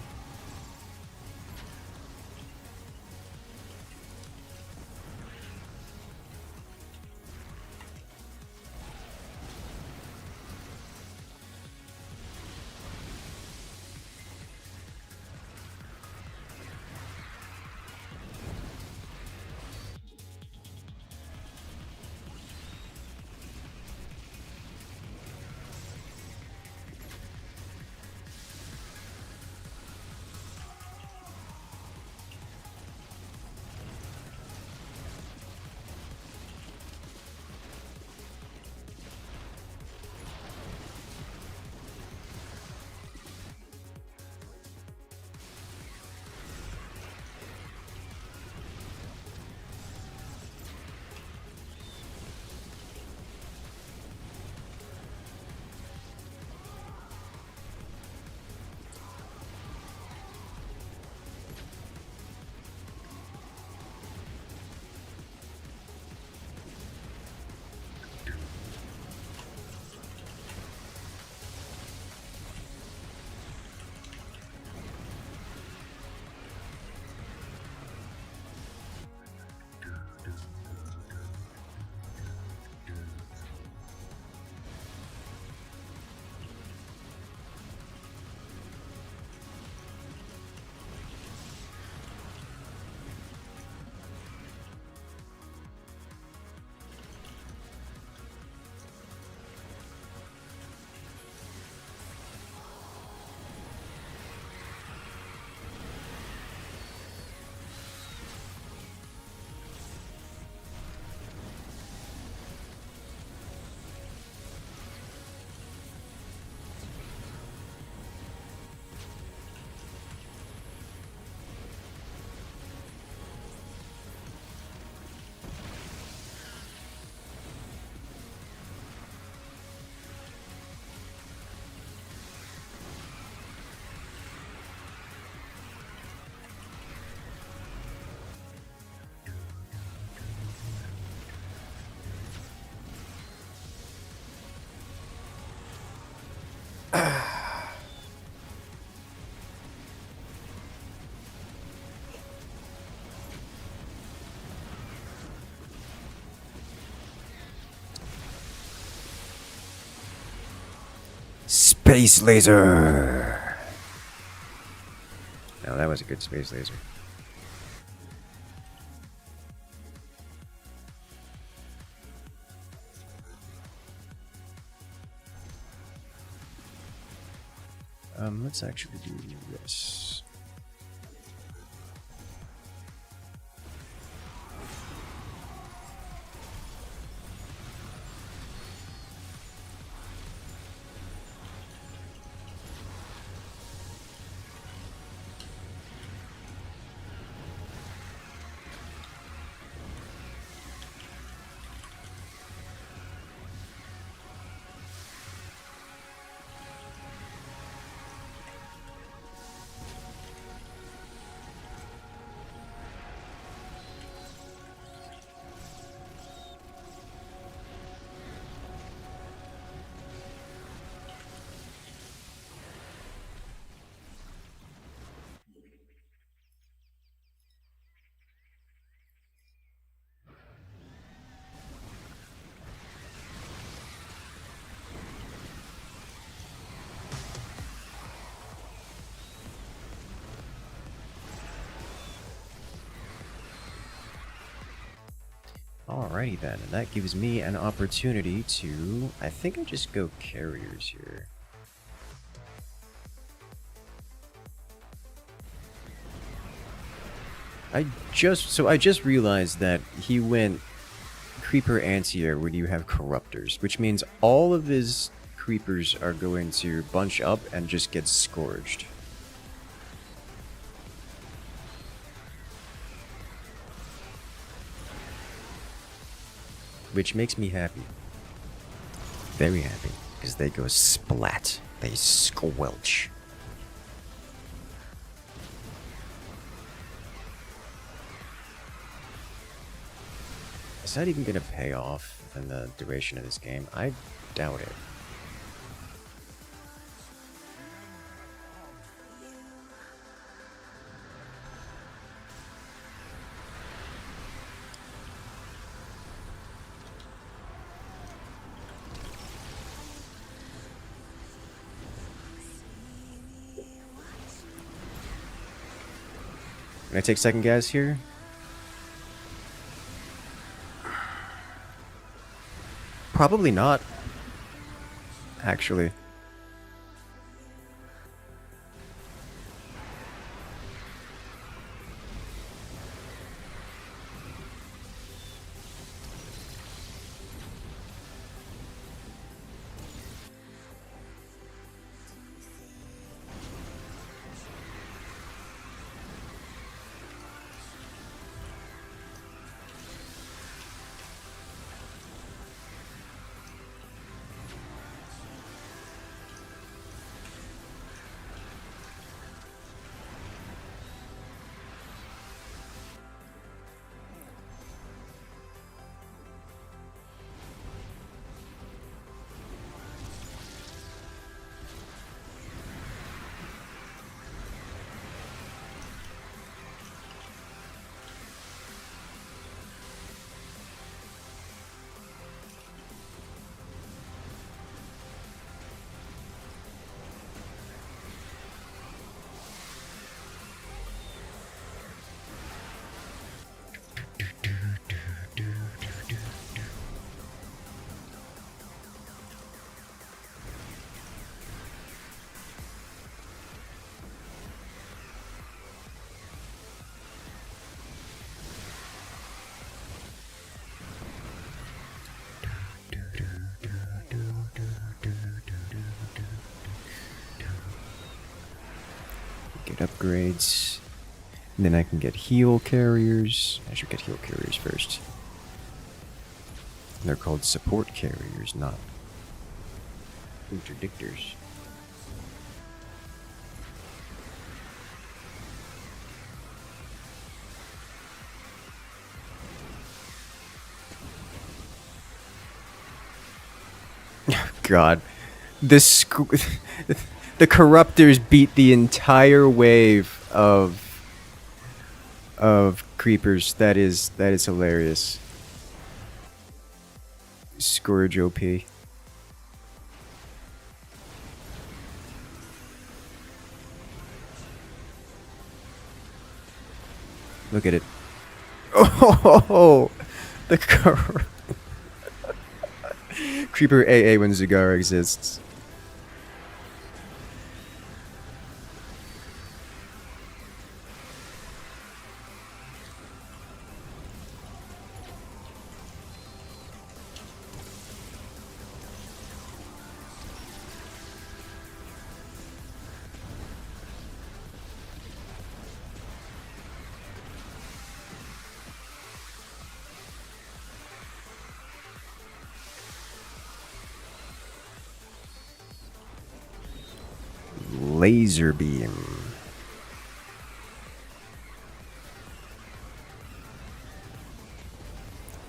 Space laser! Now that was a good space laser. Let's actually do this. Alrighty then, and that gives me an opportunity to... I think I just go carriers here. I just realized that he went Creeper Anti-Air when you have Corruptors, which means all of his creepers are going to bunch up and just get scourged. Which makes me happy. Very happy. Because they go splat. They squelch. Is that even gonna pay off in the duration of this game? I doubt it. Can I take second gas here? Probably not. Actually. Get upgrades. And then I can get heal carriers. I should get heal carriers first. They're called support carriers, not interdictors. God, this the corruptors beat the entire wave of creepers. That is hilarious. Scourge OP. Look at it. Oh, the Creeper AA when Zagara exists. Laser beam.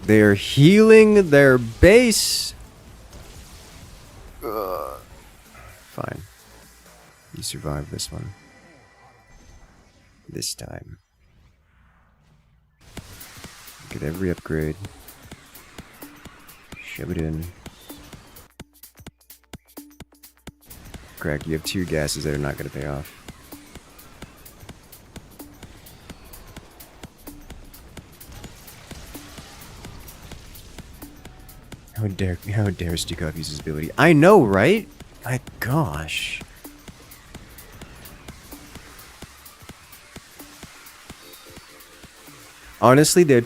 They're healing their base. Fine. You survived this one. This time. Get every upgrade. Shove it in. Crack, you have 2 gases that are not going to pay off. How dare Stukov use his ability? I know, right? My gosh. Honestly, they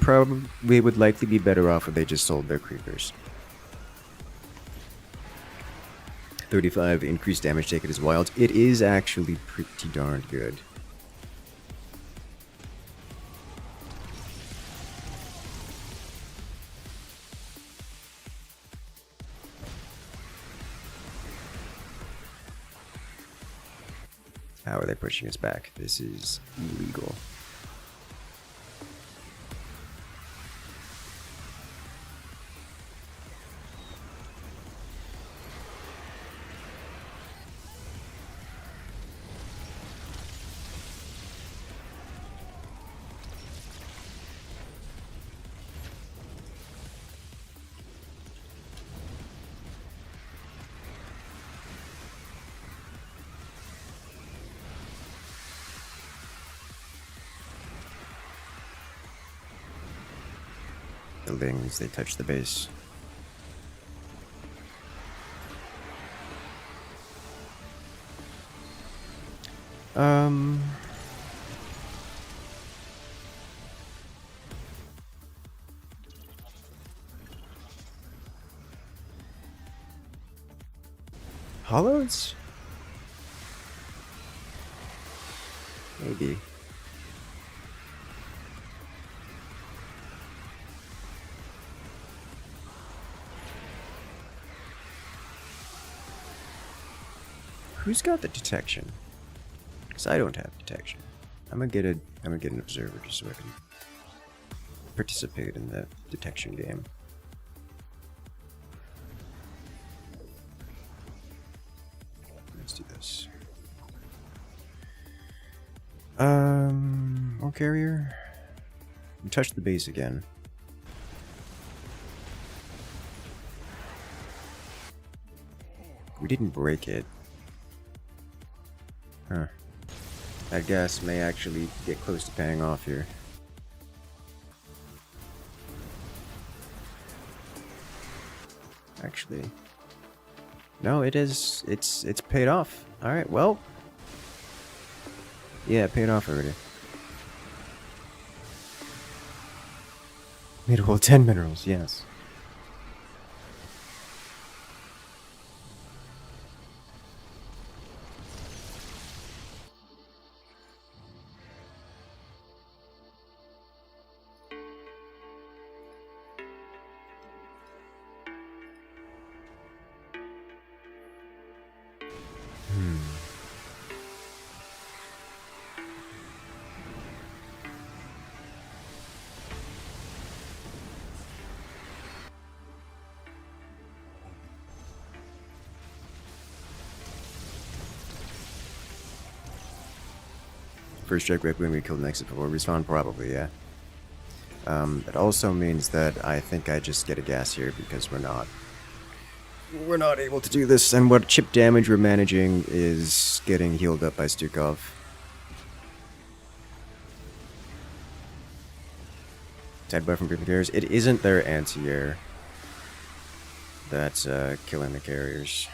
would likely be better off if they just sold their creepers. 35 increased damage taken as wild. It is actually pretty darn good. How are they pushing us back? This is illegal. Buildings, they touch the base. Hollows? Maybe. Who's got the detection? Because I don't have detection. I'm gonna get an observer just so I can participate in the detection game. Let's do this. More carrier. Touch the base again. We didn't break it. Huh. That gas may actually get close to paying off here. Actually. No, it is. It's paid off. Alright, well. Yeah, it paid off already. Made a whole 10 minerals, yes. First strike right when we killed an exit before respawn? Probably, yeah. That also means that I think I just get a gas here because we're not able to do this, and what chip damage we're managing is getting healed up by Stukov. Side buff from gripping carriers. It isn't their anti-air that's killing the carriers.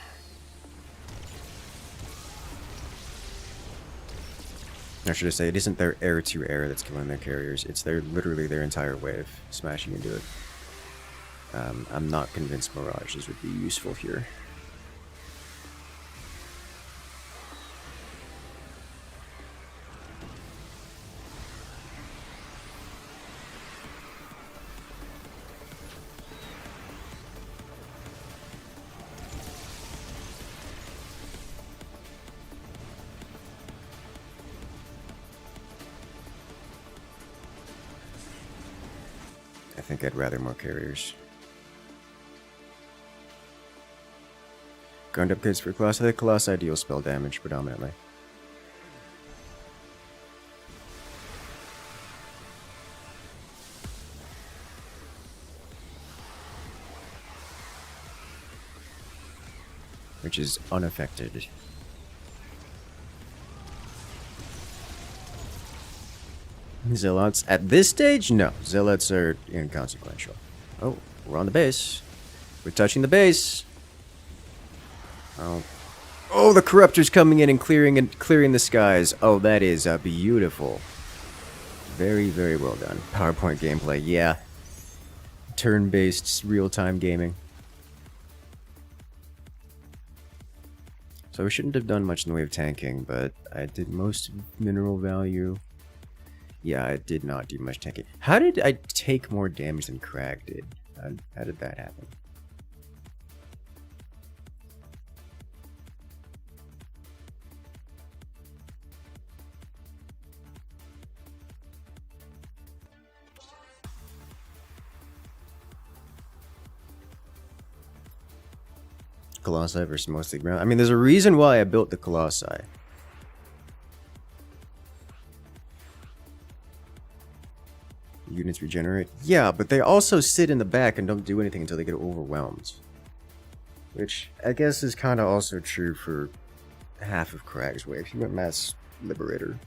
Or should I say, it isn't their air-to-air that's killing their carriers. It's literally their entire wave smashing into it. I'm not convinced mirages would be useful here. I think I'd rather more carriers. Ground upgrades for Colossi. The Colossi deal spell damage predominantly. Which is unaffected. Zealots at this stage? No. Zealots are inconsequential. Oh, we're on the base. We're touching the base. Oh. Oh, the Corruptor's coming in and clearing the skies. Oh, that is beautiful. Very, very well done. PowerPoint gameplay, yeah. Turn-based real-time gaming. So I shouldn't have done much in the way of tanking, but I did most mineral value. Yeah, I did not do much tanking. How did I take more damage than Crag did? How did that happen? Colossi versus mostly ground. I mean, there's a reason why I built the Colossi. Units regenerate? Yeah, but they also sit in the back and don't do anything until they get overwhelmed. Which, I guess, is kind of also true for half of Crag's wave. He went Mass Liberator.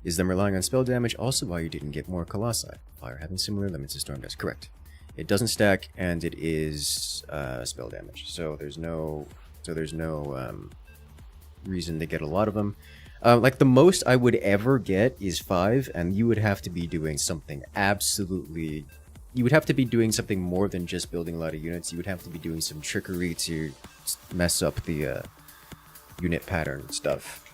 Is them relying on spell damage also why you didn't get more Colossi? Fire having similar limits to Storm Dust. Correct. It doesn't stack, and it is spell damage. So there's no reason to get a lot of them. Like the most I would ever get is 5, and you would have to be doing something absolutely. You would have to be doing something more than just building a lot of units. You would have to be doing some trickery to mess up the unit pattern stuff.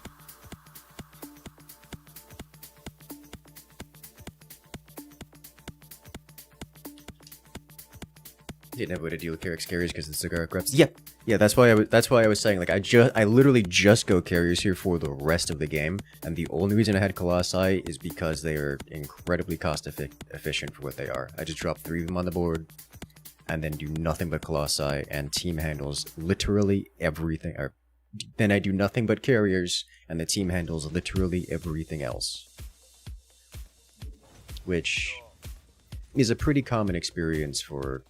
Didn't have a way to deal with Carrick's carriers because the cigar corrupts. Yep. Yeah, that's why I was saying, like, I literally just go carriers here for the rest of the game, and the only reason I had Colossi is because they are incredibly cost efficient for what they are. I just drop 3 of them on the board, and then do nothing but Colossi, and team handles literally everything. Or then I do nothing but carriers, and the team handles literally everything else. Which is a pretty common experience for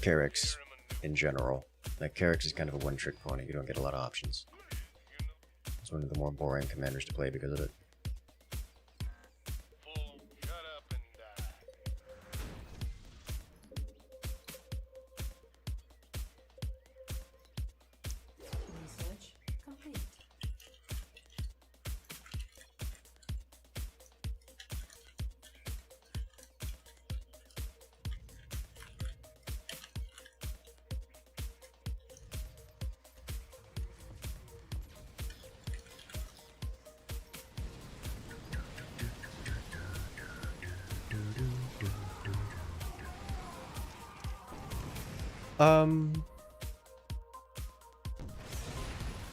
Carrick's in general. Like, Carrick's is kind of a one-trick pony. You don't get a lot of options. It's one of the more boring commanders to play because of it. Research complete.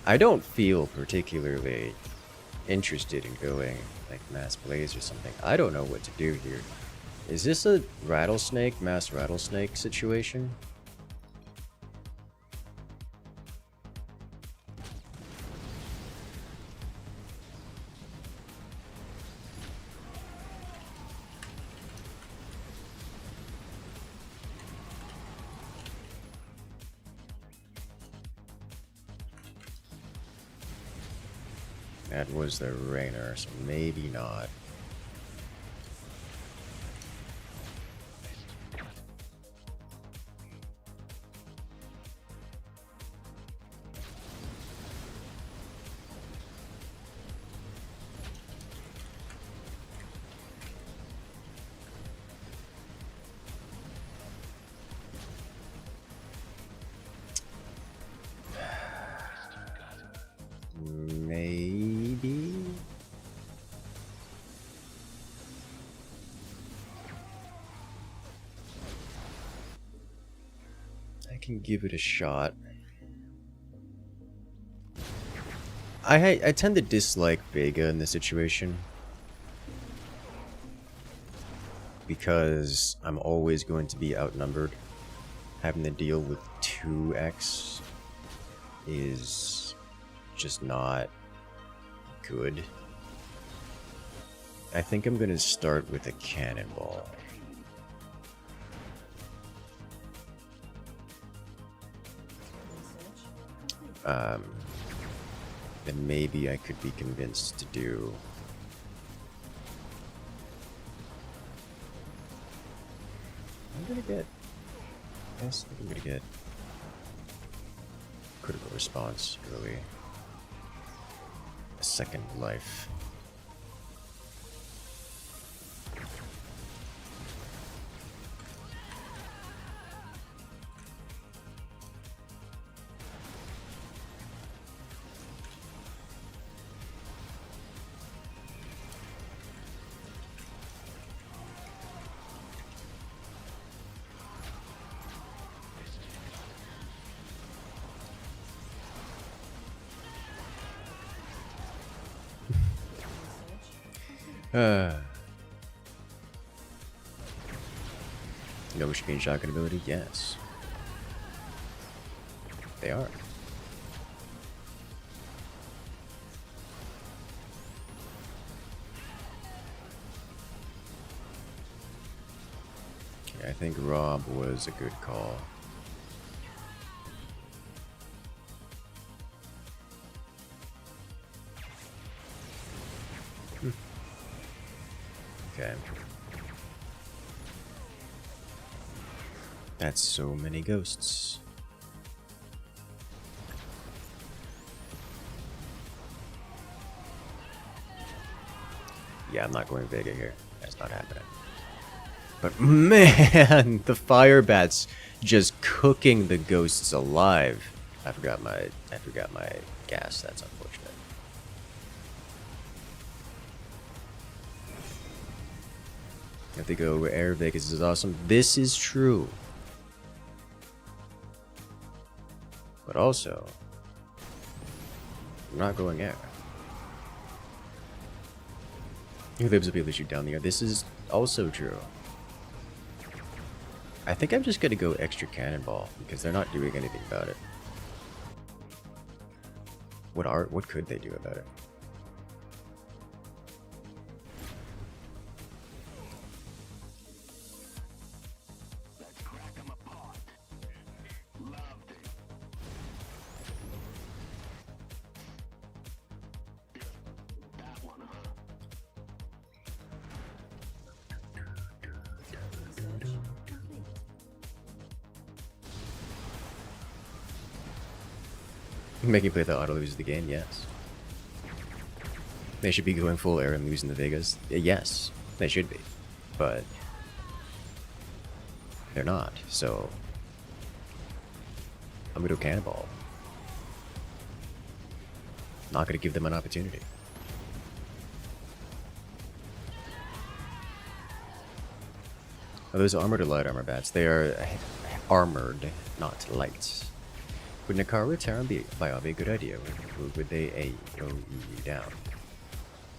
I don't feel particularly interested in going like Mass Blaze or something. I don't know what to do here. Is this a rattlesnake, mass rattlesnake situation? That was the Rainer, so maybe not. Maybe? I can give it a shot. I tend to dislike Vega in this situation. because I'm always going to be outnumbered. Having to deal with 2x is just not good. I think I'm gonna start with a cannonball. Research complete. And maybe I could be convinced to do... I'm gonna get... Yes, I'm gonna get... critical response early. A second life. Research complete. No machine shotgun ability? Yes. They are. Okay, I think Rob was a good call. Okay. That's so many ghosts. Yeah, I'm not going Vega here. That's not happening. But man, the fire bats just cooking the ghosts alive. I forgot my gas. That's unfortunate. If they go air, Vegas is awesome. This is true. But also, I'm not going air. Who lives will be able to shoot down the air. This is also true. I think I'm just gonna go extra cannonball because they're not doing anything about it. What could they do about it? Research complete. Making play the auto lose the game, yes. They should be going full air and losing the Vegas. Yes, they should be. But they're not, so I'm gonna go cannonball. Not gonna give them an opportunity. Are those armored or light armor bats? They are armored, not light. Would Nakara Terran Bio be a good idea? Would they AoE down?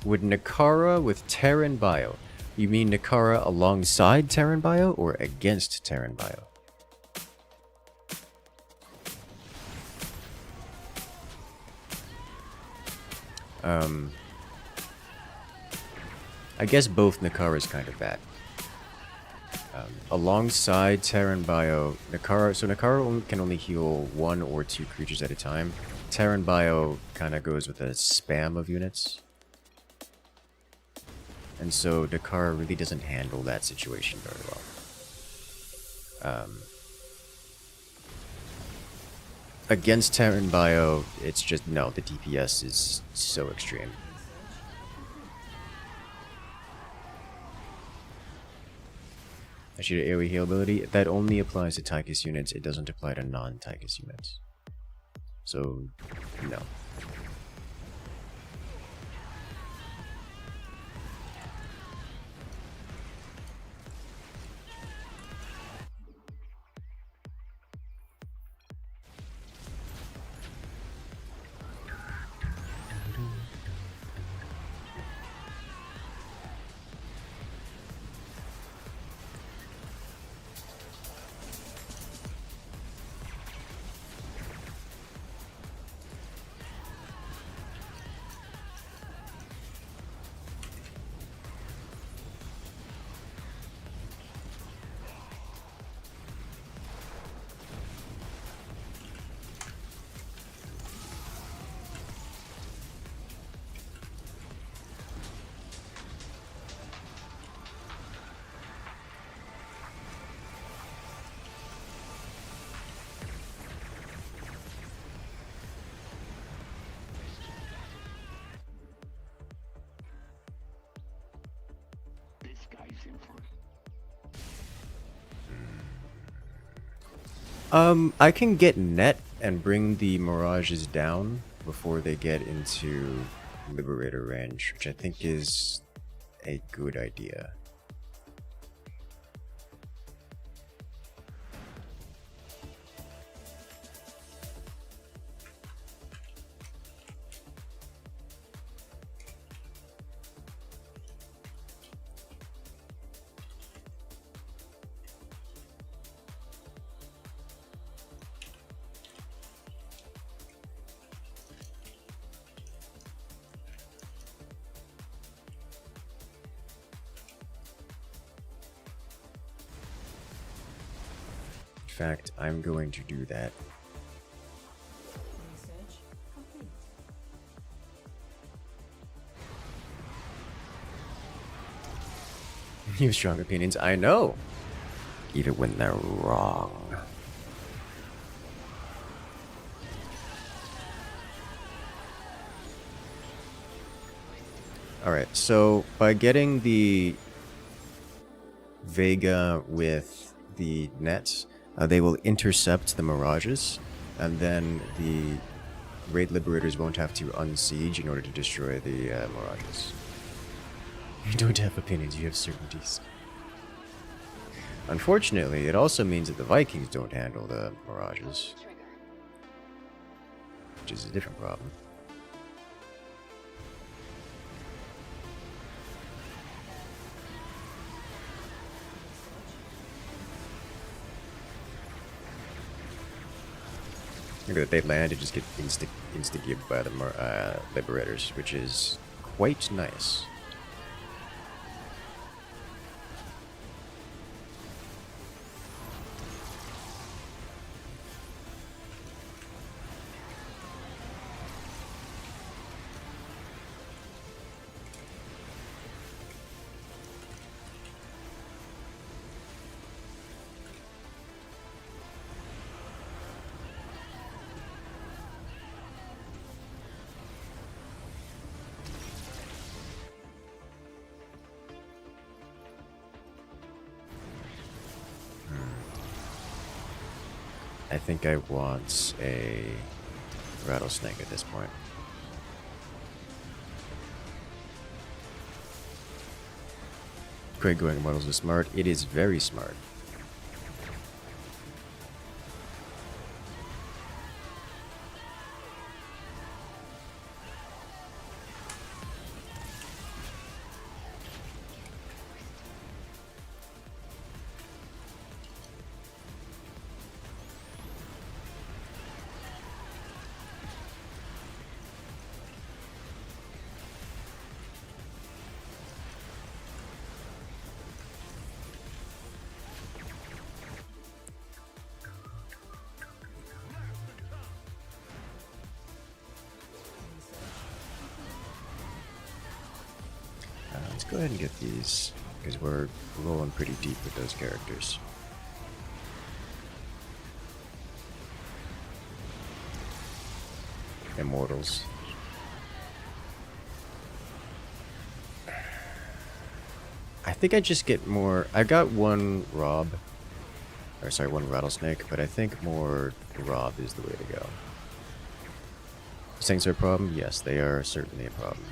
Would Nakara with Terran Bio? You mean Nakara alongside Terran Bio or against Terran Bio? I guess both Nakara's kind of bad. Alongside Terran Bio, Nakara can only heal 1 or 2 creatures at a time. Terran Bio kind of goes with a spam of units. And so Nakara really doesn't handle that situation very well. Against Terran Bio, it's just, no, the DPS is so extreme. I should AoE heal ability. That only applies to Tychus units. It doesn't apply to non-Tychus units. So, no. I can get net and bring the mirages down before they get into Liberator range, which I think is a good idea. In fact, I'm going to do that. Research complete. You have strong opinions, I know. Even when they're wrong. Alright, so by getting the Vega with the nets, they will intercept the mirages, and then the Raid Liberators won't have to unsiege in order to destroy the mirages. You don't have opinions, you have certainties. Unfortunately, it also means that the Vikings don't handle the mirages, which is a different problem. Look at that, they land and just get insta-gibbed by the Liberators, which is quite nice. I think I want a rattlesnake at this point. Craig going models is smart. It is very smart. Let's go ahead and get these, because we're rolling pretty deep with those characters. Immortals. I think I just get more. I got one Rob, or sorry, one Rattlesnake, but I think more Rob is the way to go. Saints are a problem? Yes, they are certainly a problem.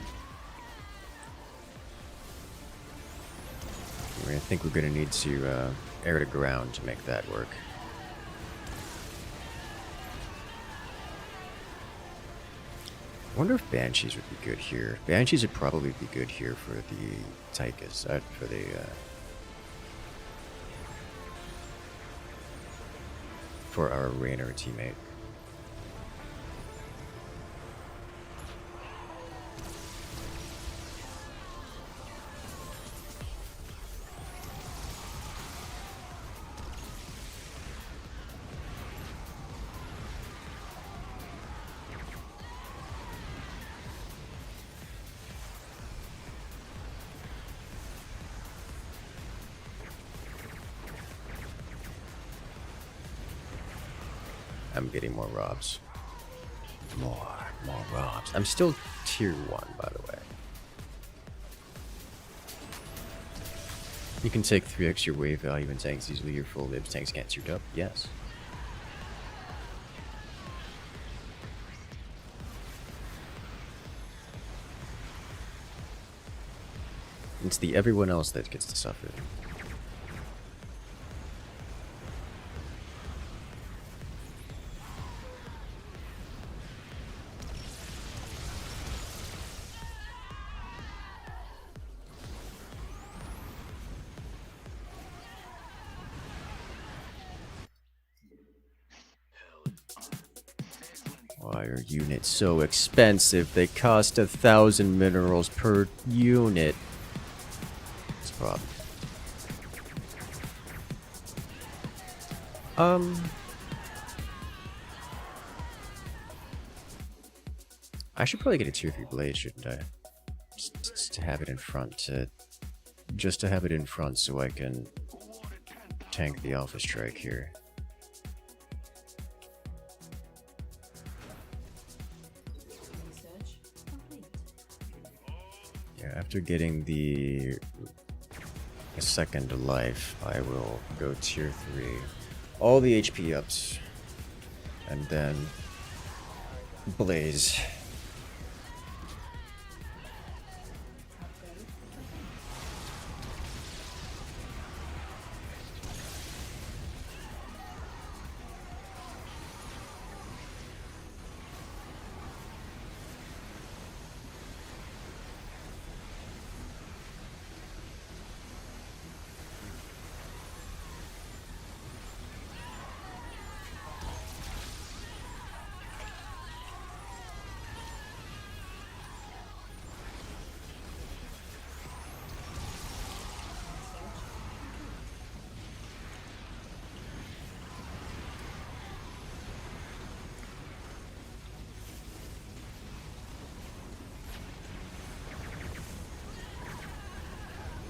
I think we're going to need to air to ground to make that work. I wonder if Banshees would be good here. Banshees would probably be good here for the Tychus, for the... for our Raynor teammate. I'm getting more Robs. More Robs. I'm still tier 1, by the way. You can take 3 extra wave value and tanks easily. Your full libs tanks can't suit up. Yes. It's the everyone else that gets to suffer. Why are units so expensive? They cost 1,000 minerals per unit. That's a problem. I should probably get a tier 3 blade, shouldn't I? Just to have it in front. Just to have it in front so I can tank the Alpha Strike here. Research complete. Yeah, after getting the second life, I will go tier 3. All the HP ups. And then Blaze. Upgrade.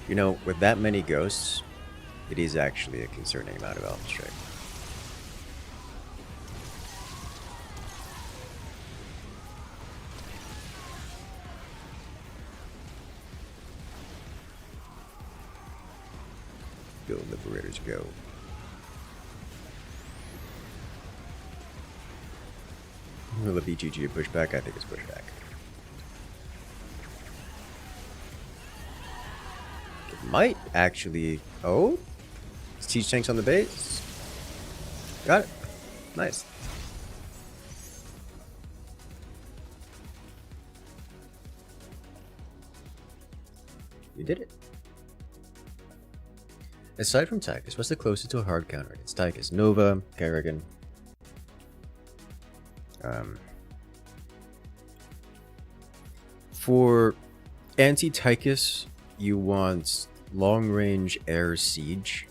You know, with that many ghosts, it is actually a concerning amount of Alpha Strike. Go, Liberators, go. Will the BGG push back? I think it's pushback. It might actually... Oh? Siege tanks on the base? Got it. Nice. You did it. Aside from Tychus, what's the closest to a hard counter against Tychus? Nova, Kerrigan. For anti-Tychus, you want long-range air siege.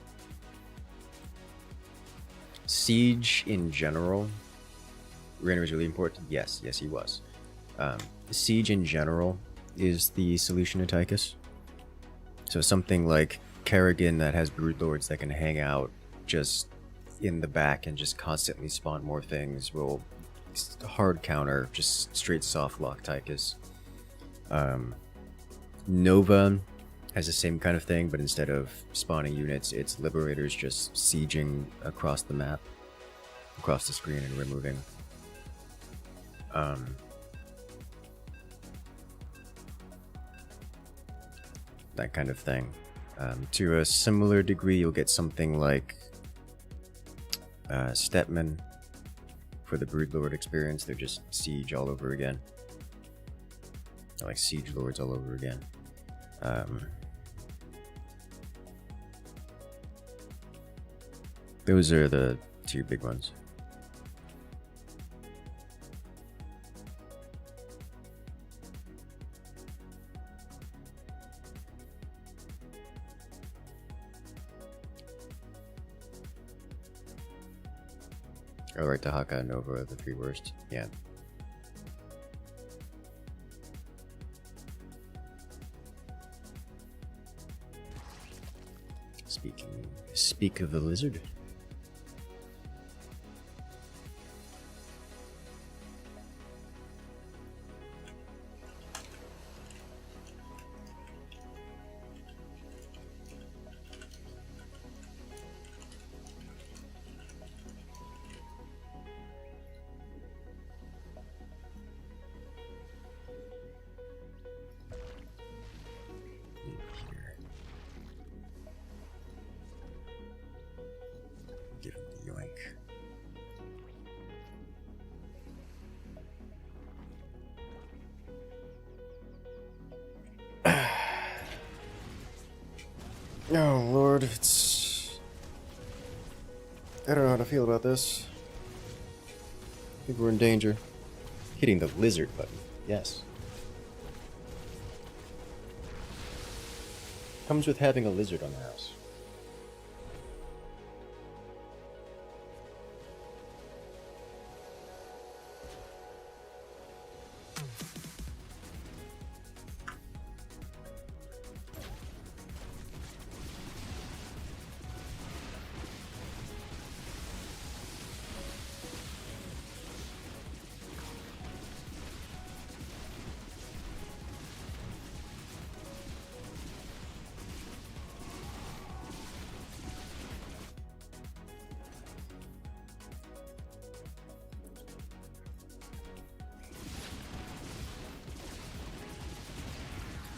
Siege in general. Rainer was really important. Yes, he was. Siege in general is the solution to Tychus. So something like Kerrigan that has Brood Lords that can hang out just in the back and just constantly spawn more things will hard counter, just straight soft lock Tychus. Nova has the same kind of thing, but instead of spawning units, it's Liberators just sieging across the map, across the screen and removing. That kind of thing. To a similar degree, you'll get something like Stepman for the Broodlord experience. They're just siege all over again. They're like siege lords all over again. Those are the two big ones. Oh, right, Tahaka and Nova are the three worst. Yeah. Speak of the lizard. Oh lord, it's... I don't know how to feel about this. I think we're in danger. Hitting the lizard button. Yes. Comes with having a lizard on the house.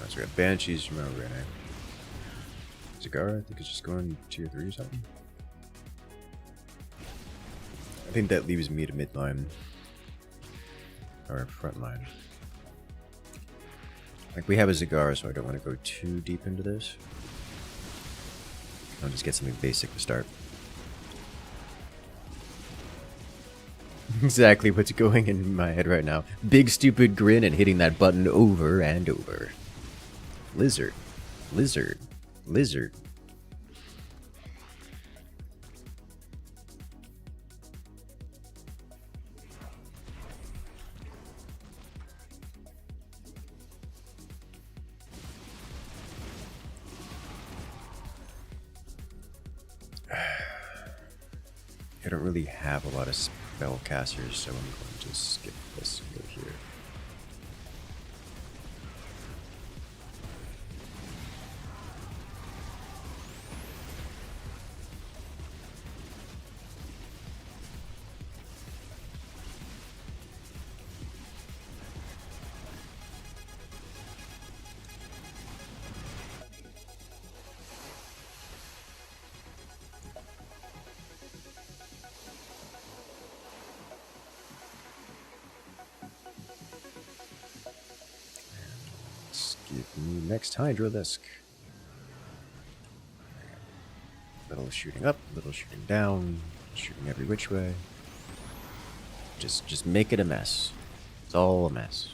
So we got Banshees from over there. Zagara, I think it's just going tier 3 or something. I think that leaves me to midline. Or front line. Like, we have a Zagara, so I don't want to go too deep into this. I'll just get something basic to start. Exactly what's going in my head right now. Big stupid grin and hitting that button over and over. Lizard. Lizard. Lizard. I don't really have a lot of spellcasters, so I'm going to skip this and go here. Give me next Hydralisk. Little shooting up, little shooting down, shooting every which way. Just make it a mess. It's all a mess.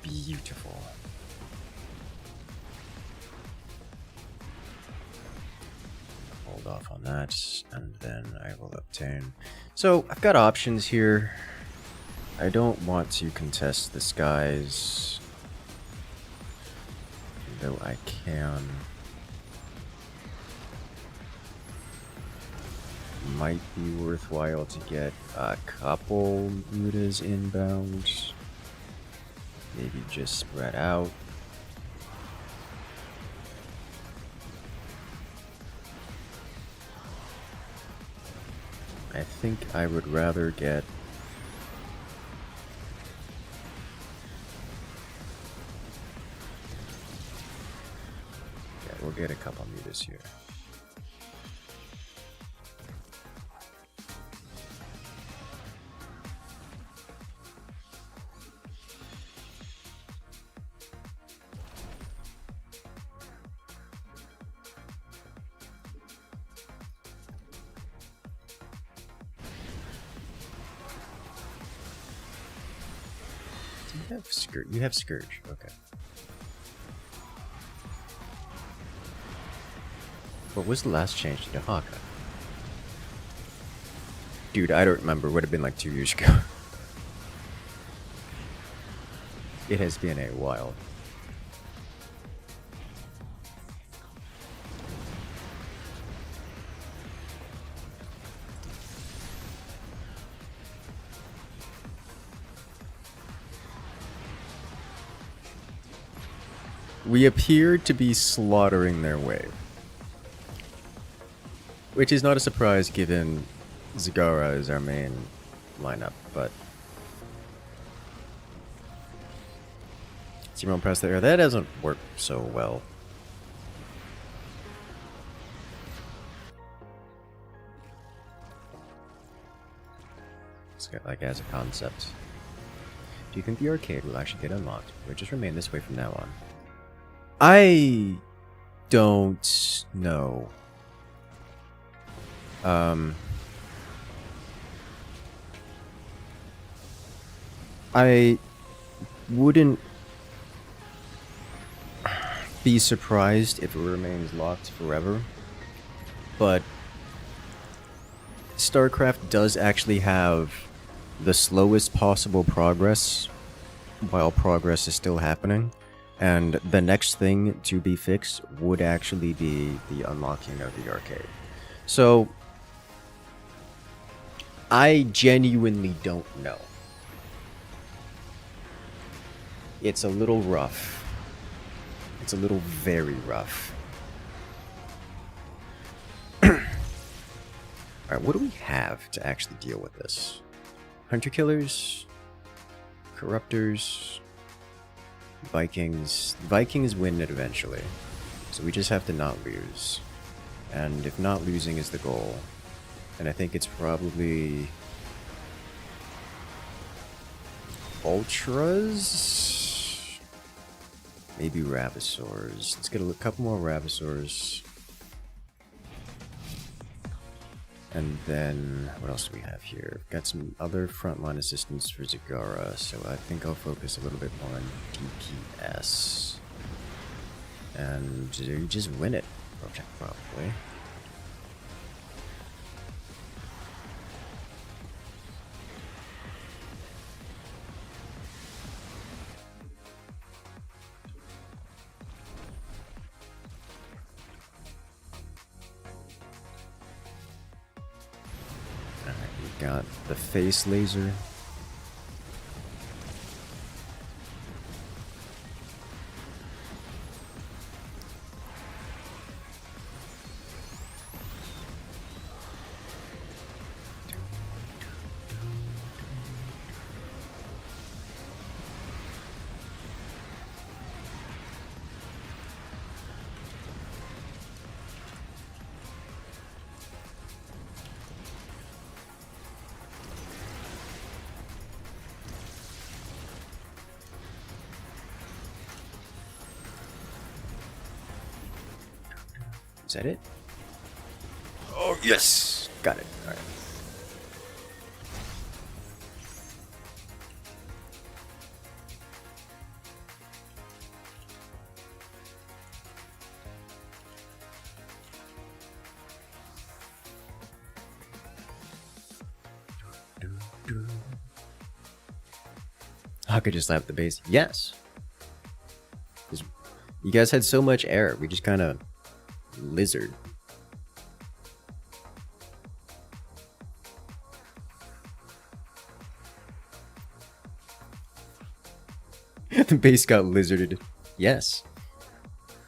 Beautiful. Hold off on that, and then I will obtain. So, I've got options here. I don't want to contest the skies, though I can. Might be worthwhile to get a couple mutas inbound. Maybe just spread out. I think I would rather get... Yeah, we'll get a couple mutas here. You have Scourge. Okay. What was the last change to the Haka? Dude, I don't remember. Would have been like 2 years ago. It has been a while. We appear to be slaughtering their way. Which is not a surprise given Zagara is our main lineup, but... Zero press there. That doesn't work so well. It's like as a concept. Do you think the arcade will actually get unlocked, or just remain this way from now on? I don't know. I wouldn't be surprised if it remains locked forever, but StarCraft does actually have the slowest possible progress while progress is still happening. And the next thing to be fixed would actually be the unlocking of the arcade. So, I genuinely don't know. It's a little rough. It's a little very rough. Alright, what do we have to actually deal with this? Hunter Killers? Corruptors? Vikings. Vikings win it eventually. So we just have to not lose. And if not losing is the goal, and I think it's probably Ultras? Maybe Ravisaurs. Let's get a couple more Ravisaurs. And then, what else do we have here? Got some other frontline assistance for Zagara, so I think I'll focus a little bit more on DPS. And you just win it, probably. Got the face laser. Is that it? Oh, yes! Got it. Alright. I could just slap the base. Yes! You guys had so much air. We just kind of... lizard. The base got lizarded. Yes.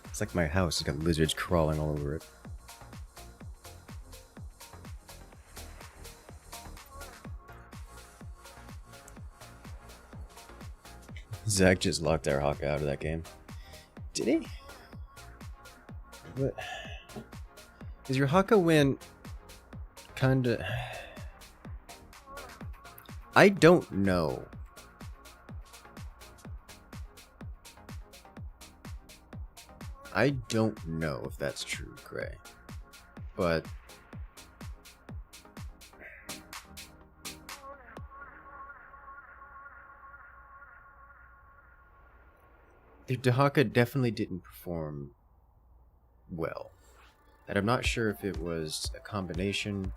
It's like my house. It's got lizards crawling all over it. Zach just locked our Hawk out of that game. Did he? What? Is your Haka win kinda... I don't know. I don't know if that's true, Gray. But... The Dahaka definitely didn't perform well. And I'm not sure if it was a combination.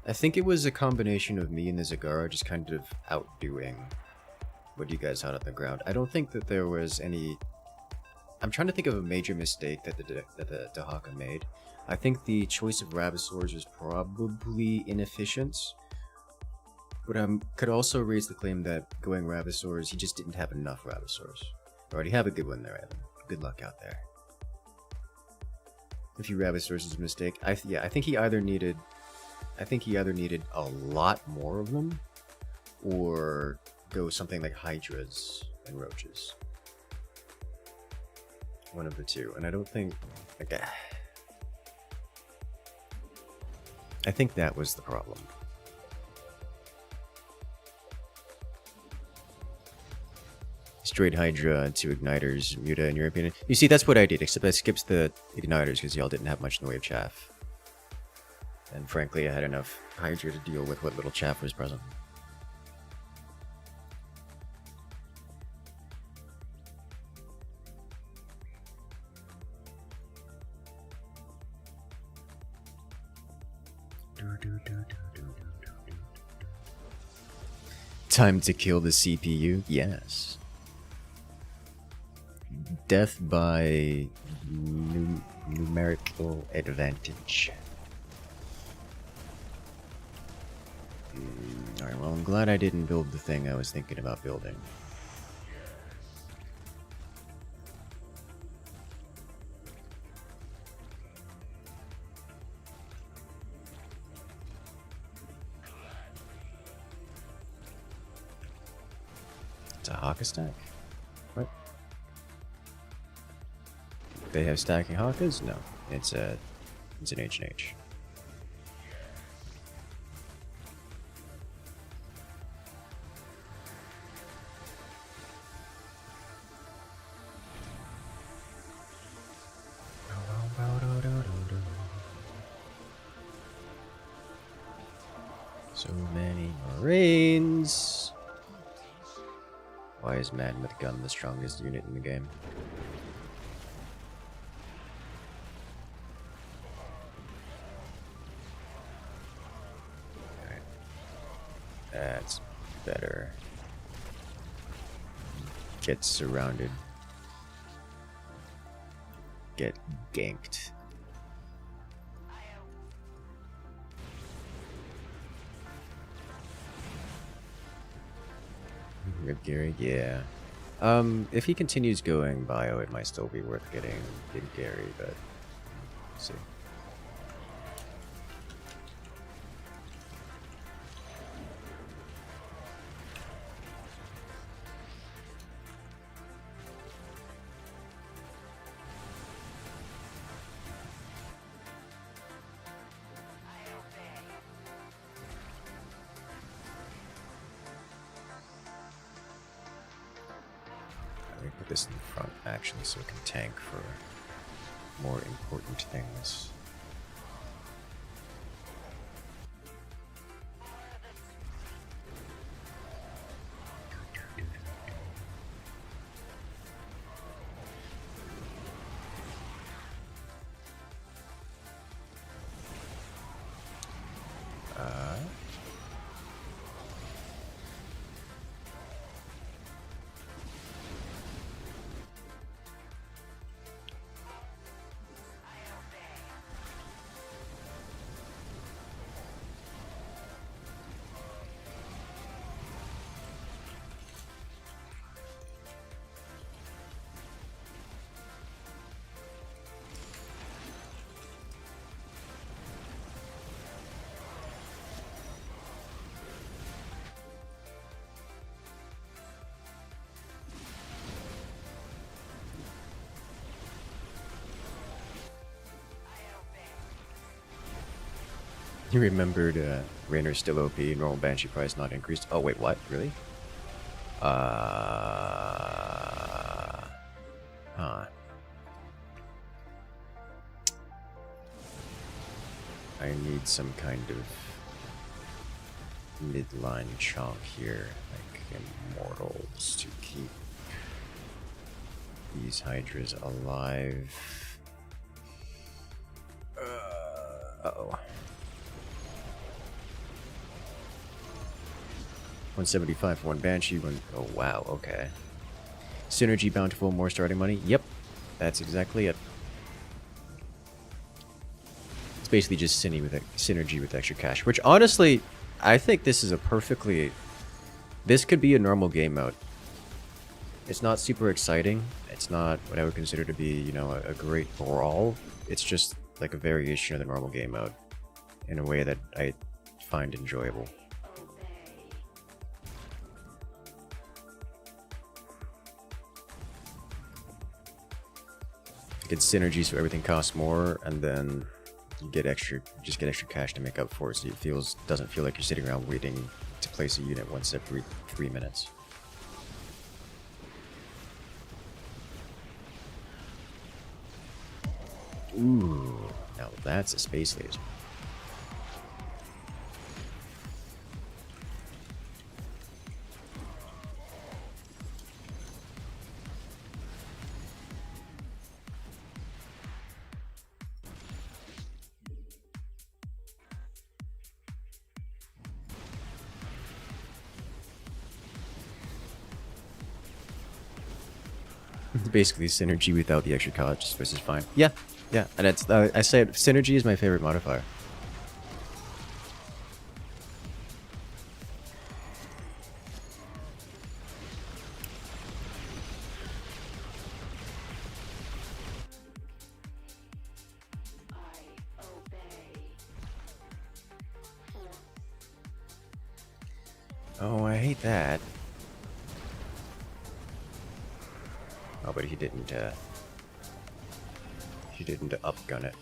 I think it was a combination of me and the Zagara just kind of outdoing what you guys had on the ground. I don't think that there was any... I'm trying to think of a major mistake that the Dahaka made. I think the choice of Ravisaurs was probably inefficient. But I could also raise the claim that going Ravisaurs, he just didn't have enough Ravisaurs. You already have a good one there, Evan. Good luck out there. If you Ravisaurs is a mistake, I think he either needed a lot more of them, or go something like Hydras and Roaches. One of the two, and I don't think... Okay. I think that was the problem. Straight Hydra, 2 Igniters, Muta, in your opinion. You see, that's what I did, except I skipped the Igniters because y'all didn't have much in the way of chaff. And frankly, I had enough Hydra to deal with what little chaff was present. Time to kill the CPU? Yes. Death by numerical advantage. Alright, well, I'm glad I didn't build the thing I was thinking about building. It's a Haka stack? What? They have stacking Hakas? No. It's an H&H. So many Marines. Why is Man with Gun the strongest unit in the game? Alright. That's better. Get surrounded. Get ganked. Rip Gary, yeah. If he continues going bio, it might still be worth getting Gary, but we'll see. Put this in the front actually so it can tank for more important things. You remembered Rainer's still OP, normal Banshee price not increased. Oh wait, what? Really? Huh. I need some kind of midline chunk here, like Immortals to keep these Hydras alive. Uh-oh. 175 for one Banshee. Oh, wow, okay. Synergy, Bountiful, more starting money. Yep, that's exactly it. It's basically just synergy with extra cash, which honestly, I think this is a perfectly... This could be a normal game mode. It's not super exciting. It's not what I would consider to be, you know, a great brawl. It's just like a variation of the normal game mode in a way that I find enjoyable. Get synergy so everything costs more, and then you get just get extra cash to make up for it, so it doesn't feel like you're sitting around waiting to place a unit once every 3 minutes. Ooh, now that's a space laser. Basically synergy without the extra cost, which is fine. Yeah, and it's I say it, synergy is my favorite modifier. Oh, I hate that. Oh, but he didn't upgun it.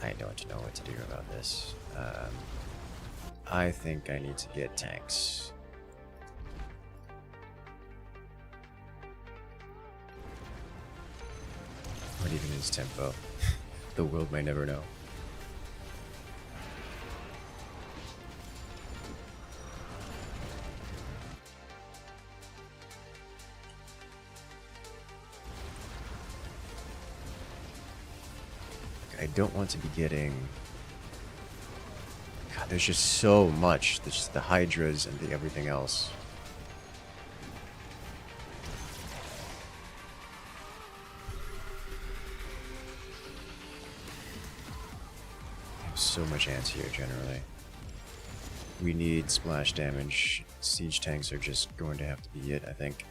I don't know what to do about this. I think I need to get tanks. What even is tempo? The world may never know. I don't want to be getting... God, there's just so much. There's just the Hydras and the everything else. There's so much anti-air generally. We need splash damage. Siege tanks are just going to have to be it, I think.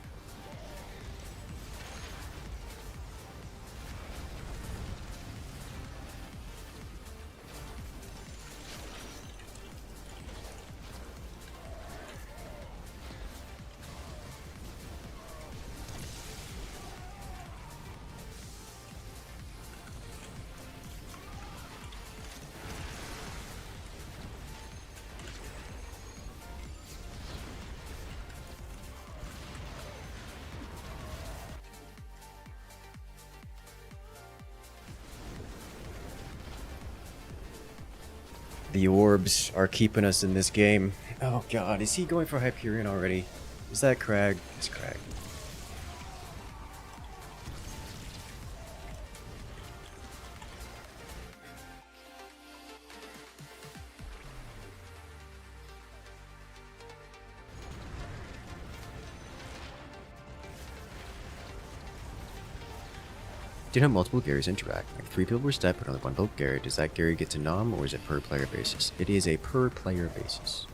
The orbs are keeping us in this game. Oh god, is he going for Hyperion already? Is that Crag? It's Crag. Do you know how multiple Garys interact? Like 3 people per step, but only 1 bulk Gary. Does that Gary get to nom, or is it per player basis? It is a per player basis.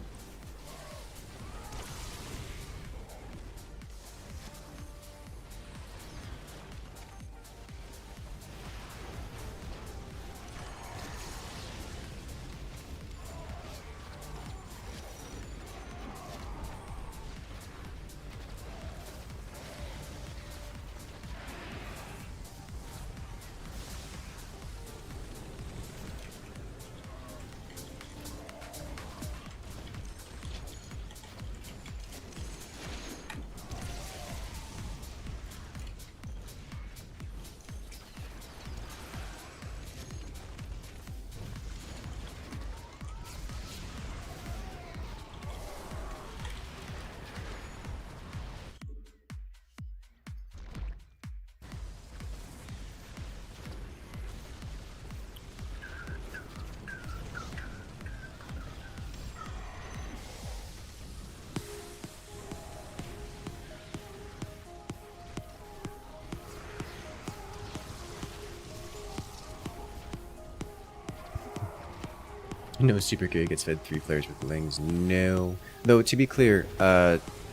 No Super Gary gets fed 3 players with Lings. No. Though, to be clear,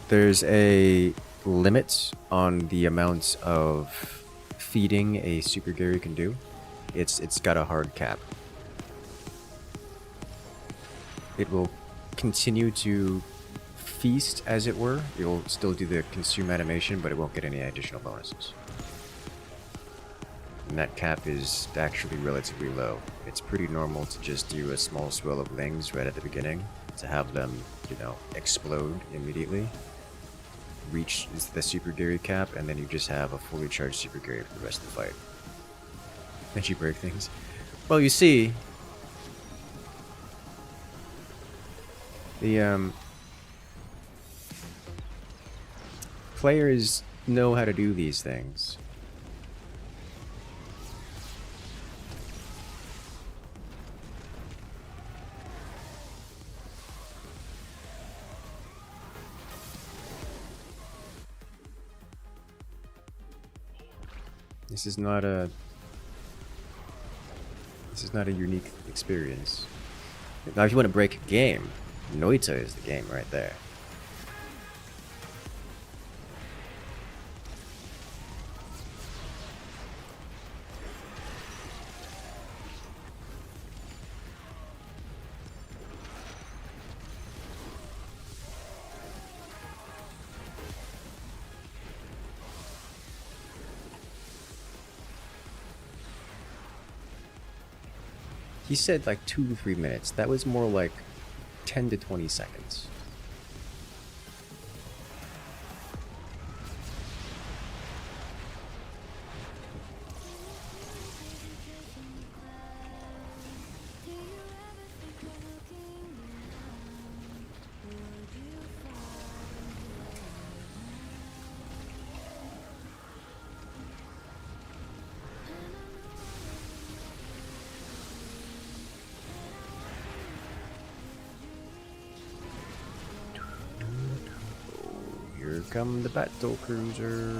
there's a limit on the amount of feeding a Super Gary can do. It's got a hard cap. It will continue to feast, as it were. It will still do the consume animation, but it won't get any additional bonuses. And that cap is actually relatively low. It's pretty normal to just do a small swell of Lings right at the beginning, to have them, you know, explode immediately, reach the Super Gary cap, and then you just have a fully charged Super Gary for the rest of the fight. And you break things. Well, you see, the players know how to do these things. This is not a unique experience. Now, if you want to break a game, Noita is the game right there. He said like 2 to 3 minutes. That was more like 10 to 20 seconds. Here come the battle cruiser.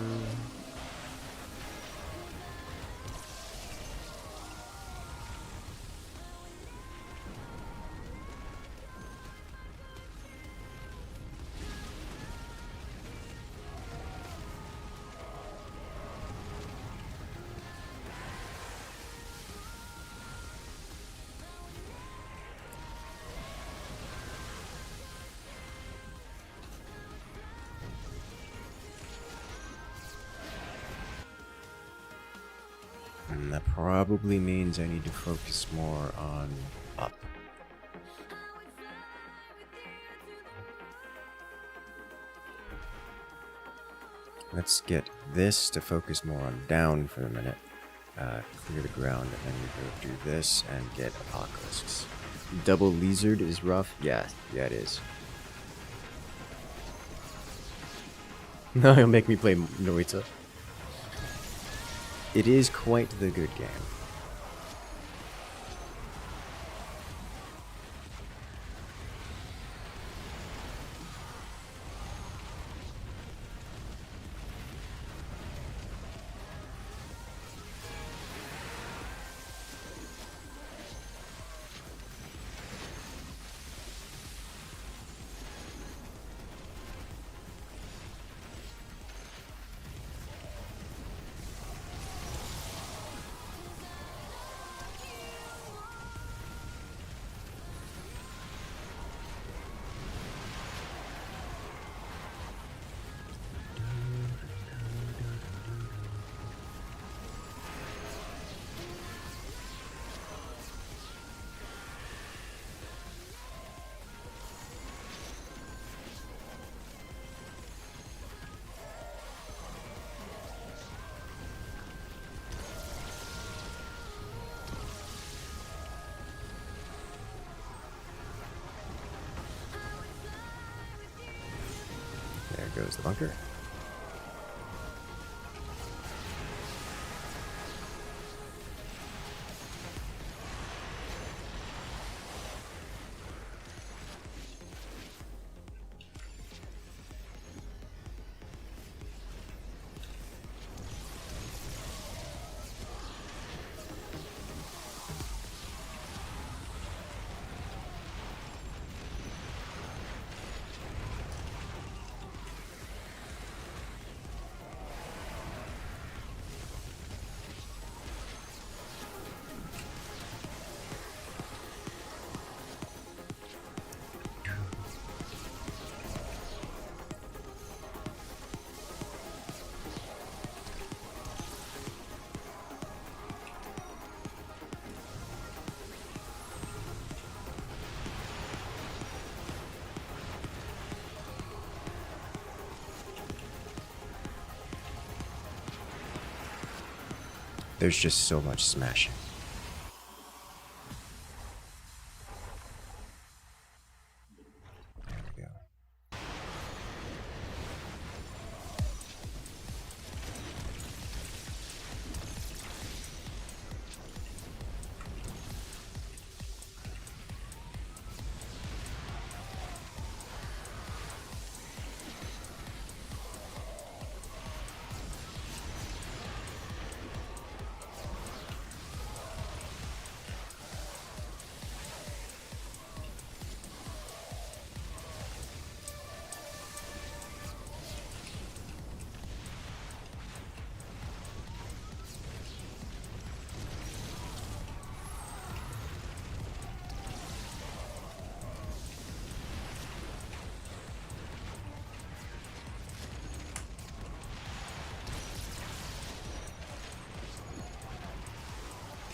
And that probably means I need to focus more on up. Let's get this to focus more on down for a minute. Clear the ground, and then we go do this and get Apocalypse. Double lizard is rough. Yeah, it is. No, he'll make me play Norita. It is quite the good game. There goes the bunker. There's just so much smashing. There we go.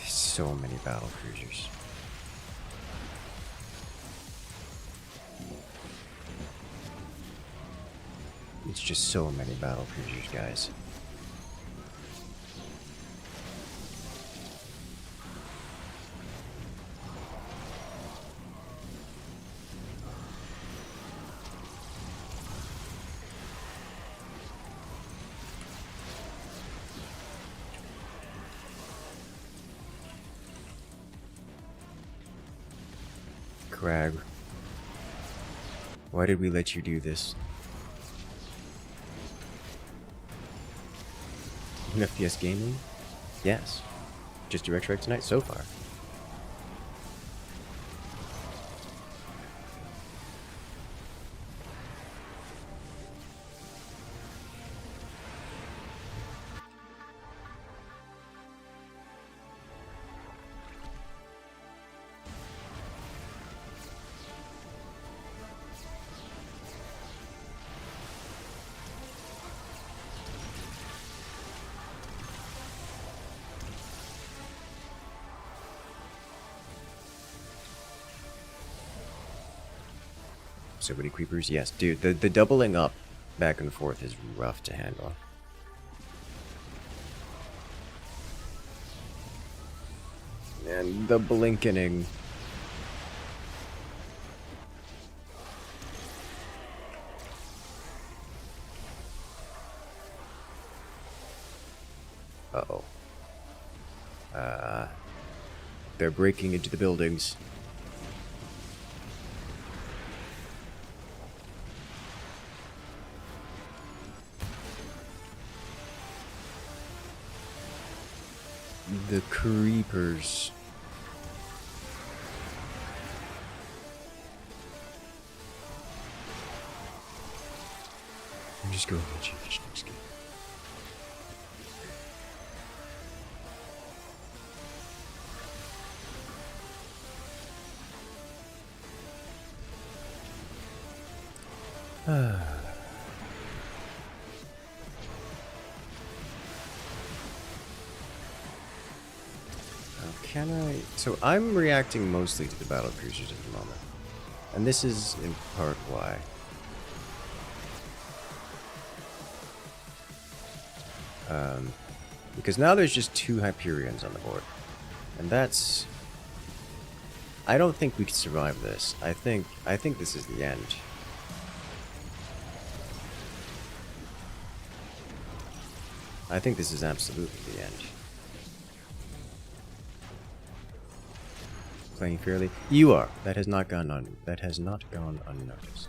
So many battle cruisers. It's just so many battle cruisers, guys. Crag. Why did we let you do this? An FPS gaming? Yes. Just Direct Strike tonight so far. So many creepers? Yes, dude, the doubling up back and forth is rough to handle. And the blinkening They're breaking into the buildings. The creepers. Just go ahead, just go. Can I? So I'm reacting mostly to the battle cruisers at the moment, and this is in part why. Because now there's just 2 Hyperions on the board, and that's. I don't think we can survive this. I think this is the end. I think this is absolutely the end. Playing fairly, you are. That has not gone unnoticed.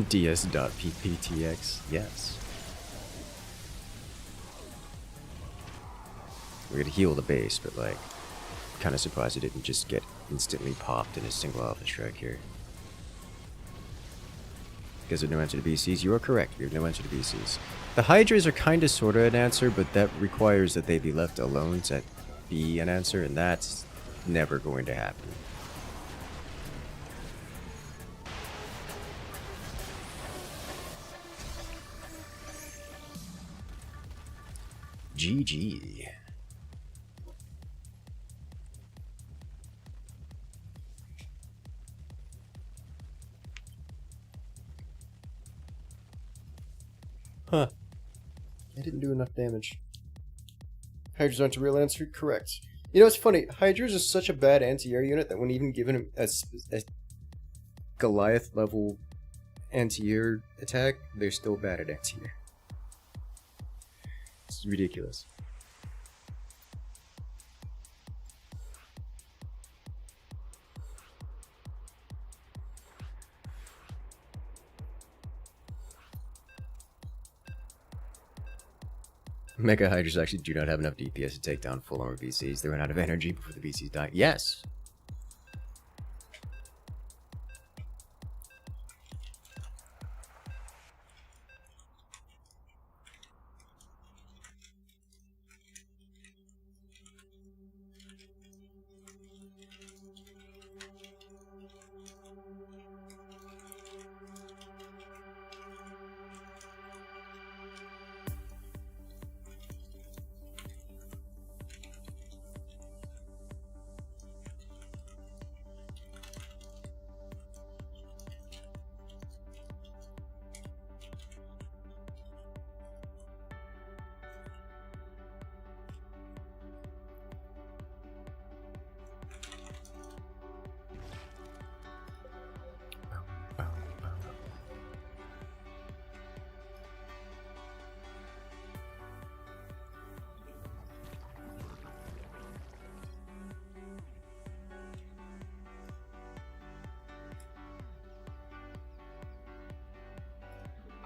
ds.pptx, yes. We're gonna heal the base, but like, kind of surprised it didn't just get instantly popped in a single alpha strike here. Because of no answer to BCs, you are correct. We have no answer to BCs. The Hydras are kind of sort of an answer, but that requires that they be left alone to be an answer, and that's never going to happen. GG. Huh. I didn't do enough damage. Hydras aren't a real answer? Correct. You know, it's funny. Hydras is such a bad anti-air unit that when even given a Goliath-level anti-air attack, they're still bad at anti-air. It's ridiculous. Mega Hydras actually do not have enough DPS to take down full armor VCs. They run out of energy before the VCs die. Yes!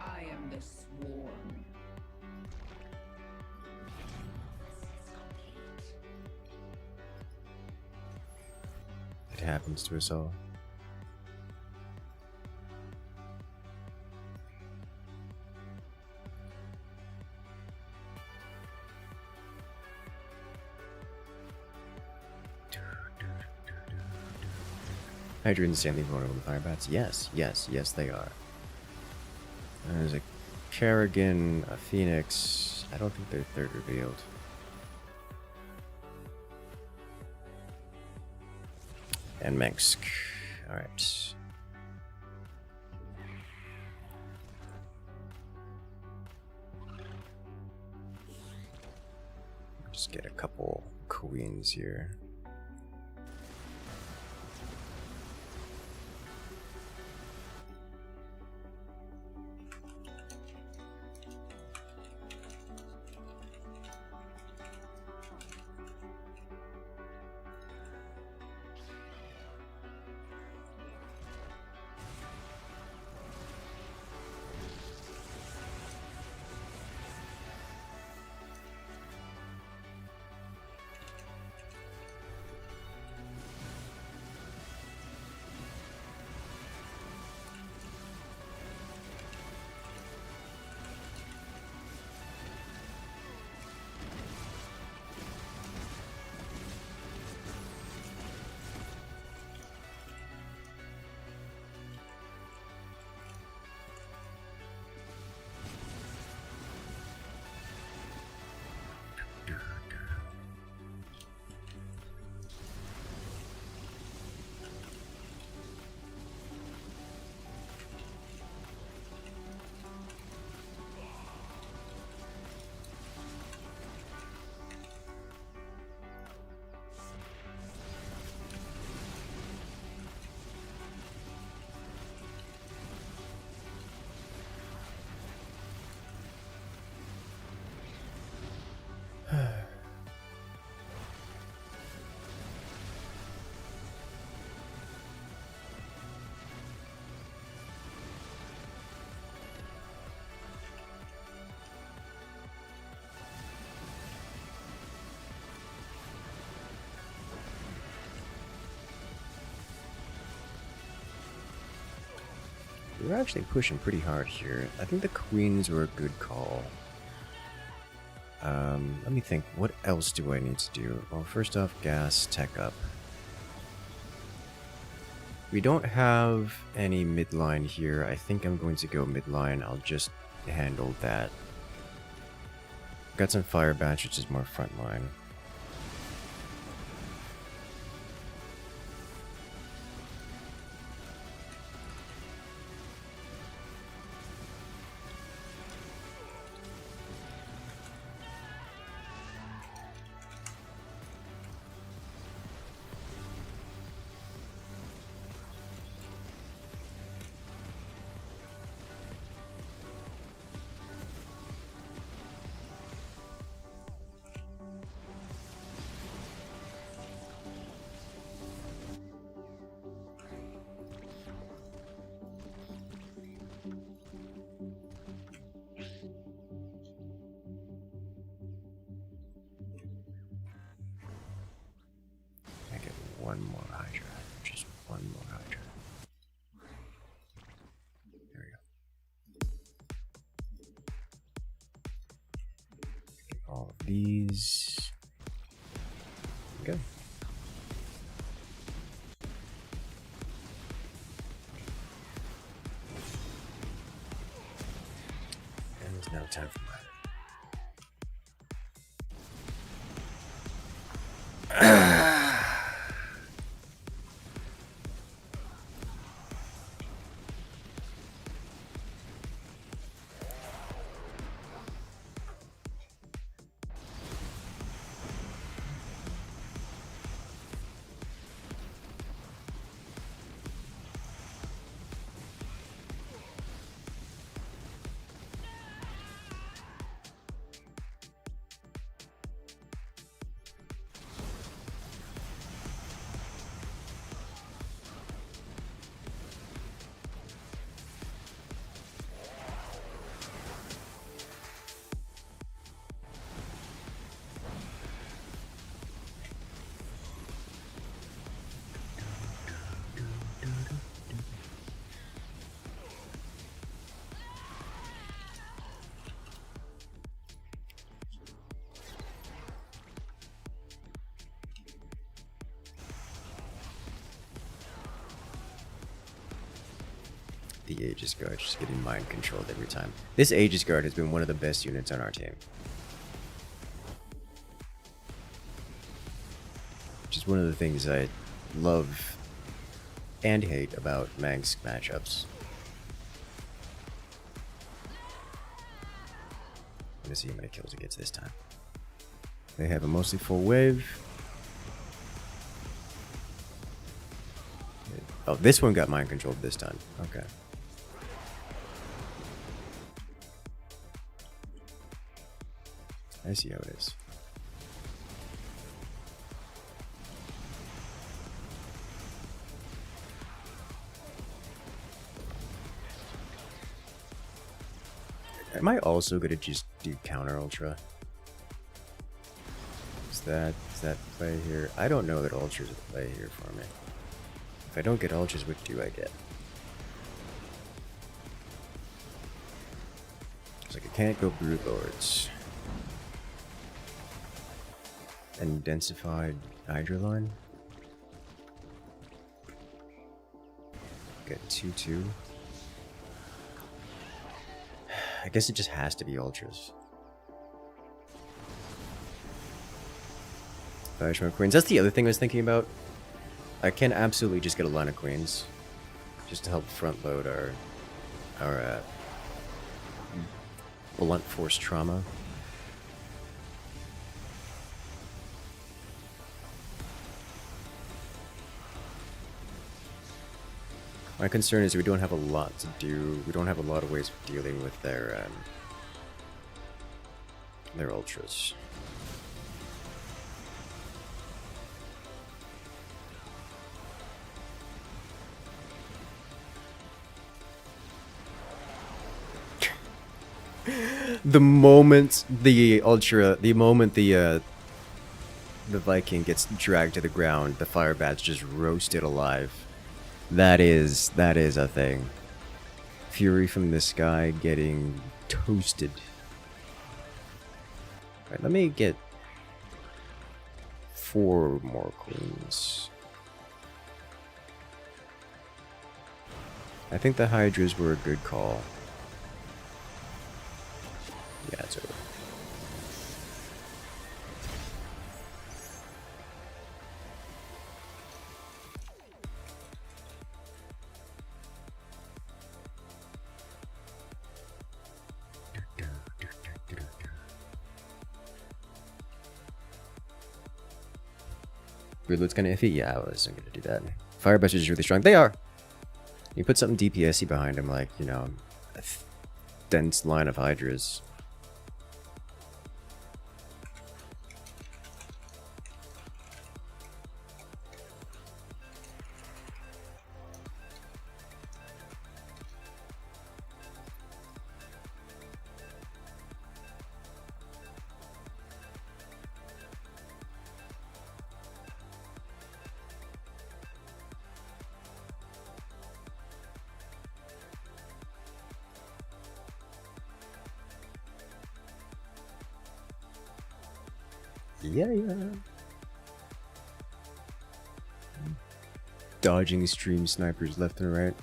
I am the swarm. It happens to us all. Hydra insanely vulnerable to fire bats? Yes, yes, yes they are. There's a Kerrigan, a Phoenix. I don't think they're third revealed. And Mengsk. Alright. Just get a couple queens here. We're actually pushing pretty hard here. I think the queens were a good call. Let me think. What else do I need to do? Well, first off, gas, tech up. We don't have any midline here. I think I'm going to go midline. I'll just handle that. Got some fire bats, which is more frontline. One more Hydra. Just one more Hydra. There we go. All of these. There we go. And it's now time for mine. The Aegis Guard just getting mind controlled every time. This Aegis Guard has been one of the best units on our team. Which is one of the things I love and hate about Manx matchups. Let's see how many kills it gets this time. They have a mostly full wave. Oh, this one got mind controlled this time. Okay. I see how it is. Am I also gonna just do counter ultra? Is that play here? I don't know that ultras are the play here for me. If I don't get ultras, what do I get? It's like I can't go brute lords. And densified Hydra line. Get 2-2. I guess it just has to be ultras. Fire Queens. That's the other thing I was thinking about. I can absolutely just get a line of queens, just to help front load our blunt force trauma. My concern is we don't have a lot to do. We don't have a lot of ways of dealing with their ultras. The moment the Viking gets dragged to the ground, the fire bats just roasted alive. That is a thing. Fury from the sky getting toasted. Alright, let me get 4 more queens. I think the Hydras were a good call. Yeah, it's over. Reload's kinda iffy? Yeah, I wasn't gonna do that. Firebusters is really strong. They are! You put something DPS-y behind them, like, you know, a dense line of Hydras. Yeah. Dodging stream snipers left and right.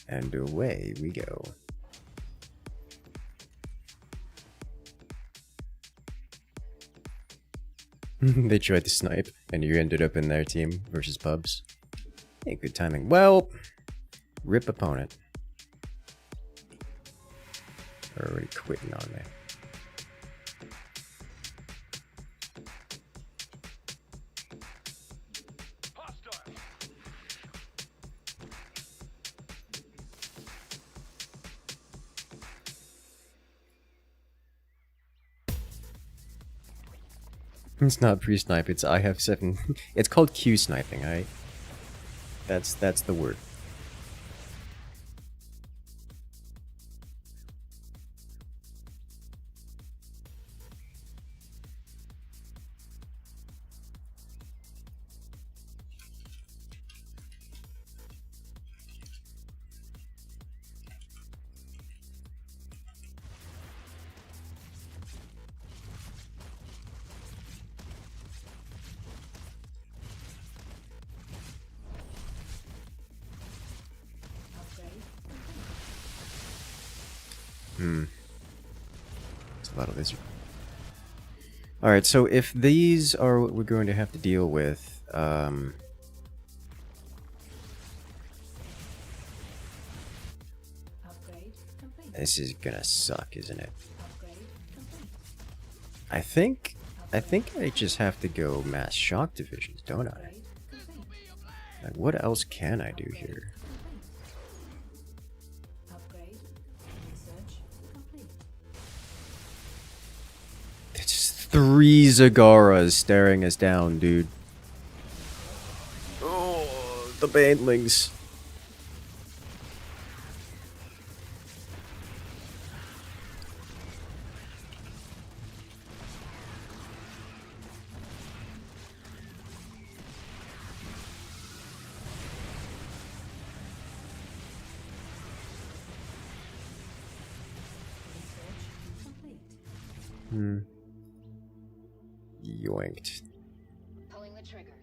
And away we go. They tried to snipe, and you ended up in their team versus pubs. Hey, good timing. Well, rip opponent. They're already quitting on me. It's not pre-snipe, it's I have 7. It's called Q sniping, alright? That's the word. It's a lot of lizard. Alright, so if these are what we're going to have to deal with, this is gonna suck, isn't it? I think I just have to go mass shock divisions, don't I? Like, what else can I do here? It's just 3 Zagaras staring us down, dude. Oh, the bandlings. Yoinked. Pulling the trigger.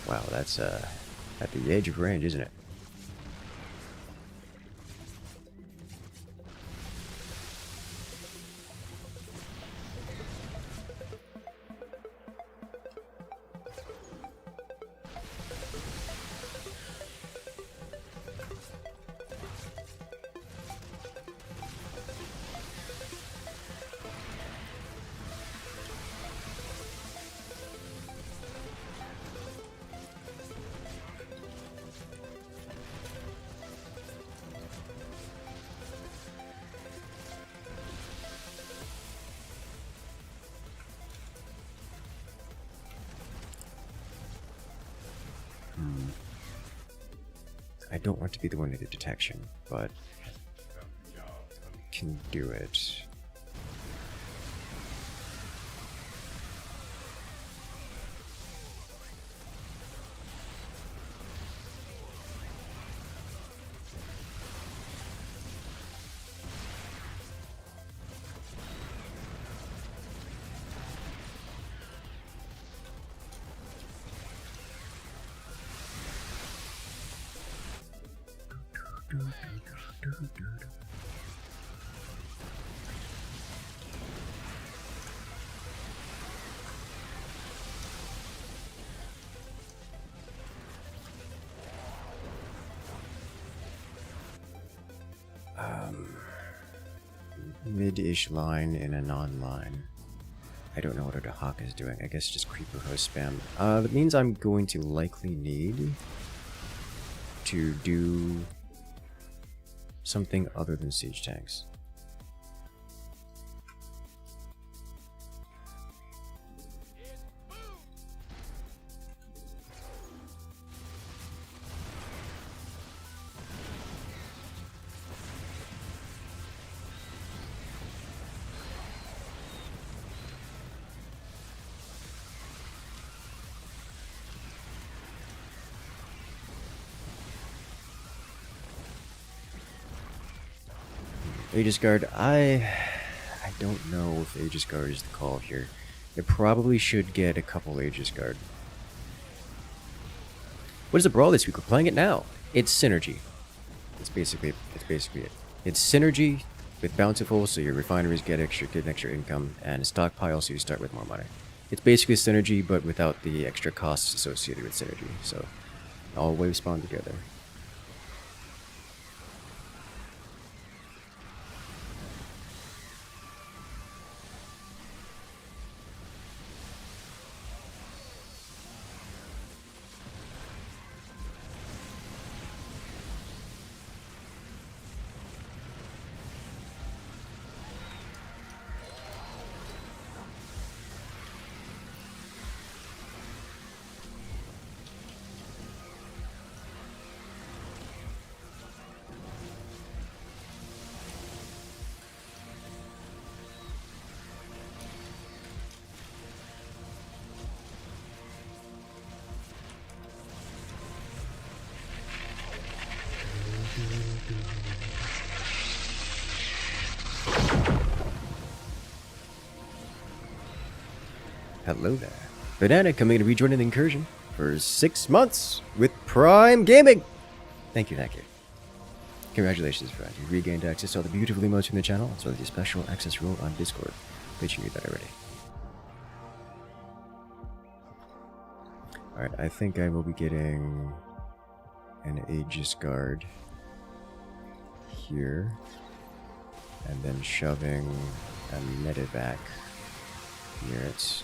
Wow, that's at the edge of range, isn't it? I don't want to be the one to do detection, but can do it. Mid-ish line in a non-line. I don't know what the Hawk is doing. I guess just creeper host spam. That means I'm going to likely need to do something other than siege tanks. Aegis Guard, I don't know if Aegis Guard is the call here. It probably should get a couple Aegis Guard. What is the brawl this week? We're playing it now. It's synergy. It's basically it. It's synergy with bountiful, so your refineries get an extra income, and a stockpile, so you start with more money. It's basically synergy, but without the extra costs associated with synergy. So all waves spawn together. Hello there. Banana coming to rejoin the incursion for 6 months with Prime Gaming. Thank you. Congratulations, friend. You've regained access to all the beautiful emotes from the channel, as well as your special access role on Discord. Bet you knew that already. Alright, I think I will be getting an Aegis Guard here, and then shoving a medevac near it.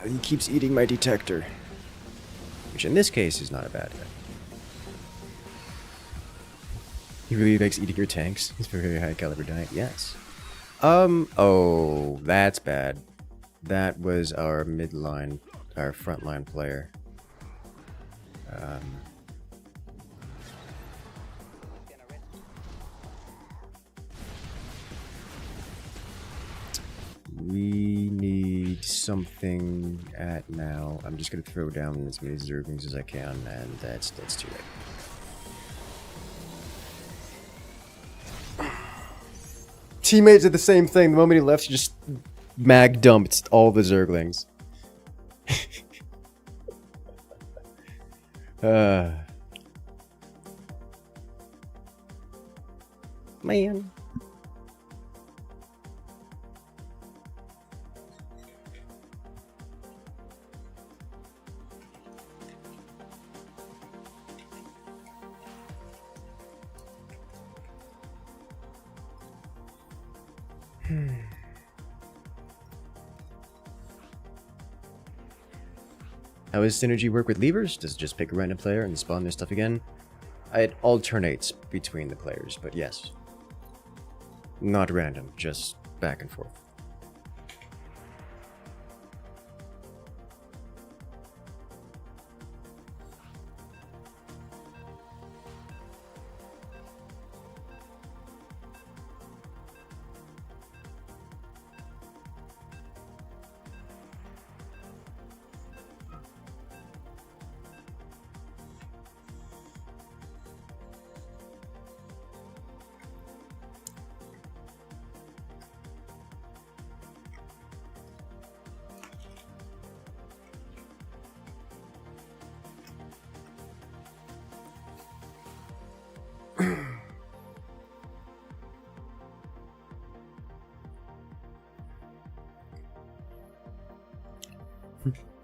He keeps eating my detector, which in this case is not a bad thing. He really likes eating your tanks. He's a very high caliber diet. Yes. Oh, that's bad. That was our midline, our frontline player. We need something at now. I'm just gonna throw down as many Zerglings as I can, and that's too late. Teammates did the same thing. The moment he left, he just mag dumped all the Zerglings. Man. How does synergy work with levers? Does it just pick a random player and spawn their stuff again? It alternates between the players, but yes. Not random, just back and forth.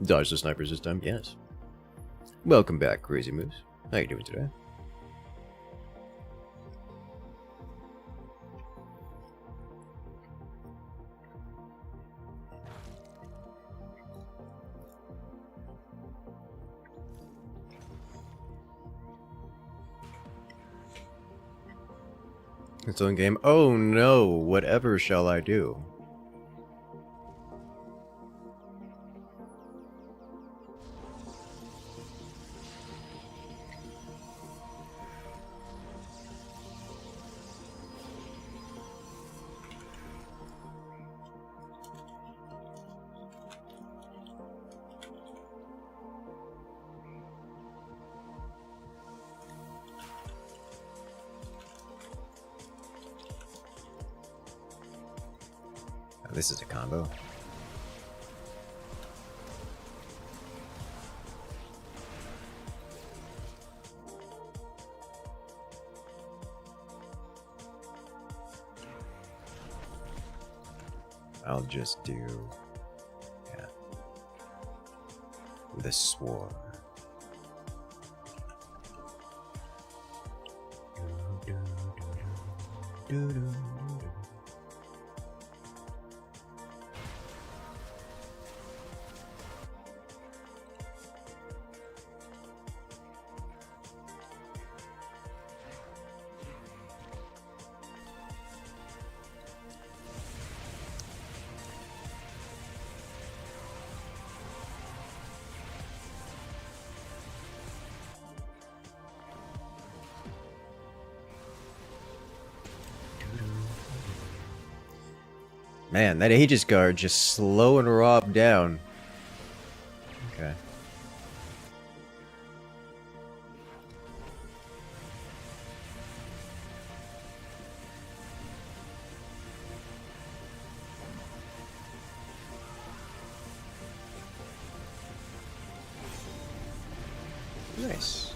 Dodge the snipers this time, yes. Welcome back, Crazy Moose. How you doing today? Its own game. Oh no, whatever shall I do? This is a combo. I'll just do, yeah, the swarm. Man, that Aegis guard just slowing Rob down. Okay. Nice.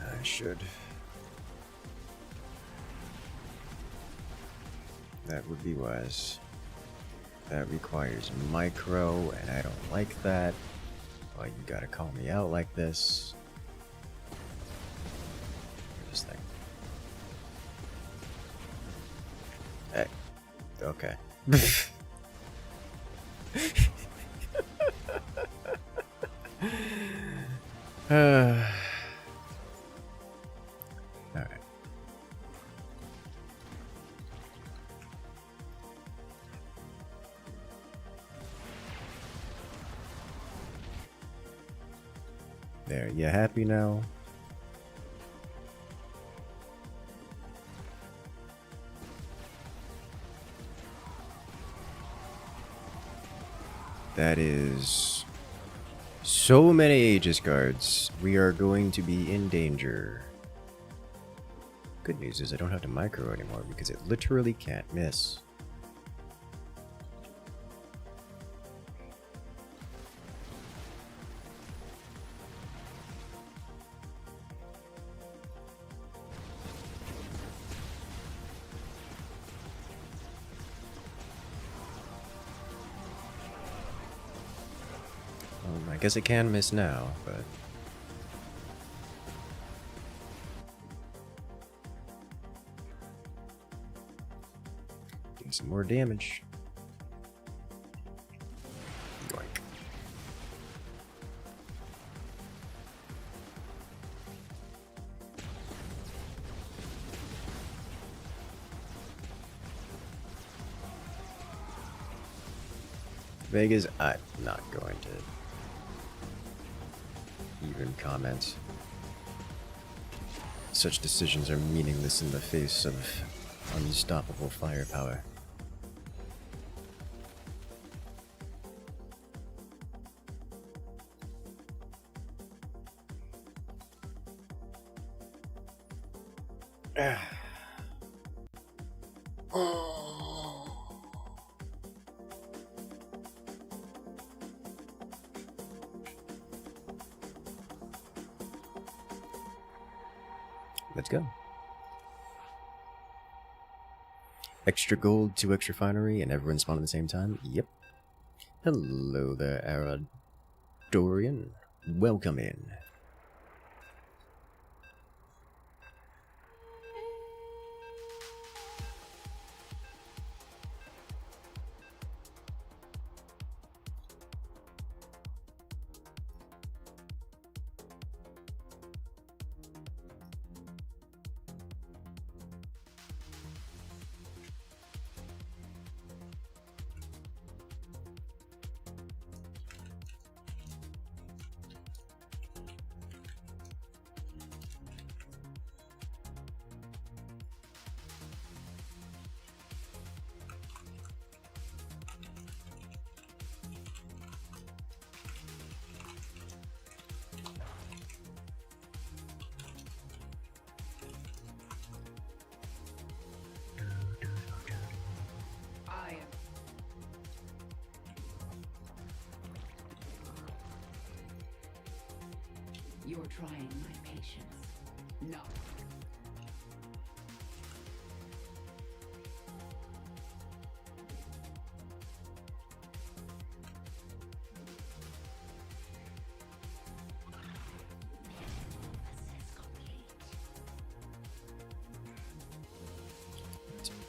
I should. That would be wise. That requires micro, and I don't like that. Well, you gotta call me out like this. This thing. Hey. Okay. Alright. There, you happy now? That is so many Aegis guards. We are going to be in danger. Good news is I don't have to micro anymore because it literally can't miss. I guess it can miss now, but... Doing some more damage. Yoink. Vegas, I'm not going to even comment. Such decisions are meaningless in the face of unstoppable firepower. Let's go. Extra gold, 2 extra finery, and everyone spawn at the same time? Yep. Hello there, Aradorian. Welcome in. I am. You're trying my patience. No.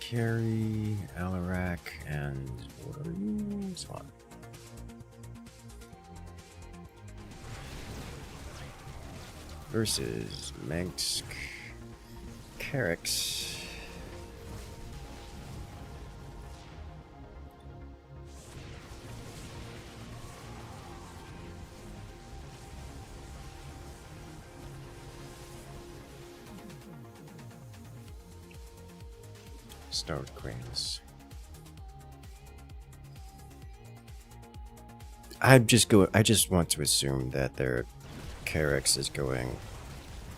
Carry, Alarak, and what are you? Swan. Versus Manx Carrix. Start cranes. I just want to assume that their Carrix is going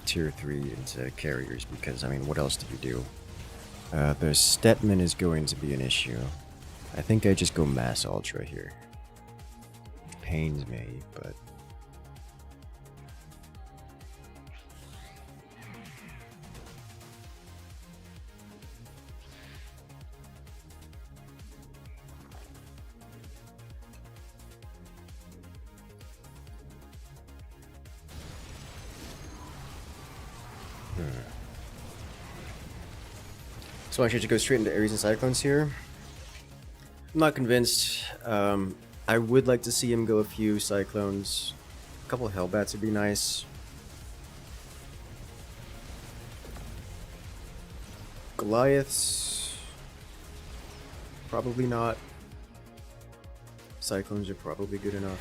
tier 3 into carriers because I mean what else do you do? Their Stetman is going to be an issue. I think I just go mass ultra here. It pains me, but so I should just go straight into Ares and Cyclones here. I'm not convinced. I would like to see him go a few Cyclones. A couple of Hellbats would be nice. Goliaths, probably not. Cyclones are probably good enough.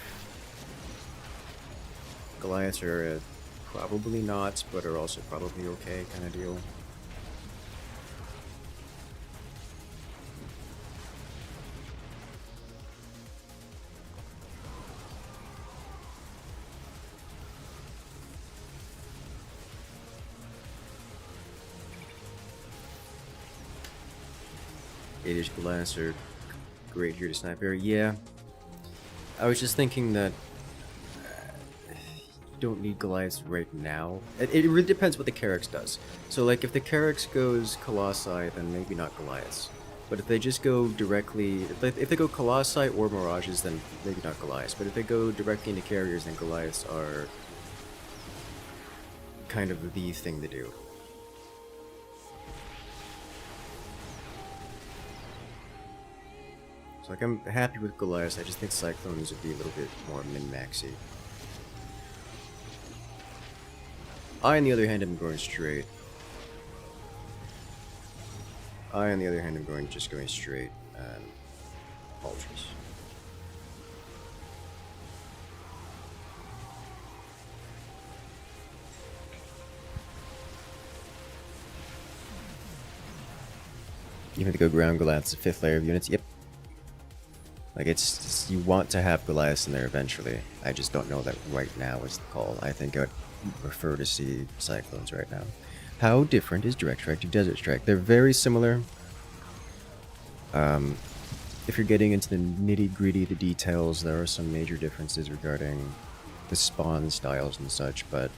Goliaths are probably not, but are also probably okay kind of deal. 8-ish Goliaths are great here to sniper. Yeah. I was just thinking that you don't need Goliaths right now. It really depends what the Carrax does. So like if the Carrax goes Colossi, then maybe not Goliaths. But if they just go directly, if they go Colossi or Mirages, then maybe not Goliaths. But if they go directly into carriers, then Goliaths are kind of the thing to do. So like I'm happy with Goliaths, I just think Cyclones would be a little bit more min-maxy. I, on the other hand, am going straight. On the other hand, am just going straight Ultras. You have to go ground Goliaths, the 5th layer of units. Yep. Like it's you want to have Goliaths in there eventually. I just don't know that right now is the call. I think I'd prefer to see Cyclones right now. How different is Direct Strike to Desert Strike? They're very similar. If you're getting into the nitty-gritty, the details, there are some major differences regarding the spawn styles and such, but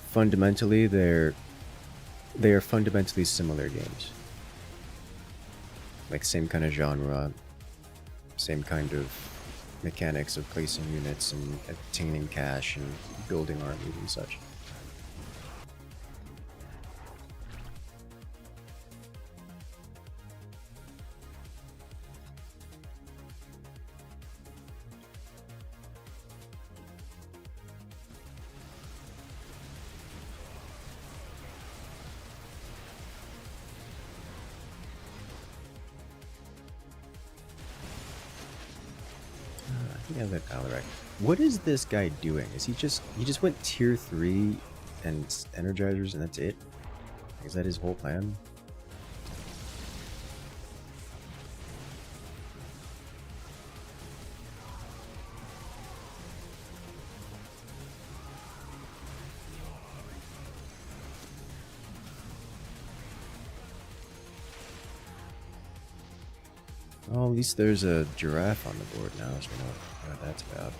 fundamentally they are fundamentally similar games. Like same kind of genre, same kind of mechanics of placing units and obtaining cash and building armies and such. Yeah, that Alarak. What is this guy doing? Is he just went tier 3 and energizers and that's it? Is that his whole plan? Oh, at least there's a giraffe on the board now, so we know what that's about.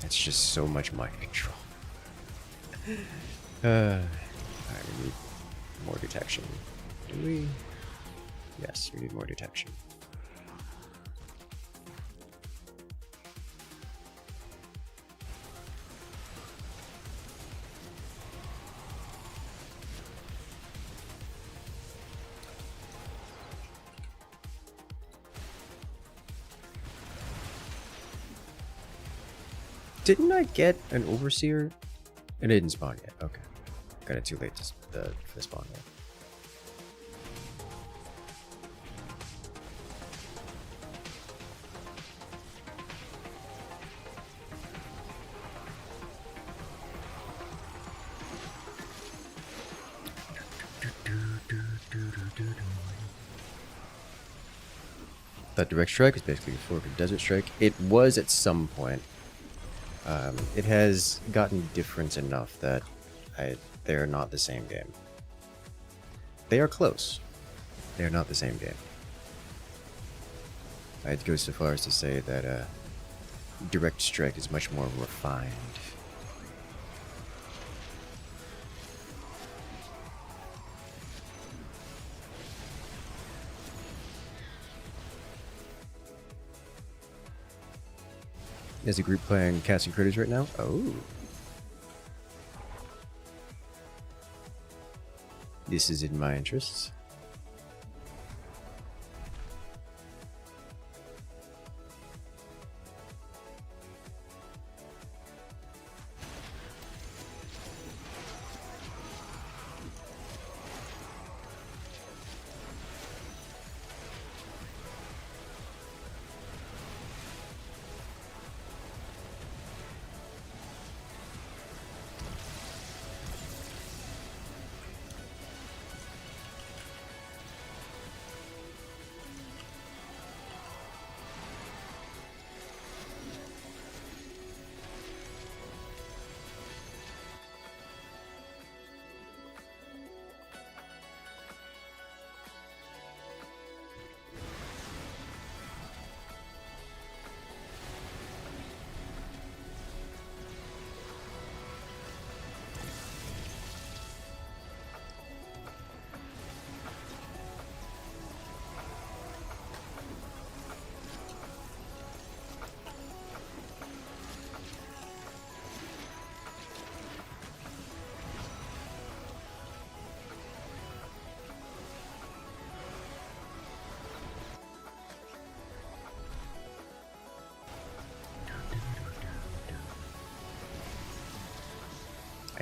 It's just so much mind control. Alright, we need more detection. Do we? Yes, we need more detection. Didn't I get an Overseer? It didn't spawn yet. Okay. Got it too late for the spawn yet. That Direct Strike is basically a fork of Desert Strike. It was at some point. It has gotten different enough that they are not the same game. They are close. They are not the same game. I'd go so far as to say that Direct Strike is much more refined. Is a group playing Casting Critters right now? Oh. This is in my interests.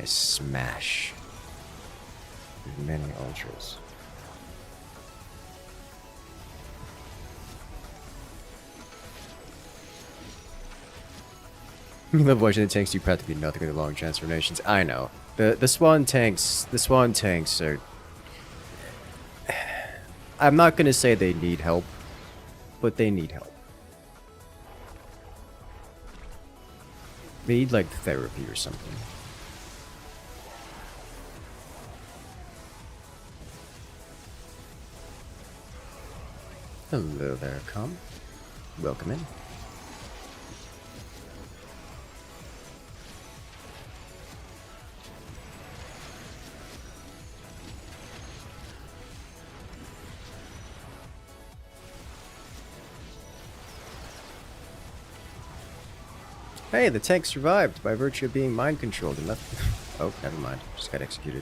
I smash many ultras. You love watching the tanks do practically nothing with the long transformations. I know. The swan tanks are... I'm not gonna say they need help, but they need help. They need like therapy or something. Hello there, come. Welcome in. Hey, the tank survived by virtue of being mind controlled and left. Oh, never mind. Just got executed.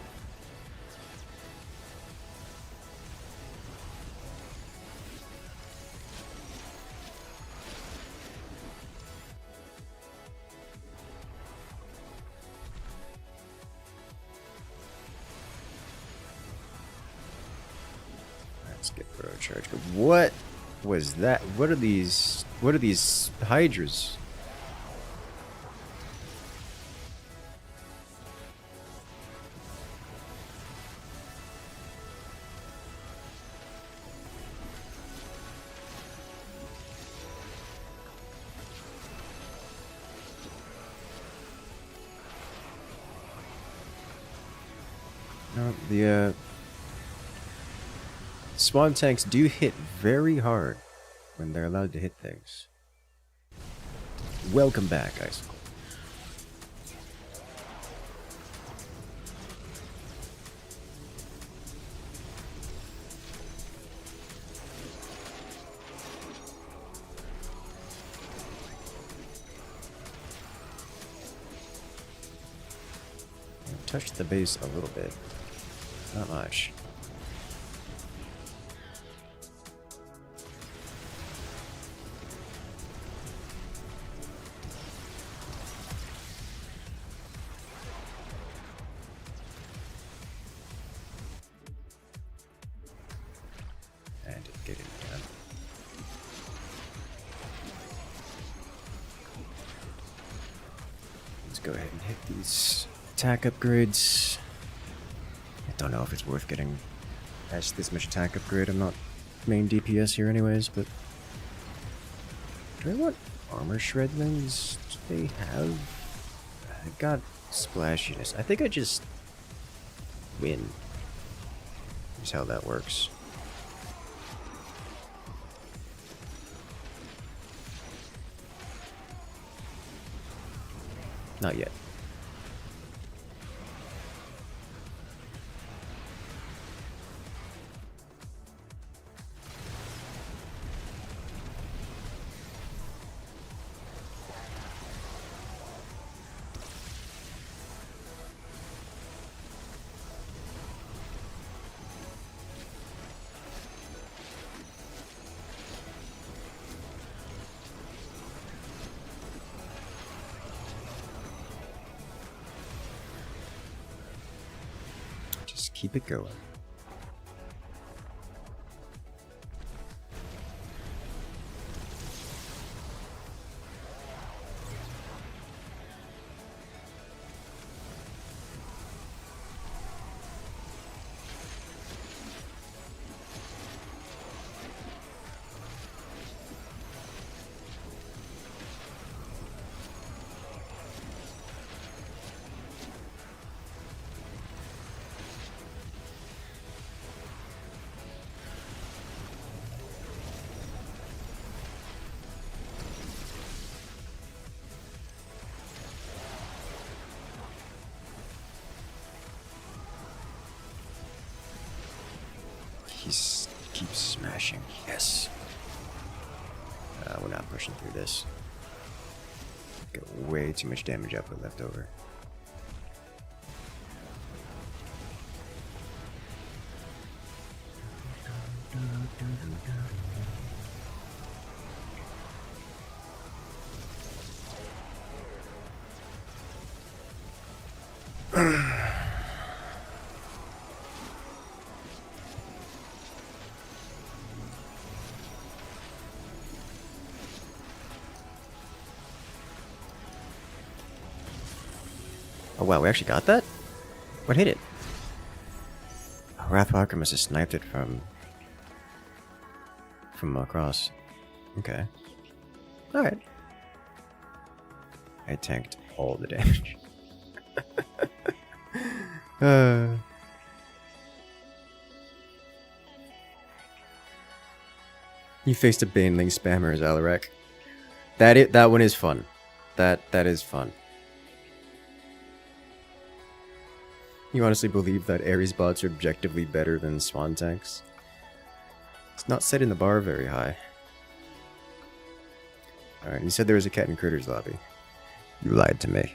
Let's get throw charge. But what was that? What are these? What are these hydras? No, the swan tanks do hit very hard when they're allowed to hit things. Welcome back, Icicle. Touched the base a little bit. Not much. And get in again. Let's go ahead and hit these attack upgrades. I don't know if it's worth getting this much attack upgrade. I'm not main DPS here anyways, but do I want armor shredlings? Do they have? I got splashiness. I think I just win. Is how that works. Not yet. Just keep it going. He keeps smashing. Yes. We're not pushing through this. Got way too much damage output left over. Oh wow, we actually got that? What hit it? Oh, Wrathwalker must have sniped it from across. Okay. Alright. I tanked all the damage. You faced a Baneling spammer, Zalarek. That one is fun. That is fun. You honestly believe that Ares bots are objectively better than Swan tanks? It's not setting the bar very high. Alright, you said there was a cat in Critters lobby. You lied to me.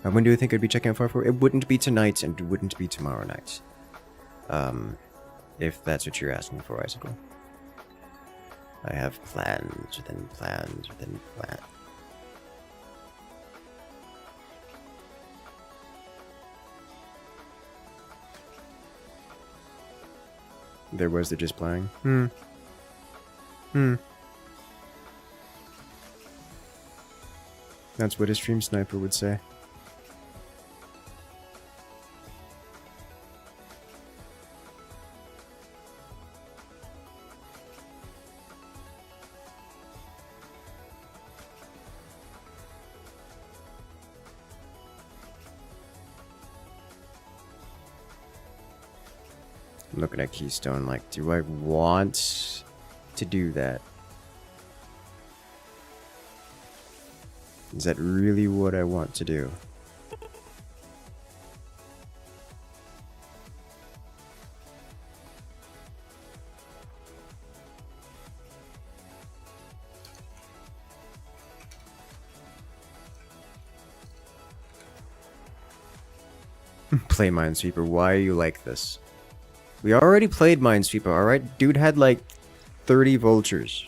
When do you think I'd be checking out Far 4? It wouldn't be tonight, and it wouldn't be tomorrow night. If that's what you're asking for, Icicle. I have plans within plans within plans. There was the just playing. That's what a stream sniper would say. I'm looking at Keystone like, do I want to do that? Is that really what I want to do? Play Minesweeper, why are you like this? We already played Minesweeper, alright? Dude had like 30 vultures.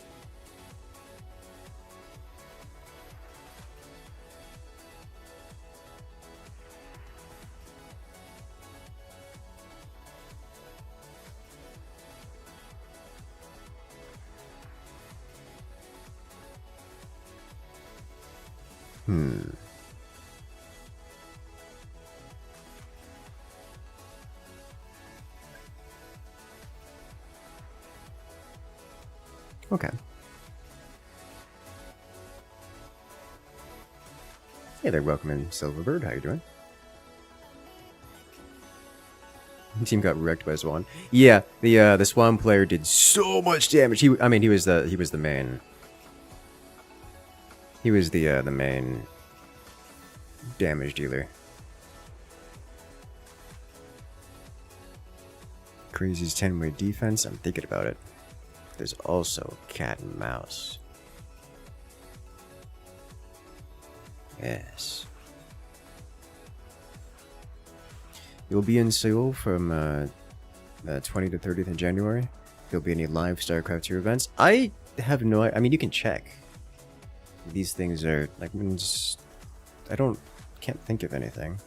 Okay. Hey there, welcome in, Silverbird. How you doing? Team got wrecked by Swan. Yeah, the Swan player did so much damage. He was the main. He was the main damage dealer. Crazy's 10-way defense. I'm thinking about it. There's also cat and mouse. Yes. You'll be in Seoul from 20 to 30th in January. There'll be any live StarCraft II events. I have no. I mean, you can check. These things are like just. Can't think of anything.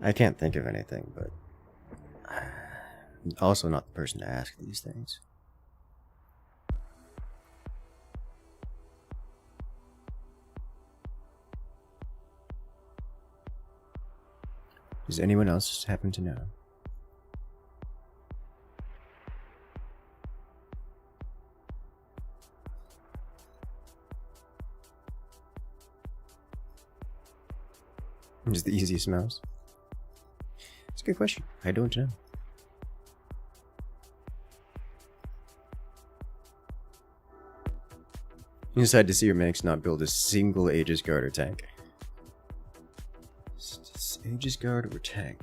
I can't think of anything, but I'm also not the person to ask these things. Does anyone else happen to know? Is the easiest mouse? It's a good question. I don't know. You sad to see your mechs not build a single Aegis Guard or tank. Aegis Guard or tank?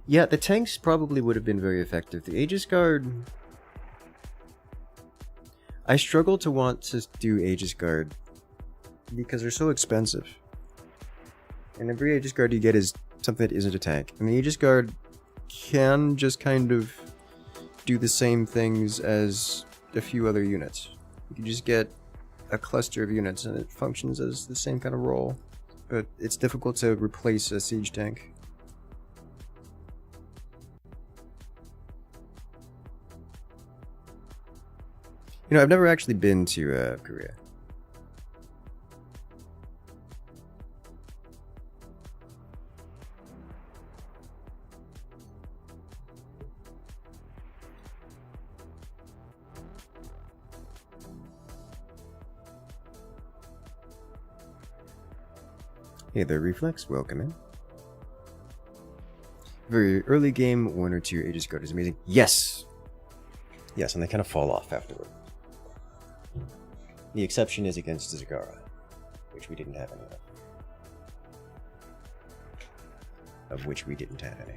Yeah, the tanks probably would have been very effective. The Aegis Guard... I struggle to want to do Aegis Guard because they're so expensive. And every Aegis Guard you get is something that isn't a tank. And the Aegis Guard can just kind of do the same things as a few other units. You can just get a cluster of units and it functions as the same kind of role. But it's difficult to replace a siege tank. You know, I've never actually been to Korea. Hey there, Reflex. Welcome in. Very early game, 1 or 2 Aegis Guard is amazing. Yes! Yes, and they kind of fall off afterward. The exception is against Zagara, which we didn't have any of. Of which we didn't have any.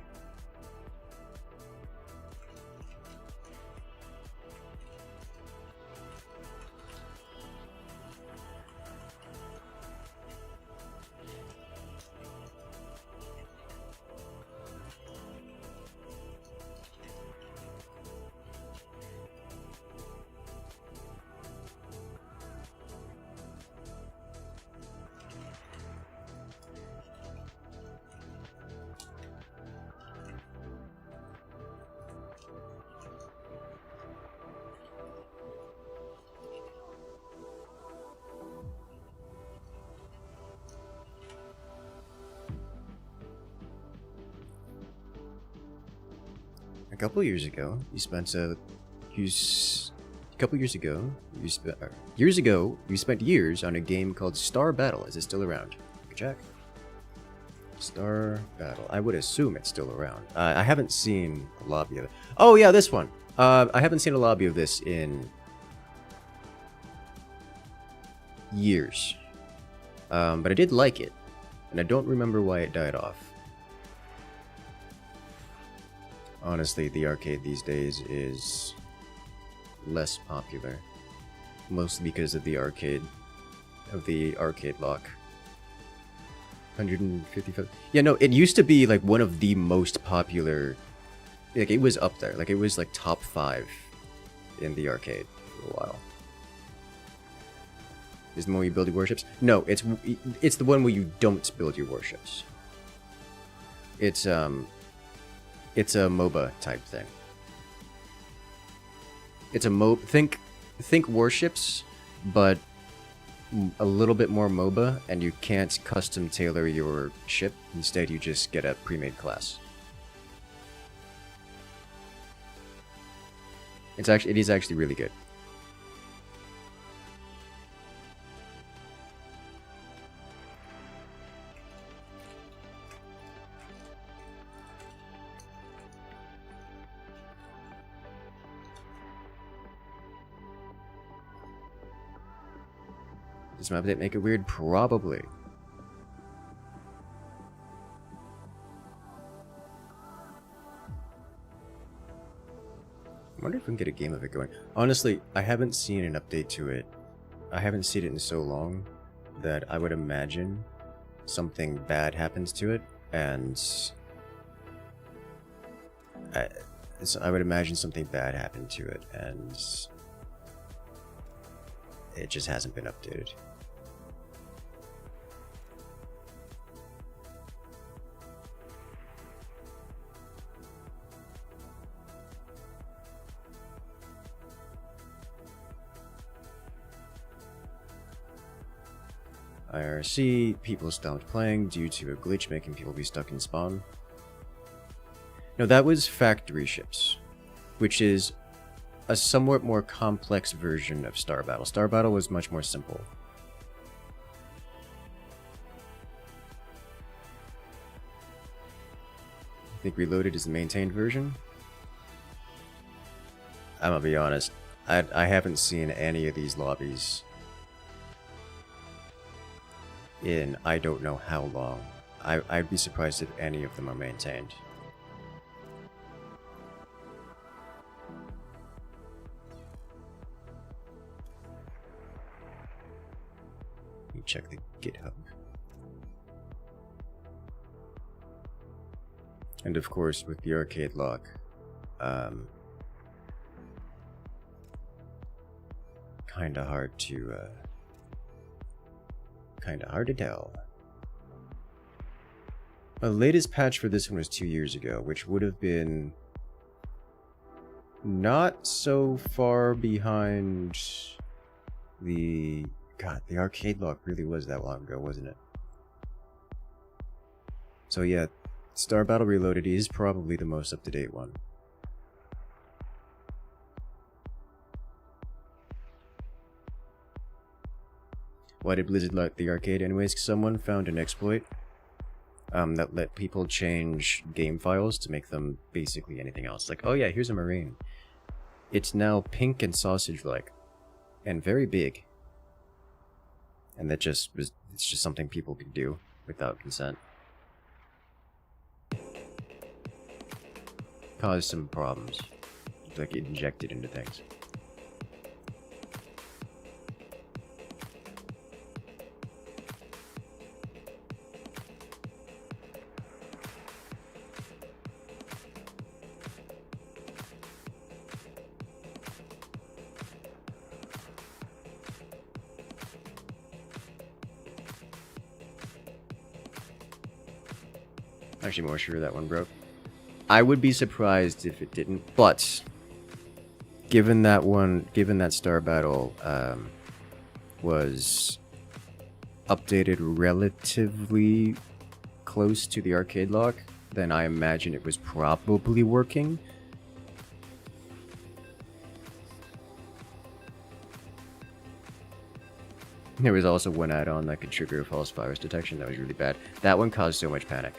A couple years ago, you spent years on a game called Star Battle. Is it still around? Check. Star Battle. I would assume it's still around. I haven't seen a lobby of it. Oh yeah, this one. I haven't seen a lobby of this in years. But I did like it, and I don't remember why it died off. Honestly, the arcade these days is less popular, mostly because of the arcade lock. 155. Yeah, no, it used to be like one of the most popular. Like it was up there. Like it was like top 5 in the arcade for a while. Is the one where you build your warships? No, it's the one where you don't build your warships. It's a MOBA type thing. It's a think warships, but a little bit more MOBA, and you can't custom tailor your ship. Instead, you just get a pre-made class. It is actually really good. Does my update make it weird? Probably. I wonder if we can get a game of it going. Honestly, I haven't seen an update to it. I haven't seen it in so long that I would imagine something bad happens to it, and I would imagine something bad happened to it, and it just hasn't been updated. IRC, people stopped playing due to a glitch making people be stuck in spawn. No, that was factory ships, which is a somewhat more complex version of Star Battle. Star Battle was much more simple. I think Reloaded is the maintained version. I'm gonna be honest, I haven't seen any of these lobbies in I don't know how long. I'd be surprised if any of them are maintained. Let me check the GitHub. And of course, with the arcade lock, kinda hard to tell. The latest patch for this one was 2 years ago, which would have been not so far behind the... God, the arcade lock really was that long ago, wasn't it? So yeah, Star Battle Reloaded is probably the most up-to-date one. Why did Blizzard lock the arcade anyways? Someone found an exploit that let people change game files to make them basically anything else. Like, oh yeah, here's a Marine. It's now pink and sausage-like, and very big. And that just was, it's just something people could do without consent. Caused some problems. Like, it injected into things. Actually, more sure that one broke. I would be surprised if it didn't, but given that Star Battle was updated relatively close to the arcade lock, then I imagine it was probably working. There was also one add-on that could trigger false virus detection that was really bad. That one caused so much panic.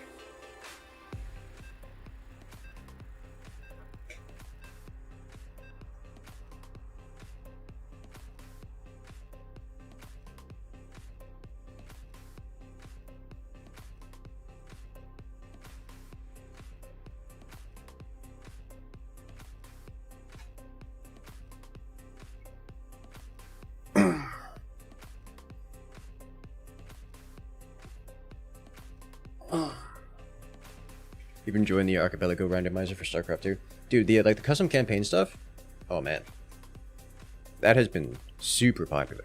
You've been enjoying the Archipelago randomizer for StarCraft II? Dude, the custom campaign stuff? Oh man. That has been super popular.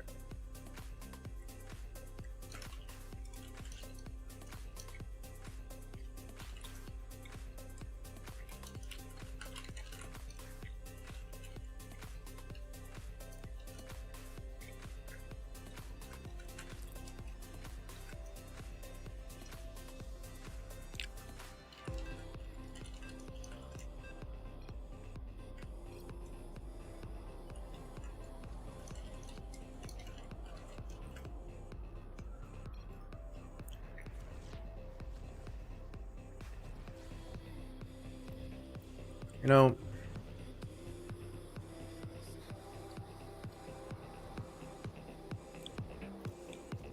You know,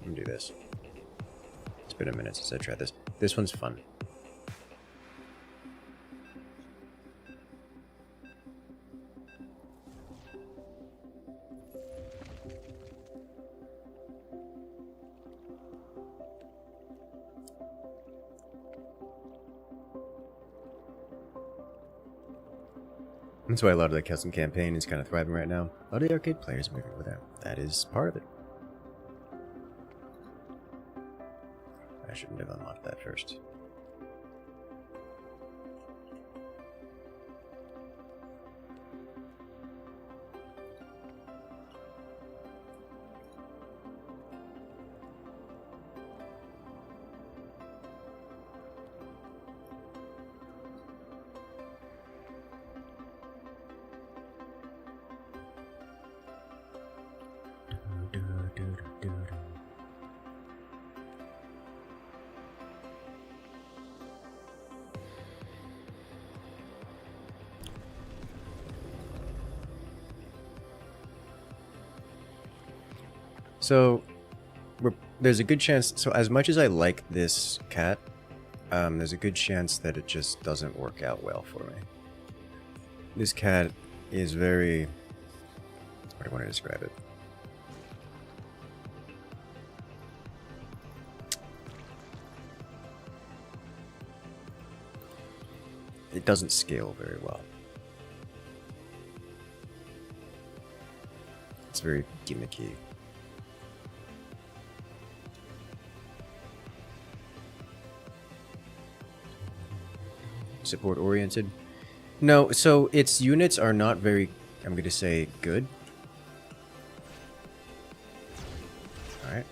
let me do this. It's been a minute since I tried this. This one's fun. That's why a lot of the custom campaign is kind of thriving right now. A lot of the arcade players moving over there. That is part of it. I shouldn't have unlocked that first. So, there's a good chance... So, as much as I like this cat, there's a good chance that it just doesn't work out well for me. This cat is very... How do I want to describe it? It doesn't scale very well. It's very gimmicky. Support oriented? No, so its units are not very, I'm going to say, good. Alright.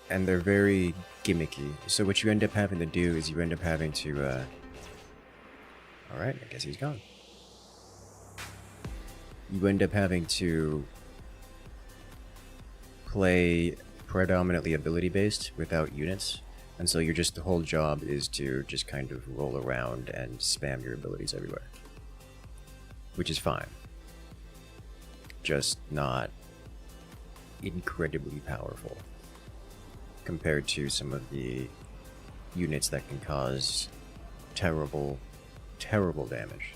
And they're very gimmicky. So what you end up having to do is you end up having to, Alright, I guess he's gone. You end up having to play predominantly ability-based without units. And so the whole job is to just kind of roll around and spam your abilities everywhere. Which is fine. Just not incredibly powerful compared to some of the units that can cause terrible, terrible damage.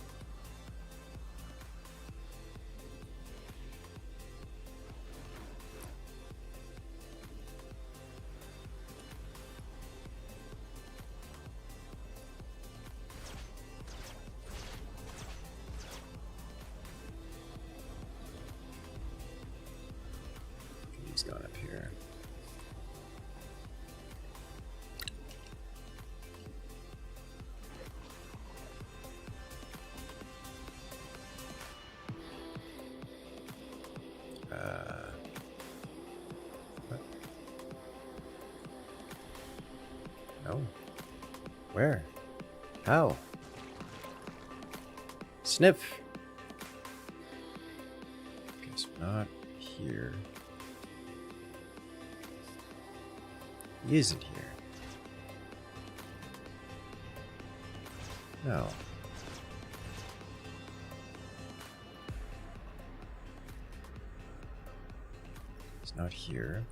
He's gone up here. What? No. Where? How? Sniff! Guess not here. He isn't here. No. He's not here.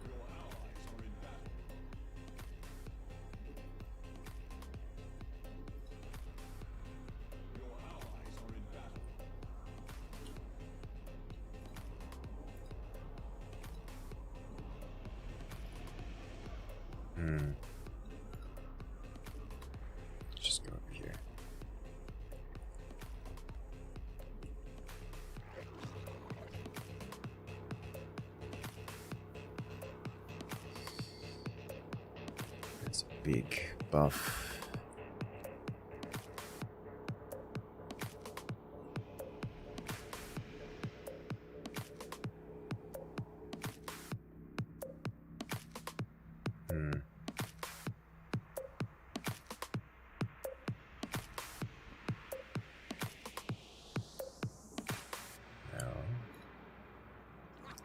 Just go over here. That's a big buff.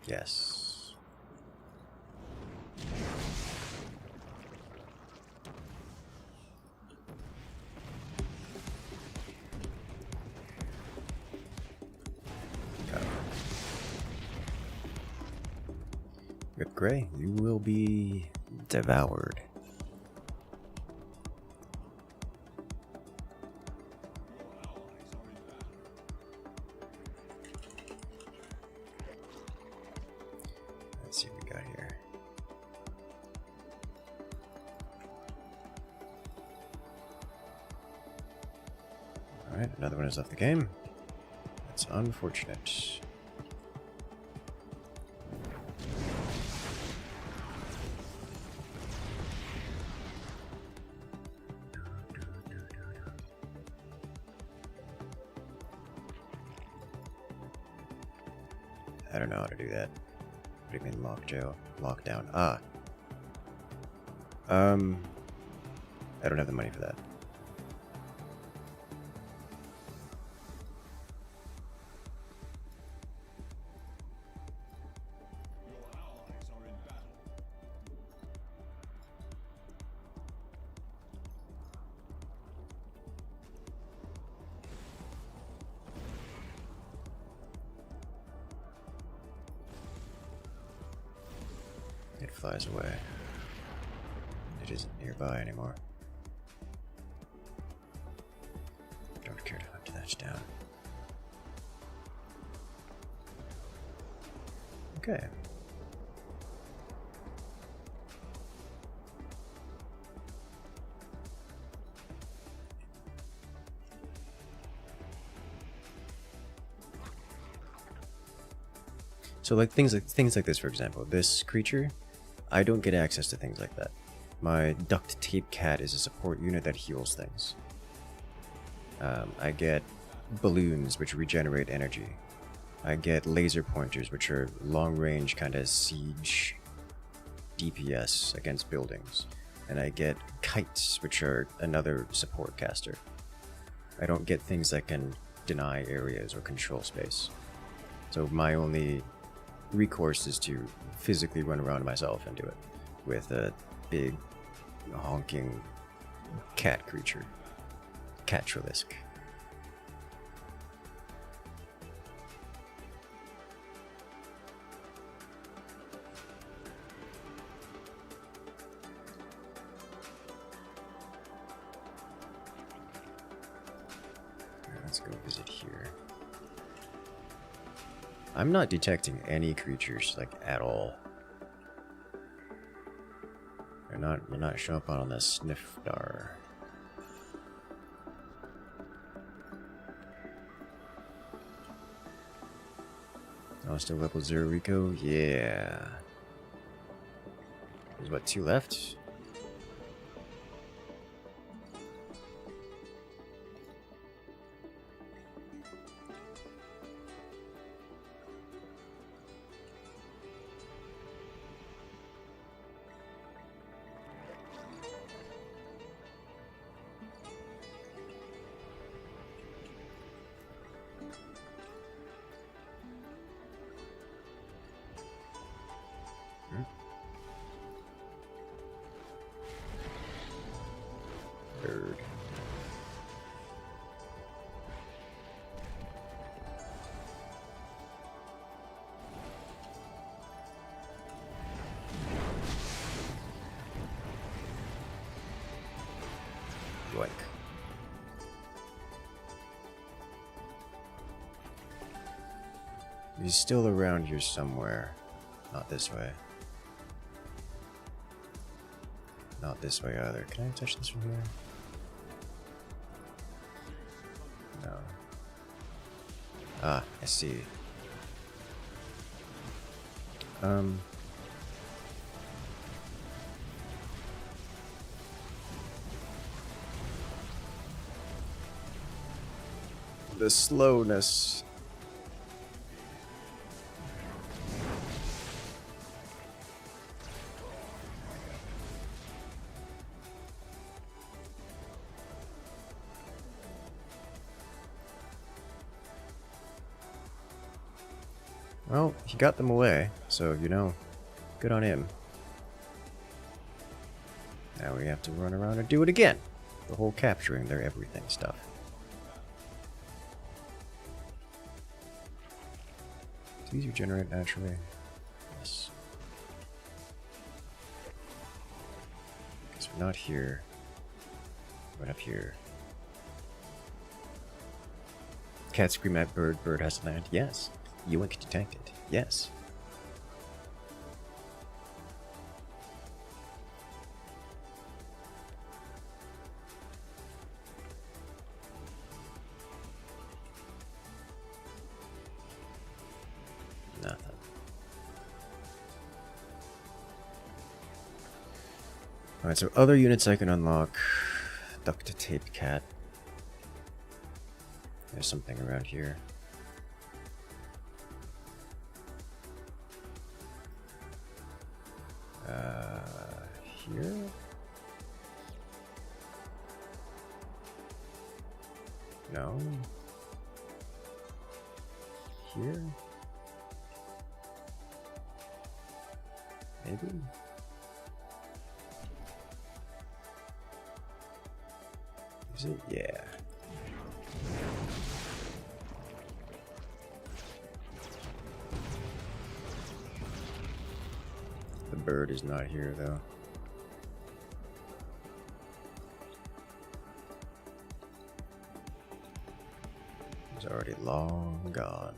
Yes. Rip Gray, you will be devoured. Let's see what we got here. Alright, another one is off the game. That's unfortunate. I don't know how to do that. What do you mean lockdown? Ah. I don't have the money for that. flies away. It isn't nearby anymore. Don't care to hunt that down. Okay. So like things like this, for example, this creature, I don't get access to things like that. My duct tape cat is a support unit that heals things. I get balloons which regenerate energy. I get laser pointers which are long range kind of siege DPS against buildings. And I get kites which are another support caster. I don't get things that can deny areas or control space. So my only recourse is to physically run around myself and do it with a big honking cat creature. Catralisk. Let's go visit here. I'm not detecting any creatures, like, at all. They're not showing up on the Sniffdar. Oh, still level 0 Rico? Yeah. There's what, 2 left? Bird. Yoink. He's still around here somewhere. Not this way. Not this way either. Can I touch this from here? No. Ah, I see. The slowness. Well, he got them away, so, you know, good on him. Now we have to run around and do it again. The whole capturing their everything stuff. Do these regenerate naturally? Yes. Because we're not here. We're up here. Cat scream at bird, bird has to land. Yes. Yoink detected. Yes. Nothing. Alright, so other units I can unlock. Duct tape cat. There's something around here. Here? No. Here? Maybe? Is it? Yeah. The bird is not here, though. He's already long gone.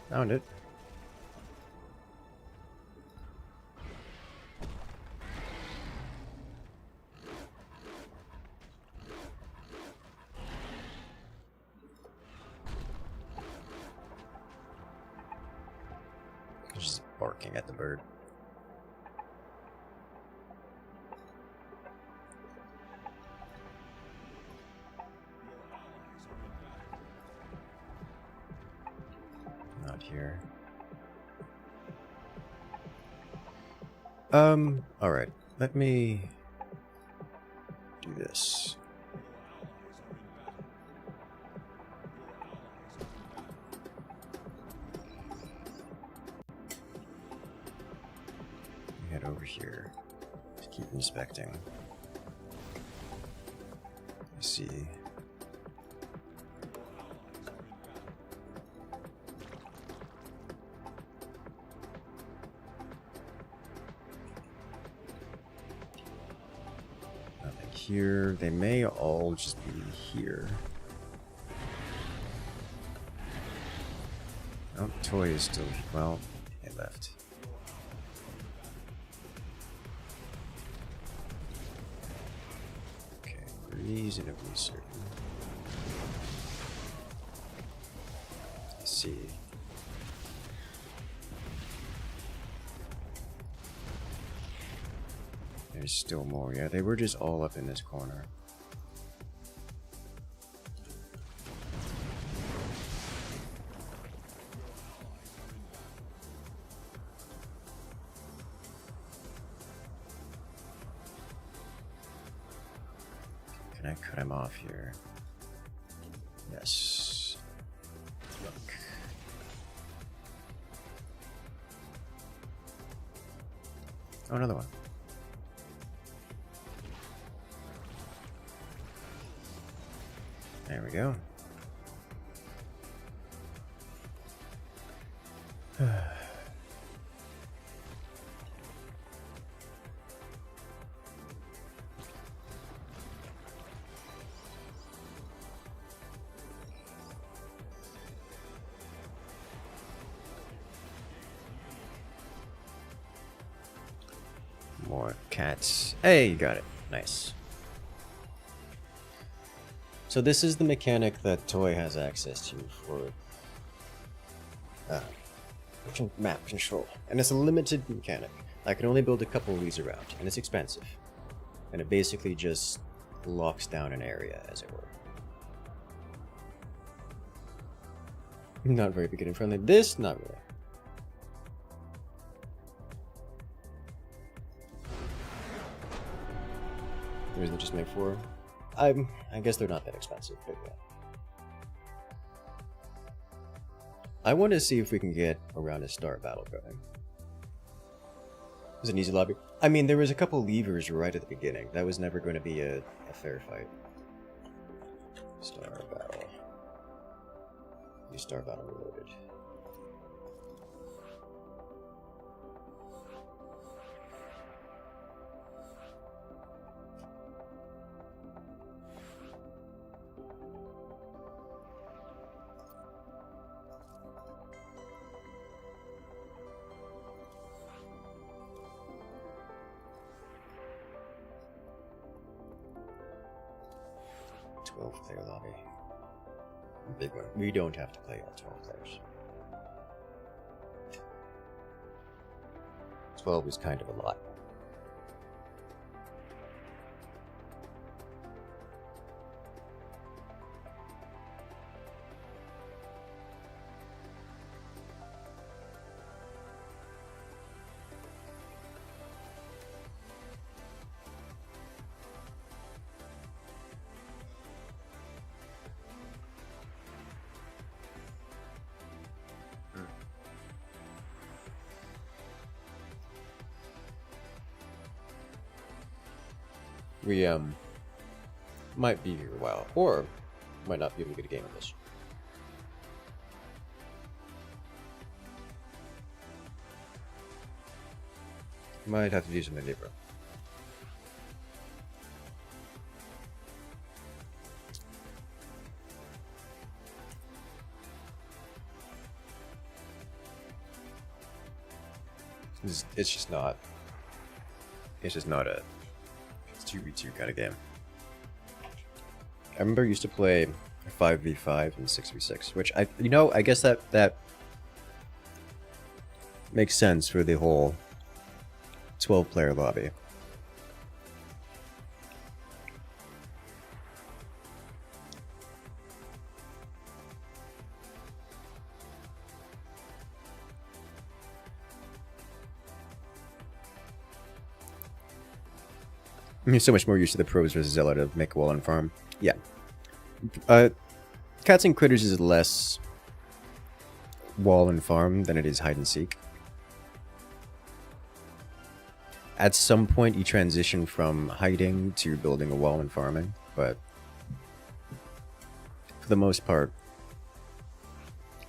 Found it. Just barking at the bird. Not here. Alright. Let me do this. Head over here. Just keep inspecting. I see. Nothing here. They may all just be here. Oh, toy is still. Well, it left. Reasonably certain. Let's see. There's still more. Yeah, they were just all up in this corner. Can I cut him off here? Yes. Look. Oh, another one. There we go. More cats. Hey, you got it. Nice. So this is the mechanic that Toy has access to for map control. And it's a limited mechanic. I can only build a couple of these around, and it's expensive. And it basically just locks down an area, as it were. Not very beginner friendly. This, not really. The reason they just make 4. I guess they're not that expensive, but yeah. I want to see if we can get around a star battle going. It was an easy lobby. I mean, there was a couple levers right at the beginning. That was never going to be a fair fight. Star battle. New star battle reloaded. Player lobby. Big one. We don't have to play all 12 players. 12 is kind of a lot. might be here a while, or might not be able to get a game of this. Might have to do something different. It's just not. It's just not a 2v2 kind of game. I remember I used to play 5v5 and 6v6, which I guess that makes sense for the whole 12-player lobby. I'm so much more used to the pros versus Zella to make a wall and farm. Yeah. Cats and Critters is less wall and farm than it is hide and seek. At some point you transition from hiding to building a wall and farming, but for the most part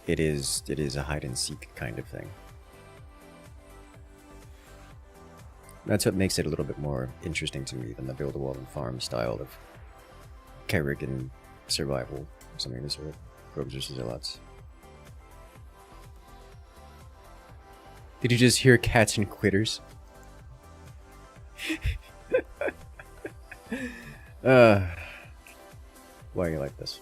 it is a hide and seek kind of thing. That's what makes it a little bit more interesting to me than the build a wall and farm style of Kerrigan survival or something of the sort. Probes versus Zealots. Did you just hear Cats and Critters? Why are you like this?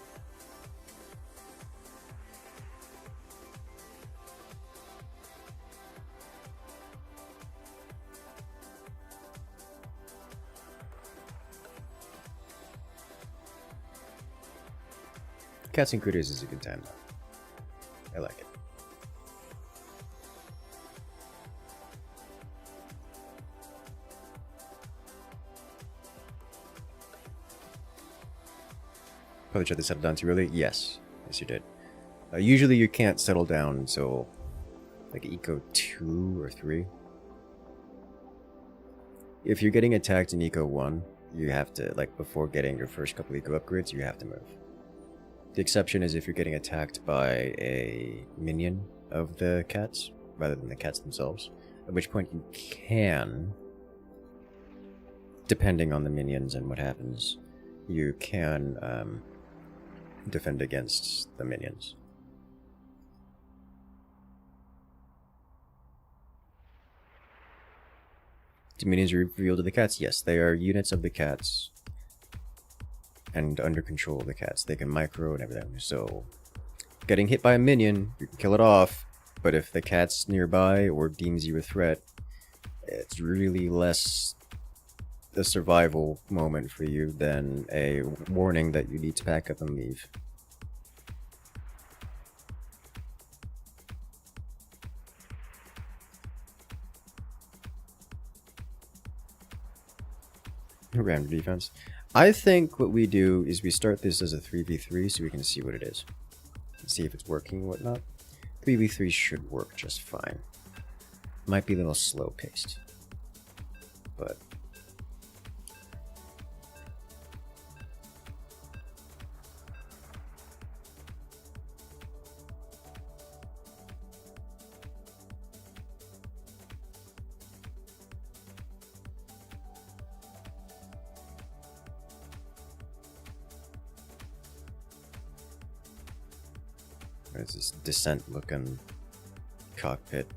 Cats and Critters is a good time though. I like it. Probably tried to settle down too early? Yes. Yes, you did. Usually you can't settle down until like Eco 2 or 3. If you're getting attacked in Eco 1, you have to, like, before getting your first couple Eco upgrades, you have to move. The exception is if you're getting attacked by a minion of the cats, rather than the cats themselves, at which point you can, depending on the minions and what happens, you can defend against the minions. Do minions reveal to the cats? Yes, they are units of the cats and under control of the cats. They can micro and everything. So, getting hit by a minion, you can kill it off, but if the cat's nearby or deems you a threat, it's really less a survival moment for you than a warning that you need to pack up and leave. Random defense. I think what we do is we start this as a 3v3 so we can see what it is. See if it's working and whatnot. 3v3 should work just fine. Might be a little slow paced, but there's this descent looking cockpit.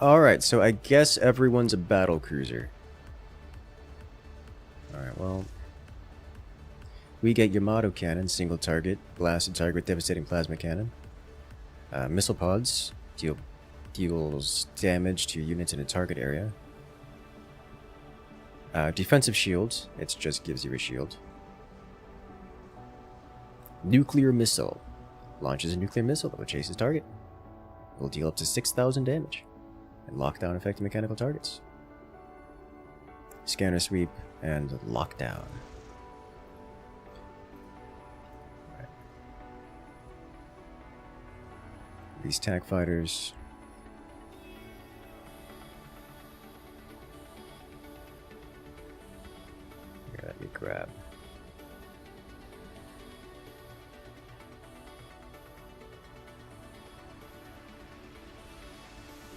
Alright, so I guess everyone's a battle cruiser. Alright, well, we get Yamato cannon, single target, blasted target, devastating plasma cannon. Missile pods deals damage to units in a target area. Defensive shield, it just gives you a shield. Nuclear missile, launches a nuclear missile that will chase its target. Will deal up to 6,000 damage and lock down affecting mechanical targets. Scanner sweep, and lockdown. Right. These tag fighters. Here, let me grab.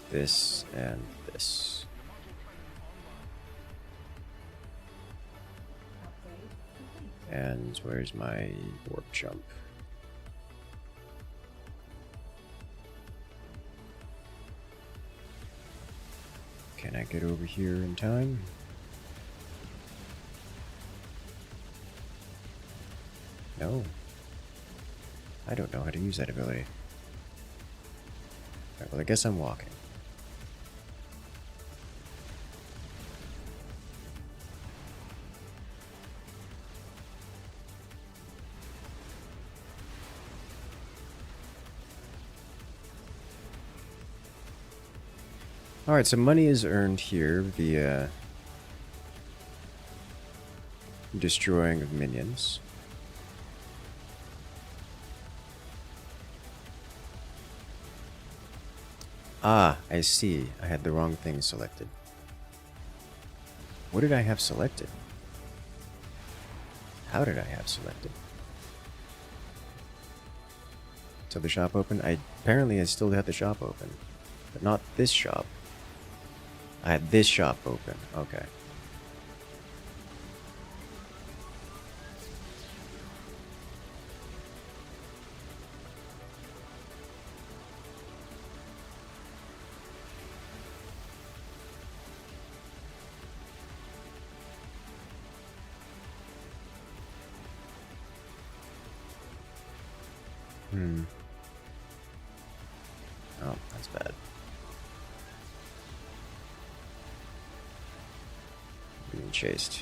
This and this. And where's my warp jump? Can I get over here in time? No. I don't know how to use that ability. Alright, well, I guess I'm walking. Alright, so money is earned here via destroying of minions. Ah, I see. I had the wrong thing selected. What did I have selected? How did I have selected? So the shop open? Apparently I still had the shop open. But not this shop. I had this shop open. Okay. Oh, that's bad. Being chased.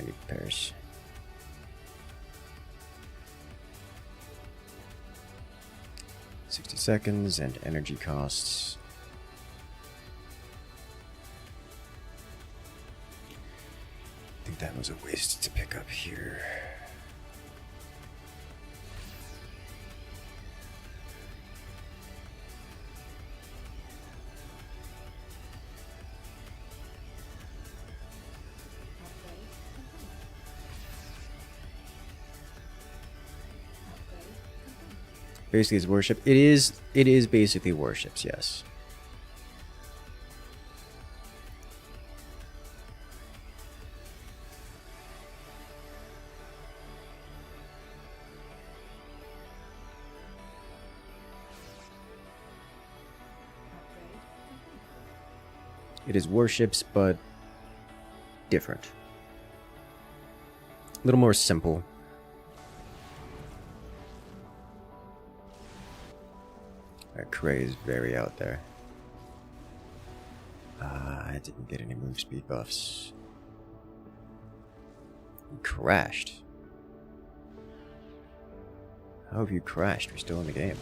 I need pairs. Seconds and energy costs. I think that was a waste to pick up here. Basically, it's worship. It is basically worships, yes. It is worships, but different. A little more simple. Cray is very out there. I didn't get any move speed buffs. He crashed. How have you crashed? We're still in the game.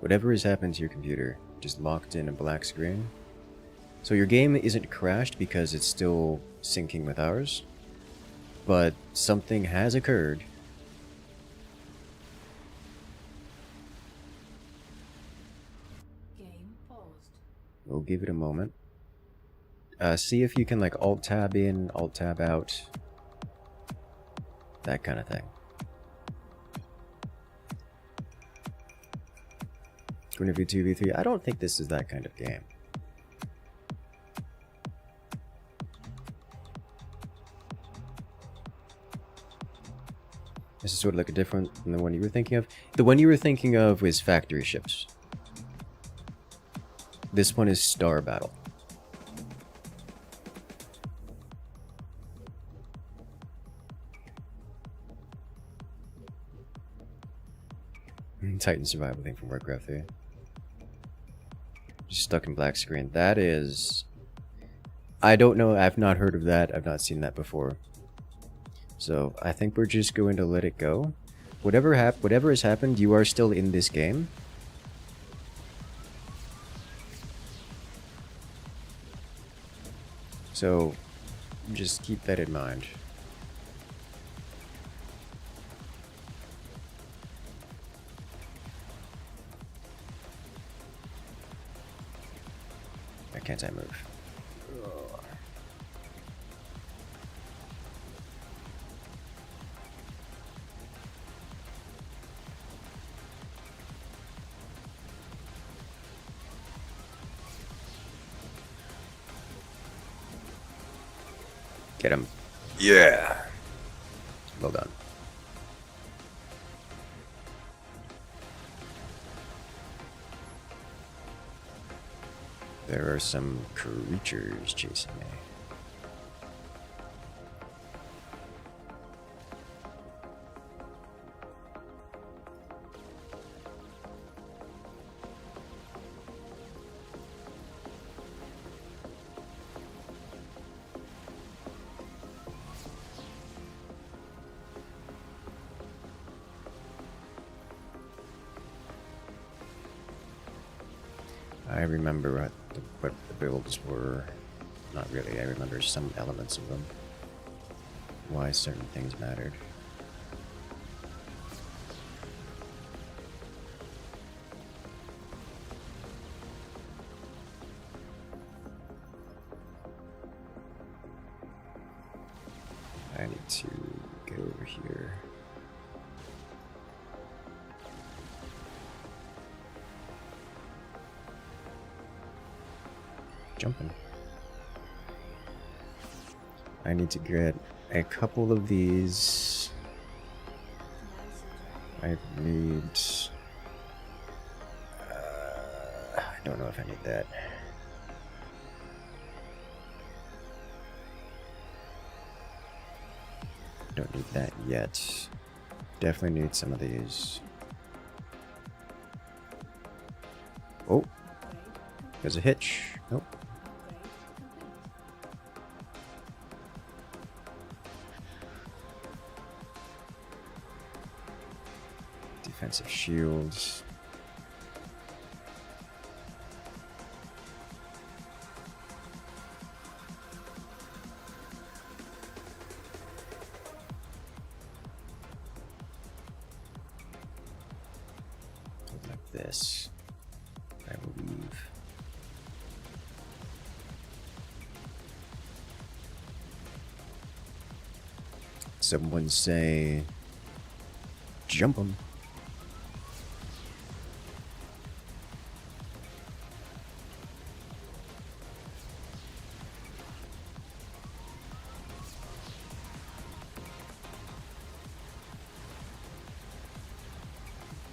Whatever has happened to your computer, just locked in a black screen. So your game isn't crashed because it's still syncing with ours, but something has occurred. Game paused. We'll give it a moment. See if you can like Alt-Tab in, Alt-Tab out. That kind of thing. Going to V2, V3. I don't think this is that kind of game. This is sort of like a different than the one you were thinking of. The one you were thinking of was Factory Ships. This one is Star Battle. Titan survival thing from Warcraft 3. Just stuck in black screen. That is... I don't know. I've not heard of that. I've not seen that before. So I think we're just going to let it go. Whatever has happened, you are still in this game. So just keep that in mind. Why can't I move? Ugh. Get him. Yeah. Well done. There are some creatures chasing me. I remember what the builds were. Not really, I remember some elements of them. Why certain things mattered. I need to get over here. Jumping. I need to get a couple of these. I need... I don't know if I need that. Don't need that yet. Definitely need some of these. Oh, there's a hitch. Nope. Defensive shields. Like this. I believe. Someone say, jump 'em.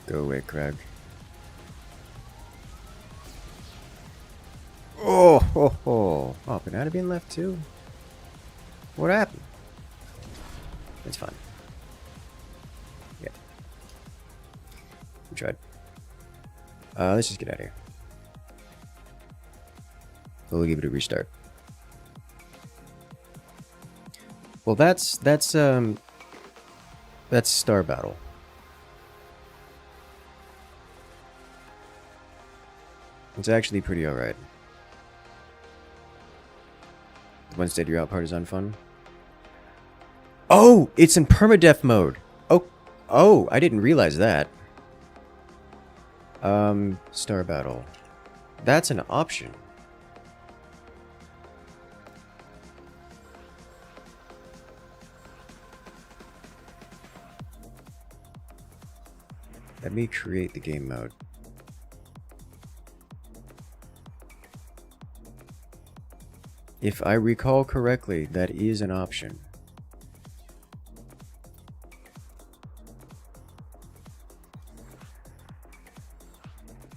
Go away, Craig. Oh, ho, ho. Oh, banana bean left too? What happened? It's fine. Yeah. We tried. Let's just get out of here. We'll give it a restart. Well, that's Star Battle. It's actually pretty alright. The one state you're out part is unfun. Oh, it's in permadeath mode. Oh, I didn't realize that. Star Battle. That's an option. Let me create the game mode. If I recall correctly, that is an option.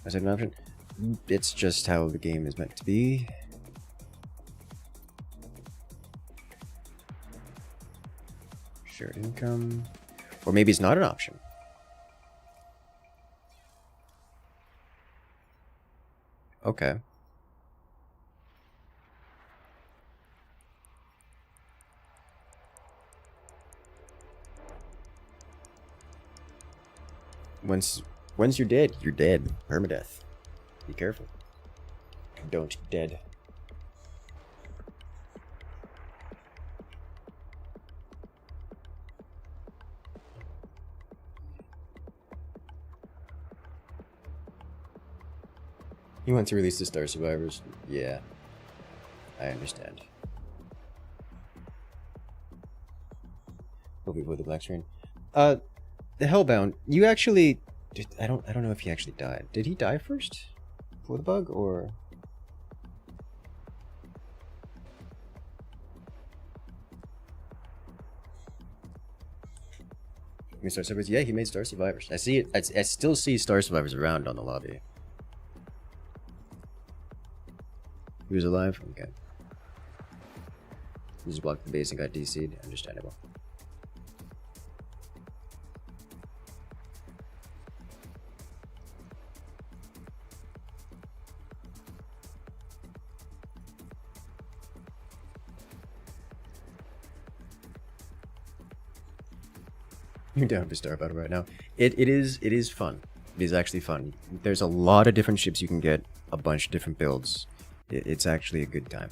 Is it an option? It's just how the game is meant to be. Shared income. Or maybe it's not an option. Okay. Once you're dead, you're dead. Permadeath. Be careful. Don't dead. You want to release the Star Survivors? Yeah. I understand. Hope we avoid the black screen. The Hellbound, you actually I don't know if he actually died. Did he die first? For the bug or Star Survivors? Yeah, he made Star Survivors. I see it. I still see Star Survivors around on the lobby. He was alive? Okay. He just blocked the base and got DC'd. Understandable. You're down for Star Battle right now. It is fun. It is actually fun. There's a lot of different ships you can get, a bunch of different builds. It's actually a good time.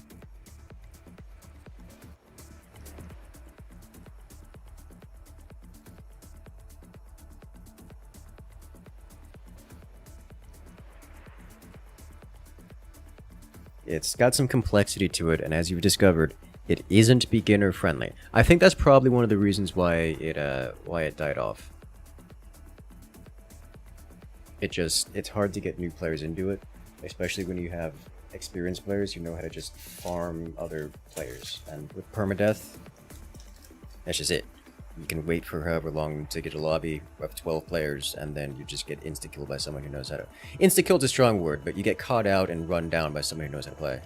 It's got some complexity to it, and as you've discovered, it isn't beginner friendly. I think that's probably one of the reasons why it died off. It's hard to get new players into it, especially when you have experienced players who know how to just farm other players. And with permadeath, that's just it. You can wait for however long to get a lobby of 12 players, and then you just get insta-killed by someone who knows how to... Insta-killed's a strong word, but you get caught out and run down by someone who knows how to play.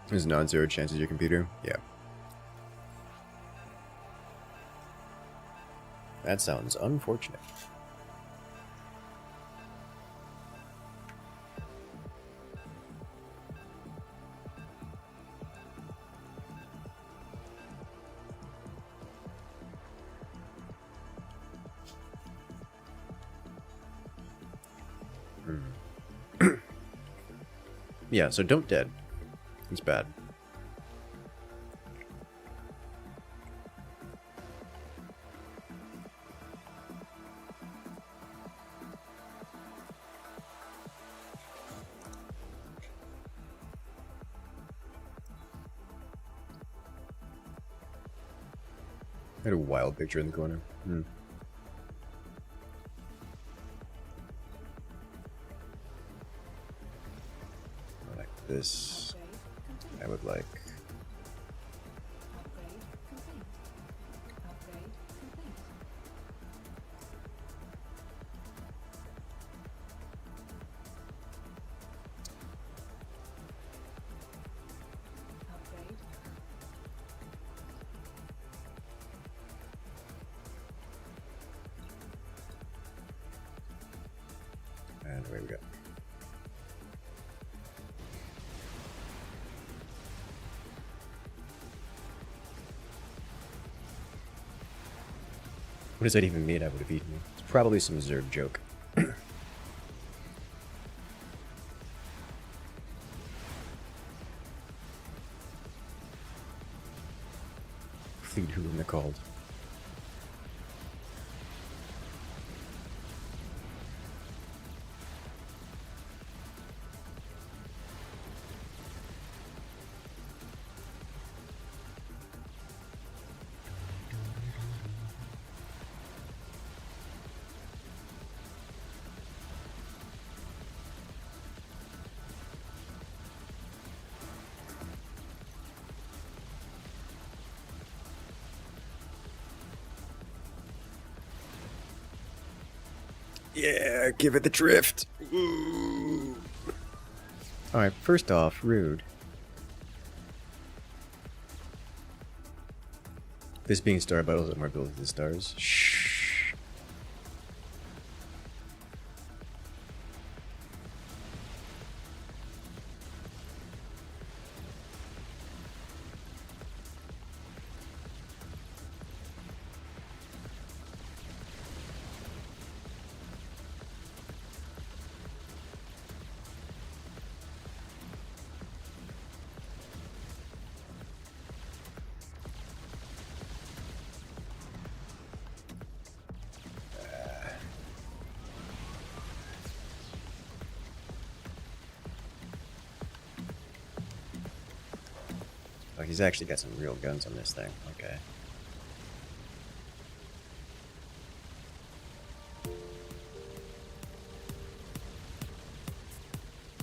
There's non-zero chances your computer? Yeah. That sounds unfortunate. Yeah, so don't dead. It's bad. I had a wild picture in the corner. Like this. I would like. And away we go. What does that even mean? I would have eaten you. It's probably some Zerg joke. Fleet who in the cold. Yeah, give it the drift. Alright, first off, rude. This being star battles and more built than stars. Shh. Oh, he's actually got some real guns on this thing. Okay.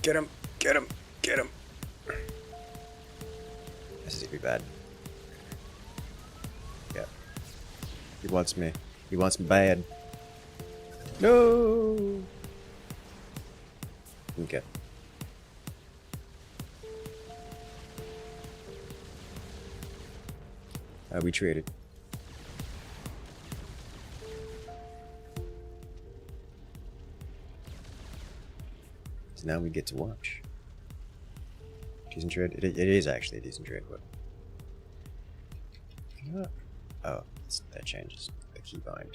Get him! Get him! Get him! This is gonna be bad. Yeah. He wants me. He wants me bad. No! Okay. We traded. So now we get to watch. Decent trade. It is actually a decent trade, but oh, that changes the keybind.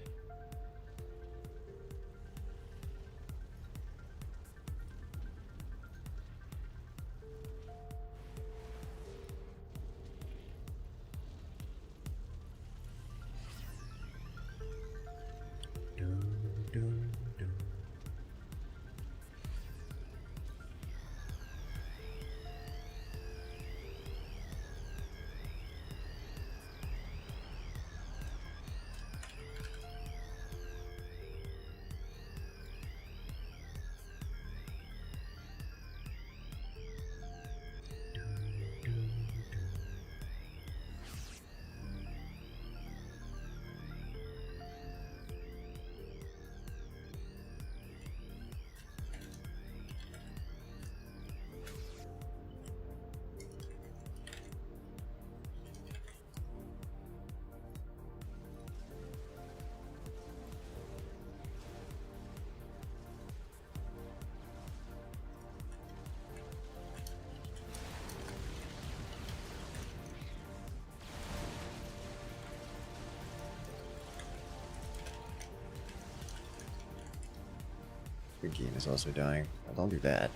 Your game is also dying. Well, don't do that.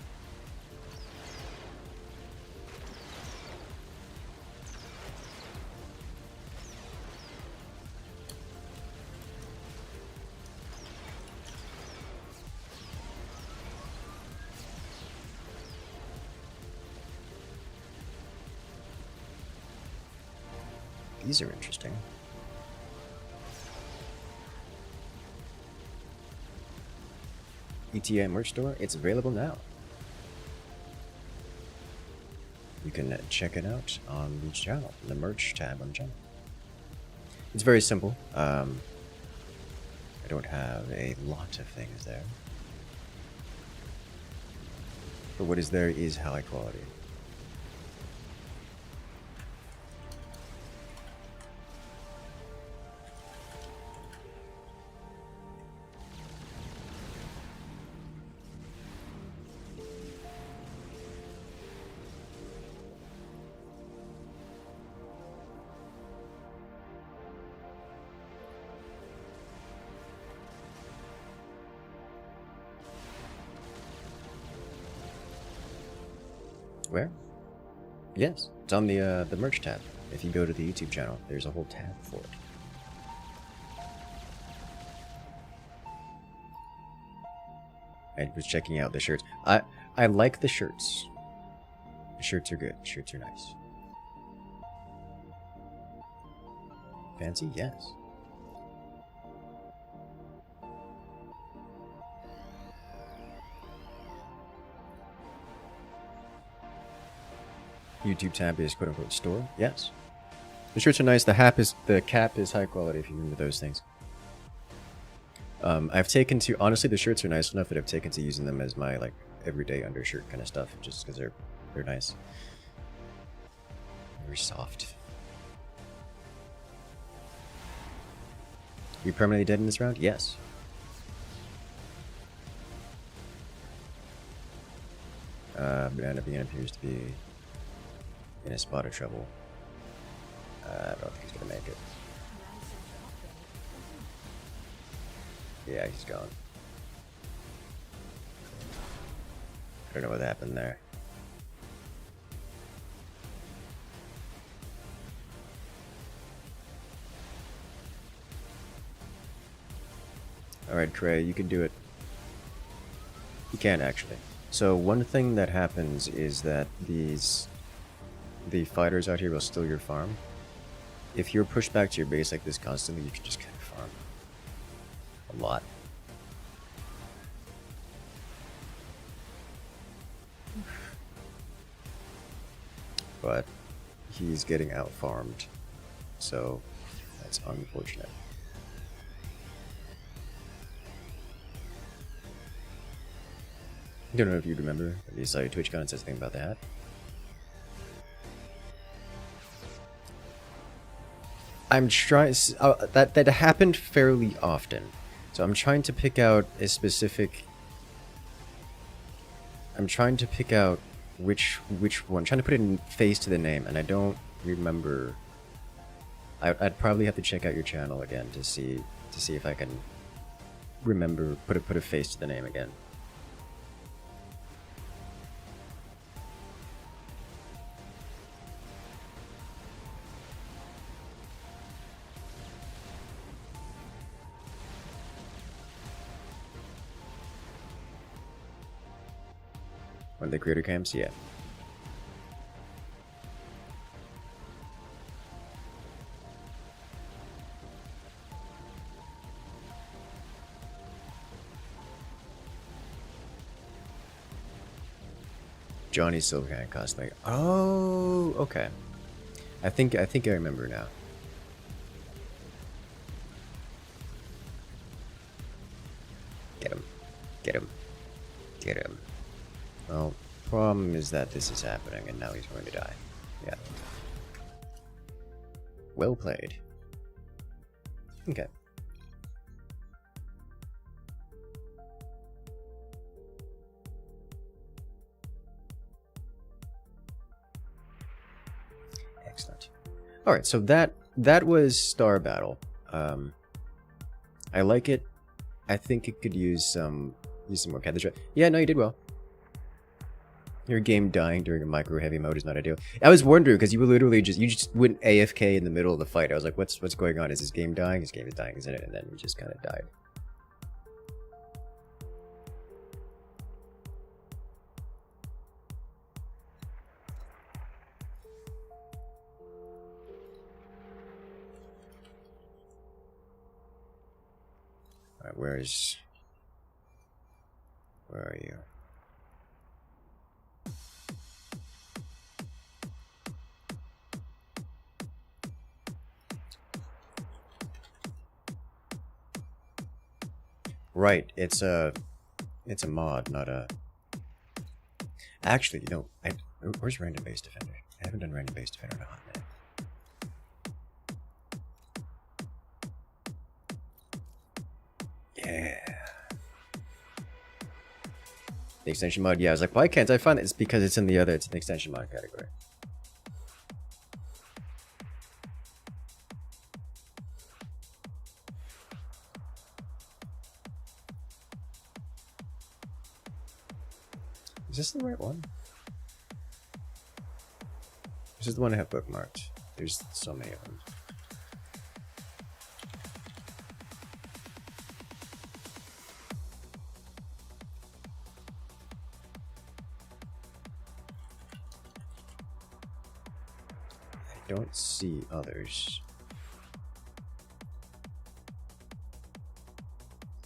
These are interesting. ETA merch store, it's available now. You can check it out on the channel, the merch tab on the channel. It's very simple. I don't have a lot of things there, but what is there is high quality. Where? Yes, it's on the merch tab. If you go to the YouTube channel, there's a whole tab for it. I was checking out the shirts. I like the shirts. The shirts are good. The shirts are nice. Fancy? Yes. YouTube tab is quote unquote store. Yes. The shirts are nice. The cap is high quality if you're into those things. I've taken to, honestly, the shirts are nice enough that I've taken to using them as my like everyday undershirt kind of stuff, just because they're nice, very soft. You permanently dead in this round? Yes. Banana Bean appears to be in a spot of trouble. I don't think he's gonna make it. Yeah, he's gone. I don't know what happened there. Alright, Cray, you can do it. You can, actually. So, one thing that happens is that the fighters out here will steal your farm. If you're pushed back to your base like this constantly, you can just kind of farm. A lot. But he's getting out farmed, so that's unfortunate. I don't know if you remember, if you saw your Twitch comment says anything about that. I'm trying. That happened fairly often, so I'm trying to pick out a specific. I'm trying to pick out which one. I'm trying to put a face to the name, and I don't remember. I'd probably have to check out your channel again to see if I can remember put a face to the name again. One of the creator camps, yeah. Johnny Silverhand cosplay. Oh, okay. I think I remember now. Get him. Get him. Get him. Well, problem is that this is happening and now he's going to die. Yeah. Well played. Okay. Excellent. Alright, so that was Star Battle. I like it. I think it could use some more capture. Yeah, no, you did well. Your game dying during a micro heavy mode is not ideal. I was wondering because you were literally you just went AFK in the middle of the fight. I was like, what's going on? Is this game dying? His game is dying, isn't it? And then you just kind of died. Alright, where are you? Right, it's a mod, not a. Actually, you know, where's random base defender? I haven't done random base defender in a hot minute. Yeah. The extension mod, yeah. I was like, why can't I find it? It's because it's in the extension mod category. Is this the right one? This is the one I have bookmarked. There's so many of them. I don't see others.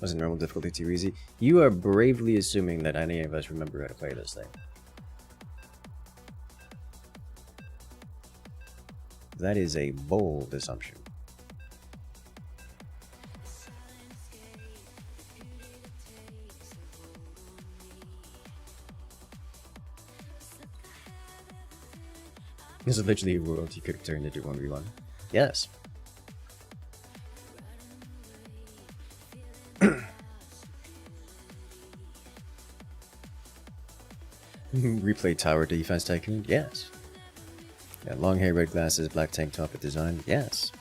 Wasn't normal difficulty too easy? You are bravely assuming that any of us remember how to play this thing. That is a bold assumption. This is literally a world you could have turned into 1v1. Yes. Replay Tower Defense Tycoon? Yes. Yeah, long hair, red glasses, black tank top with design? Yes.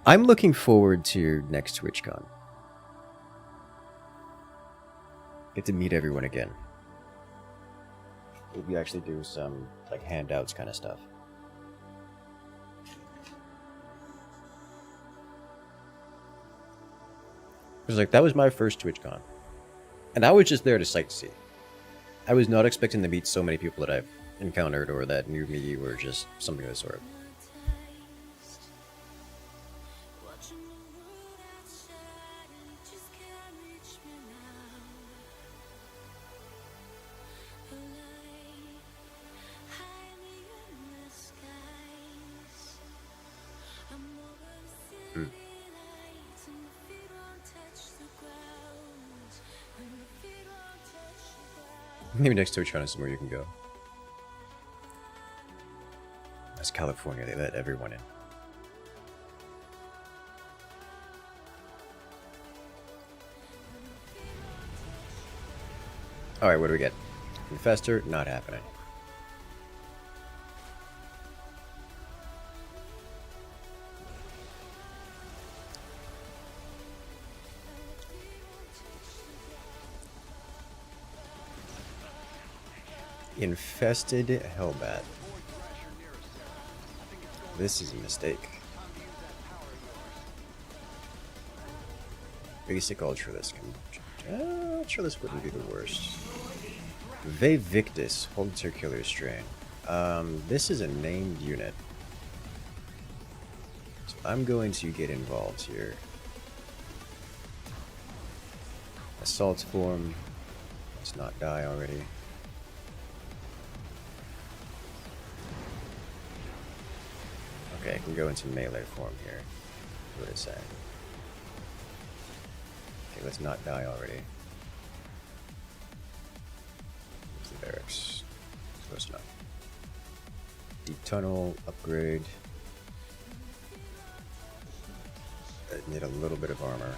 I'm looking forward to your next TwitchCon. Get to meet everyone again. Maybe actually do some like handouts kind of stuff. It was like, that was my first TwitchCon. And I was just there to sightsee. I was not expecting to meet so many people that I've encountered or that knew me or just something of the sort. Maybe next TwitchCon is somewhere you can go. That's California, they let everyone in. Alright, what do we get? Infestor, not happening. Infested Hellbat. This is a mistake. Basic Ultralisk. Ultralisk wouldn't be the worst. Vevictus, Hold Circular Strain. This is a named unit. So I'm going to get involved here. Assault form. Let's not die already. Okay, I can go into melee form here. What is that? Okay, let's not die already. Where's the barracks? Close enough. Deep tunnel, upgrade. I need a little bit of armor.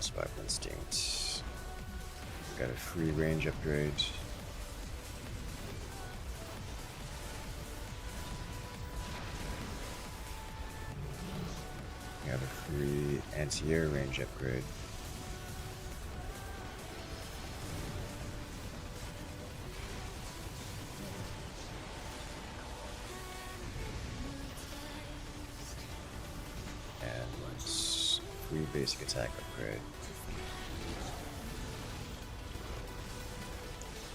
Survival Instinct. Got a free range upgrade. Got a free anti-air range upgrade. And free basic attack upgrade.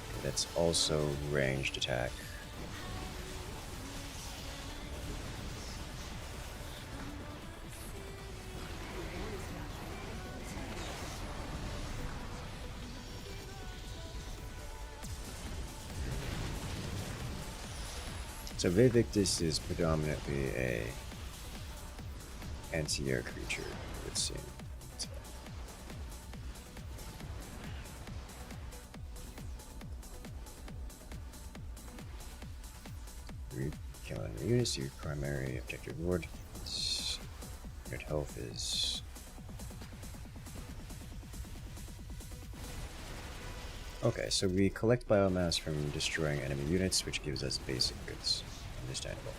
Okay, that's also ranged attack. So Vevictus is predominantly a anti-air creature, it would seem. Kill enemy units, your primary objective reward. Unit health is... Okay, so we collect biomass from destroying enemy units, which gives us basic goods. Understandable.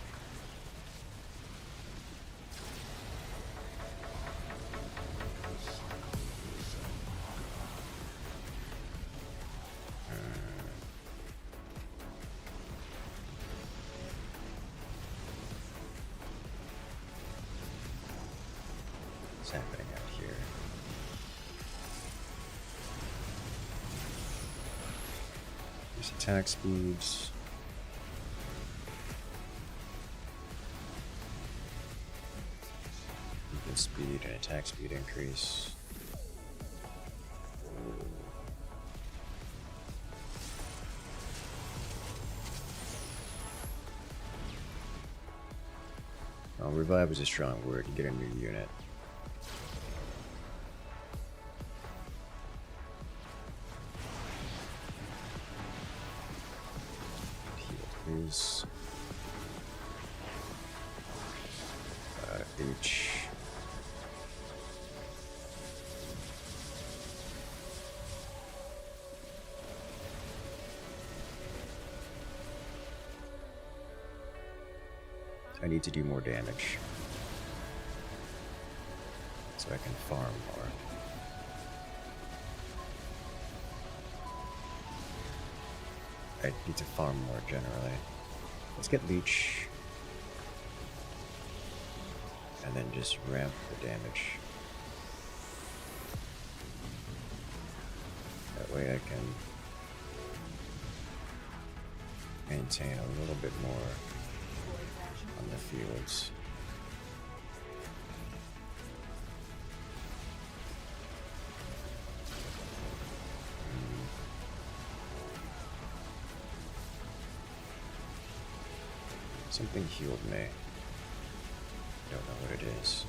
What's happening out here? There's attack speeds. Movement speed and attack speed increase. Well, revive is a strong word. You get a new unit. is H. I need to do more damage so I can farm more. I need to farm more generally. Let's get Leech. And then just ramp the damage. That way I can maintain a little bit more on the fields. Something healed me. Don't know what it is.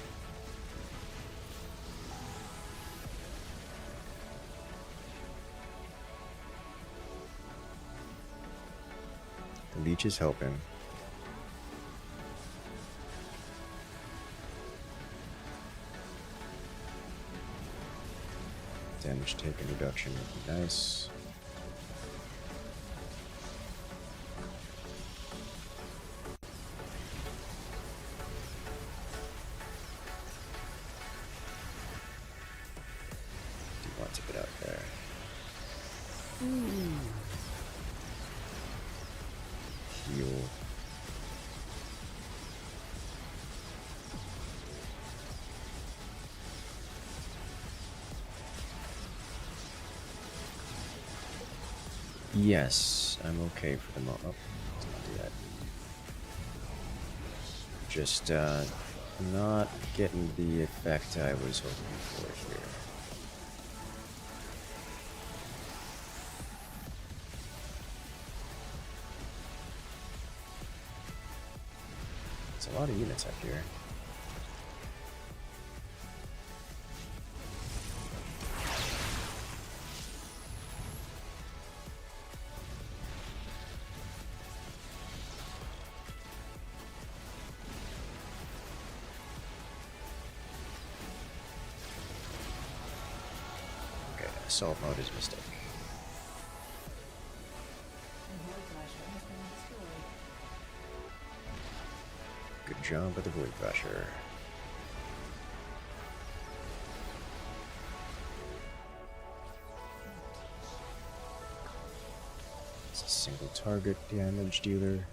The leech is helping. Damage taken reduction would be nice. Do want to get out there. Heal. Yes, I'm okay for the moment. Oh, let's not do that. Just not getting the effect I was hoping for here. It's a lot of units up here. Okay, assault mode is a mistake. Good job with the Void Crusher. It's a single target damage dealer.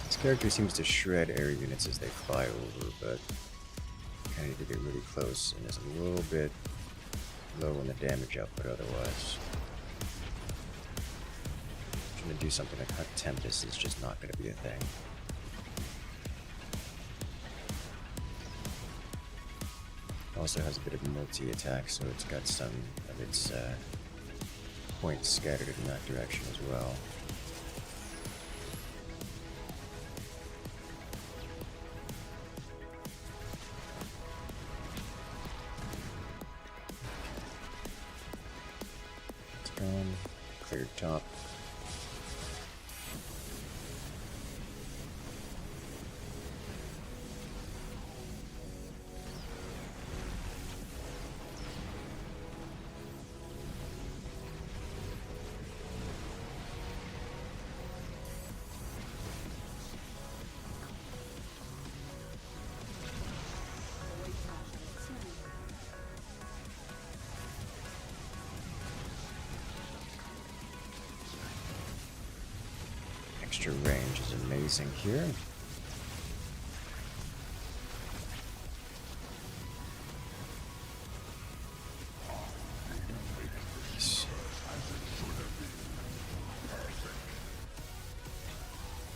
This character seems to shred area units as they fly over, but I need to get really close and is a little bit low on the damage output otherwise. Trying to do something like Cut Tempest is just not going to be a thing. Also has a bit of multi-attack, so it's got some of its points scattered in that direction as well. Cleared top. Extra range is amazing here.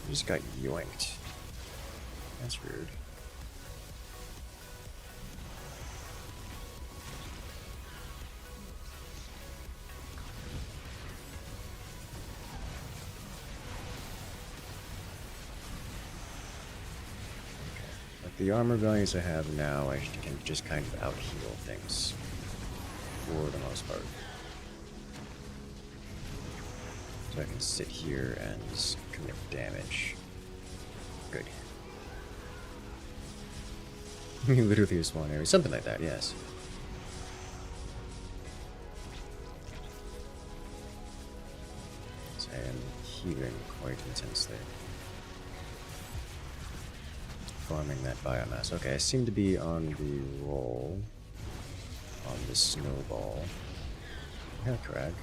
Just got yoinked. That's weird. the armor values I have now, I can just kind of out-heal things. For the most part. So I can sit here and commit damage. Good. Literally a spawn area. Something like that, yes. So I am healing quite intensely. Farming that biomass. Okay, I seem to be on the roll. On the snowball. Yeah, Crag.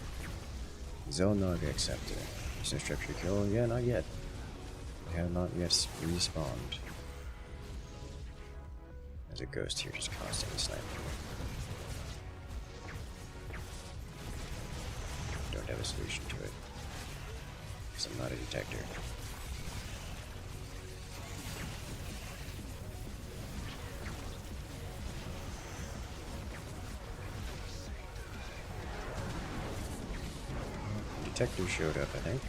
Zelnog accepted. Is no structure kill? Yeah, not yet. They have not yet respawned. There's a ghost here just constantly sniping. Don't have a solution to it. Because I'm not a detector. Detector showed up, I think.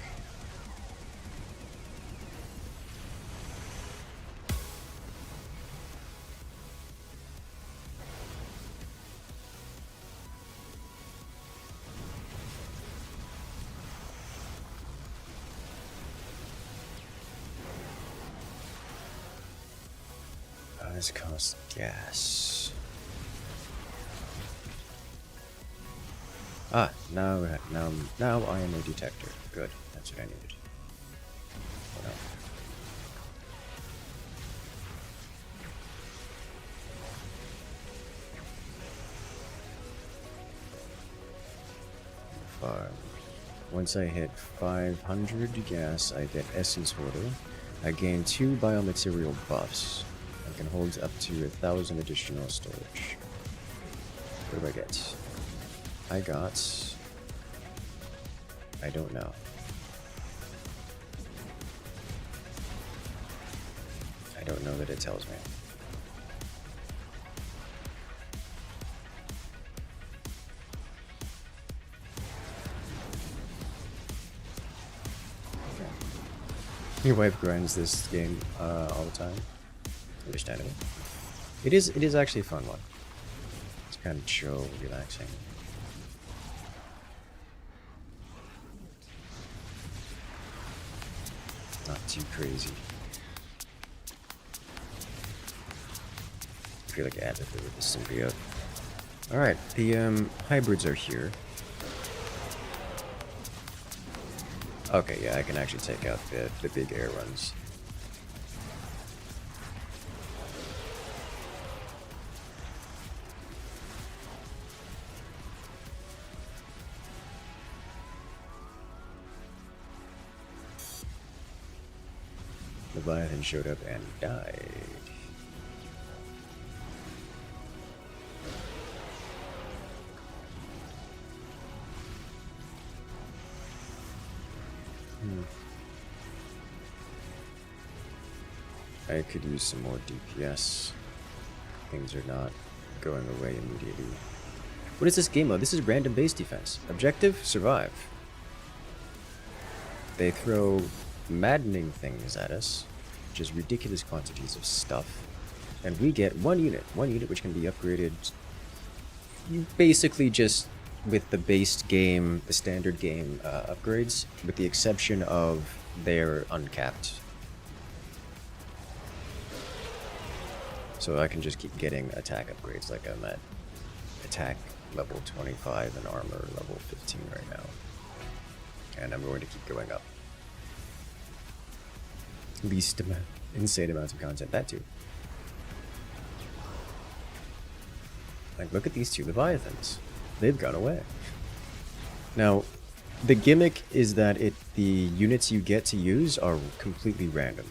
This costs gas. Ah, now I am a detector. Good, that's what I needed. Oh, no. Farm. Once I hit 500 gas, I get Essence Hoarder. I gain 2 biomaterial buffs. I can hold up to 1,000 additional storage. What do I get? I got... I don't know. I don't know that it tells me. Your wife grinds this game all the time. Understandable. It is actually a fun one. It's kind of chill, relaxing. Not too crazy. I feel like Adaptation with the symbiote. Alright, the hybrids are here. Okay, yeah, I can actually take out the big air runs. Leviathan showed up and died. I could use some more DPS. Things are not going away immediately. What is this game mode? This is random base defense. Objective, survive. They throw maddening things at us, which is ridiculous quantities of stuff, and we get one unit which can be upgraded basically just with the base game, the standard game upgrades, with the exception of they're uncapped. So I can just keep getting attack upgrades, like I'm at attack level 25 and armor level 15 right now, and I'm going to keep going up. Least amount, insane amounts of content, that too. Like, look at these 2 Leviathans. They've gone away. Now, the gimmick is that the units you get to use are completely random.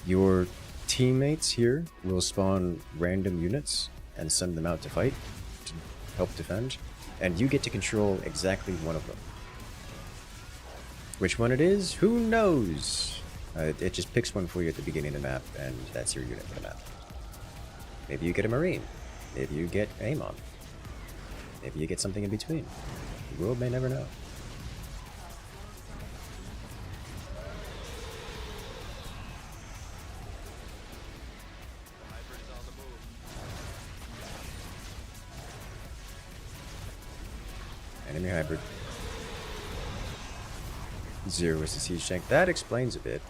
Your teammates here will spawn random units and send them out to fight, to help defend, and you get to control exactly one of them. Which one it is? Who knows? It just picks one for you at the beginning of the map, and that's your unit for the map. Maybe you get a Marine. Maybe you get Amon. Maybe you get something in between. The world may never know. Enemy hybrid. 0 is the siege tank. That explains a bit.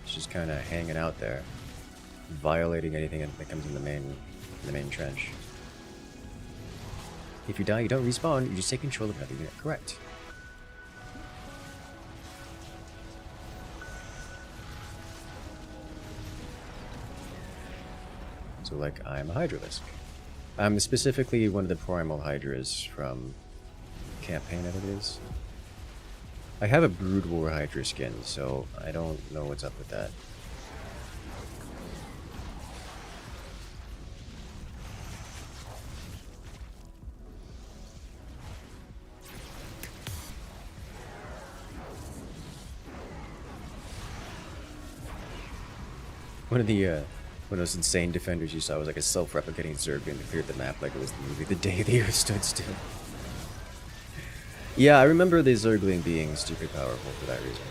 It's just kind of hanging out there, violating anything that comes in the main trench. If you die, you don't respawn. You just take control of another unit. Correct. So, like, I'm a Hydralisk. I'm specifically one of the primal Hydras from campaign, I think it is. I have a Brood War Hydra skin, so I don't know what's up with that. One of those insane defenders you saw was like a self-replicating Zerg that cleared the map like it was the movie The Day the Earth Stood Still. Yeah, I remember the Zergling being stupid powerful for that reason.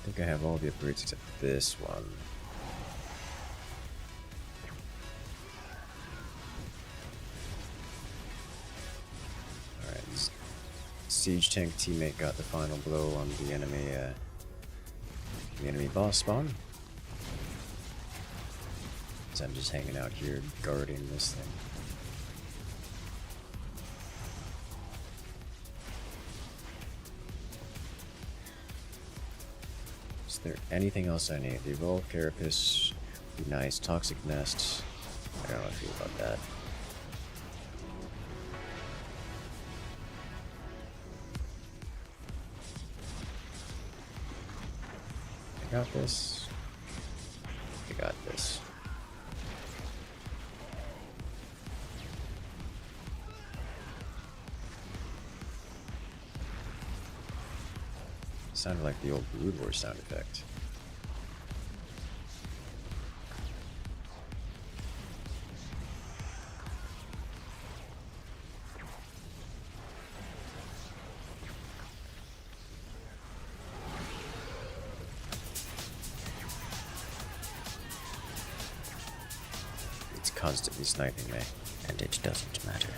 I think I have all the upgrades except this one. Siege tank teammate got the final blow on the enemy boss spawn. So I'm just hanging out here guarding this thing. Is there anything else I need? The Evolved Carapace would be nice. Toxic Nests. I don't know how I feel about that. I got this. I got this. Sounded like the old Brood War sound effect. Constantly sniping me, and it doesn't matter.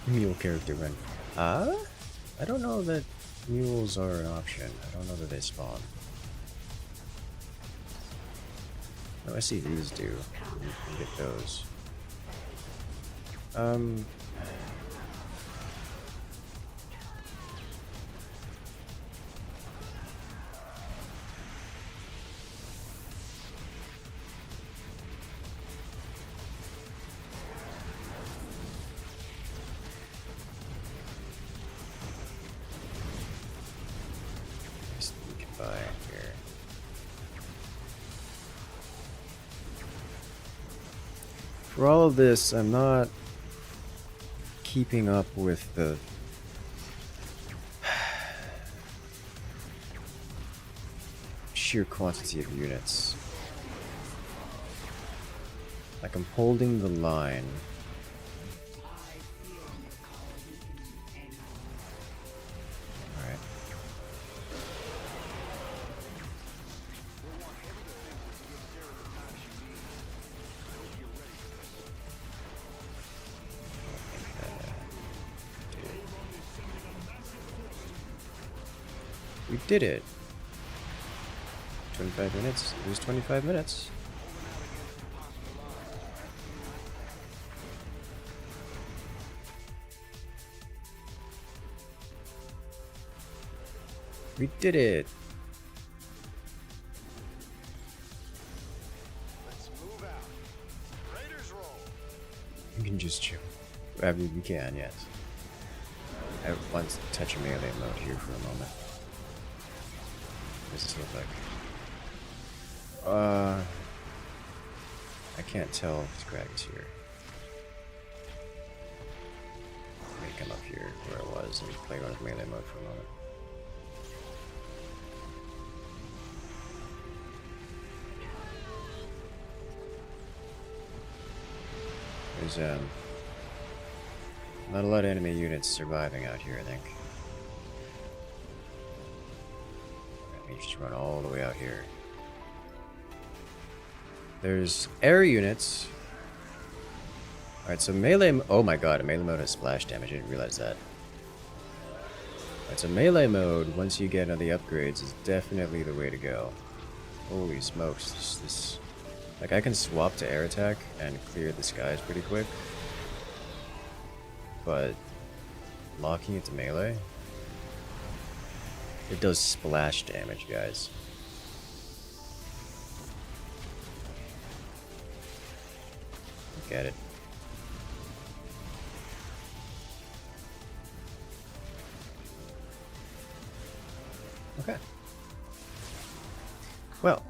Mule character run. I don't know that mules are an option. I don't know that they spawn. No, I see these do. You can get those. Goodbye here. For all of this, I'm not keeping up with the sheer quantity of units. Like, I'm holding the line. Alright. We did it. 25 minutes. It was 25 minutes. We did it. Let's move out. Raiders roll. You can just chill. I mean, we can, yes. I want to touch a melee mode here for a moment. What does this look like? I can't tell if Scrag is here. come up here where I was and play around with melee mode for a moment. There's not a lot of enemy units surviving out here, I think. Let me just run all the way out here. There's air units. Alright, so melee... Oh my god, a melee mode has splash damage. I didn't realize that. Alright, so melee mode, once you get on the upgrades, is definitely the way to go. Holy smokes. This like, I can swap to air attack and clear the skies pretty quick. But locking it to melee, it does splash damage, guys. Look at it. Okay. Well.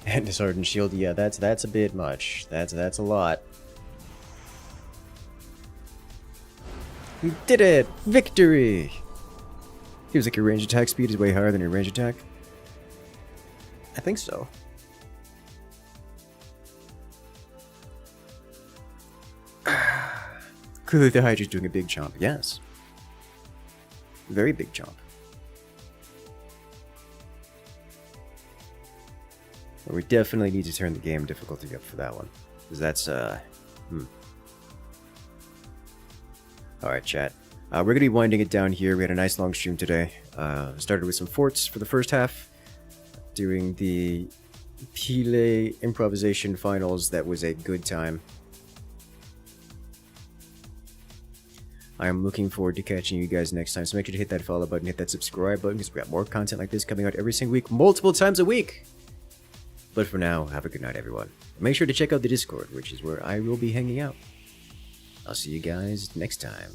And disheartened shield, yeah, that's a bit much. That's a lot. We did it! Victory! Feels like your range attack speed is way higher than your range attack. I think so. Clearly the Hydrate's doing a big chomp. Yes. Very big chomp. We definitely need to turn the game difficulty up for that one. Because that's, Alright, chat. We're going to be winding it down here. We had a nice long stream today. Started with some forts for the first half. Doing the Pile improvisation finals. That was a good time. I am looking forward to catching you guys next time. So make sure to hit that follow button, hit that subscribe button, because we got more content like this coming out every single week, multiple times a week. But for now, have a good night, everyone. Make sure to check out the Discord, which is where I will be hanging out. I'll see you guys next time.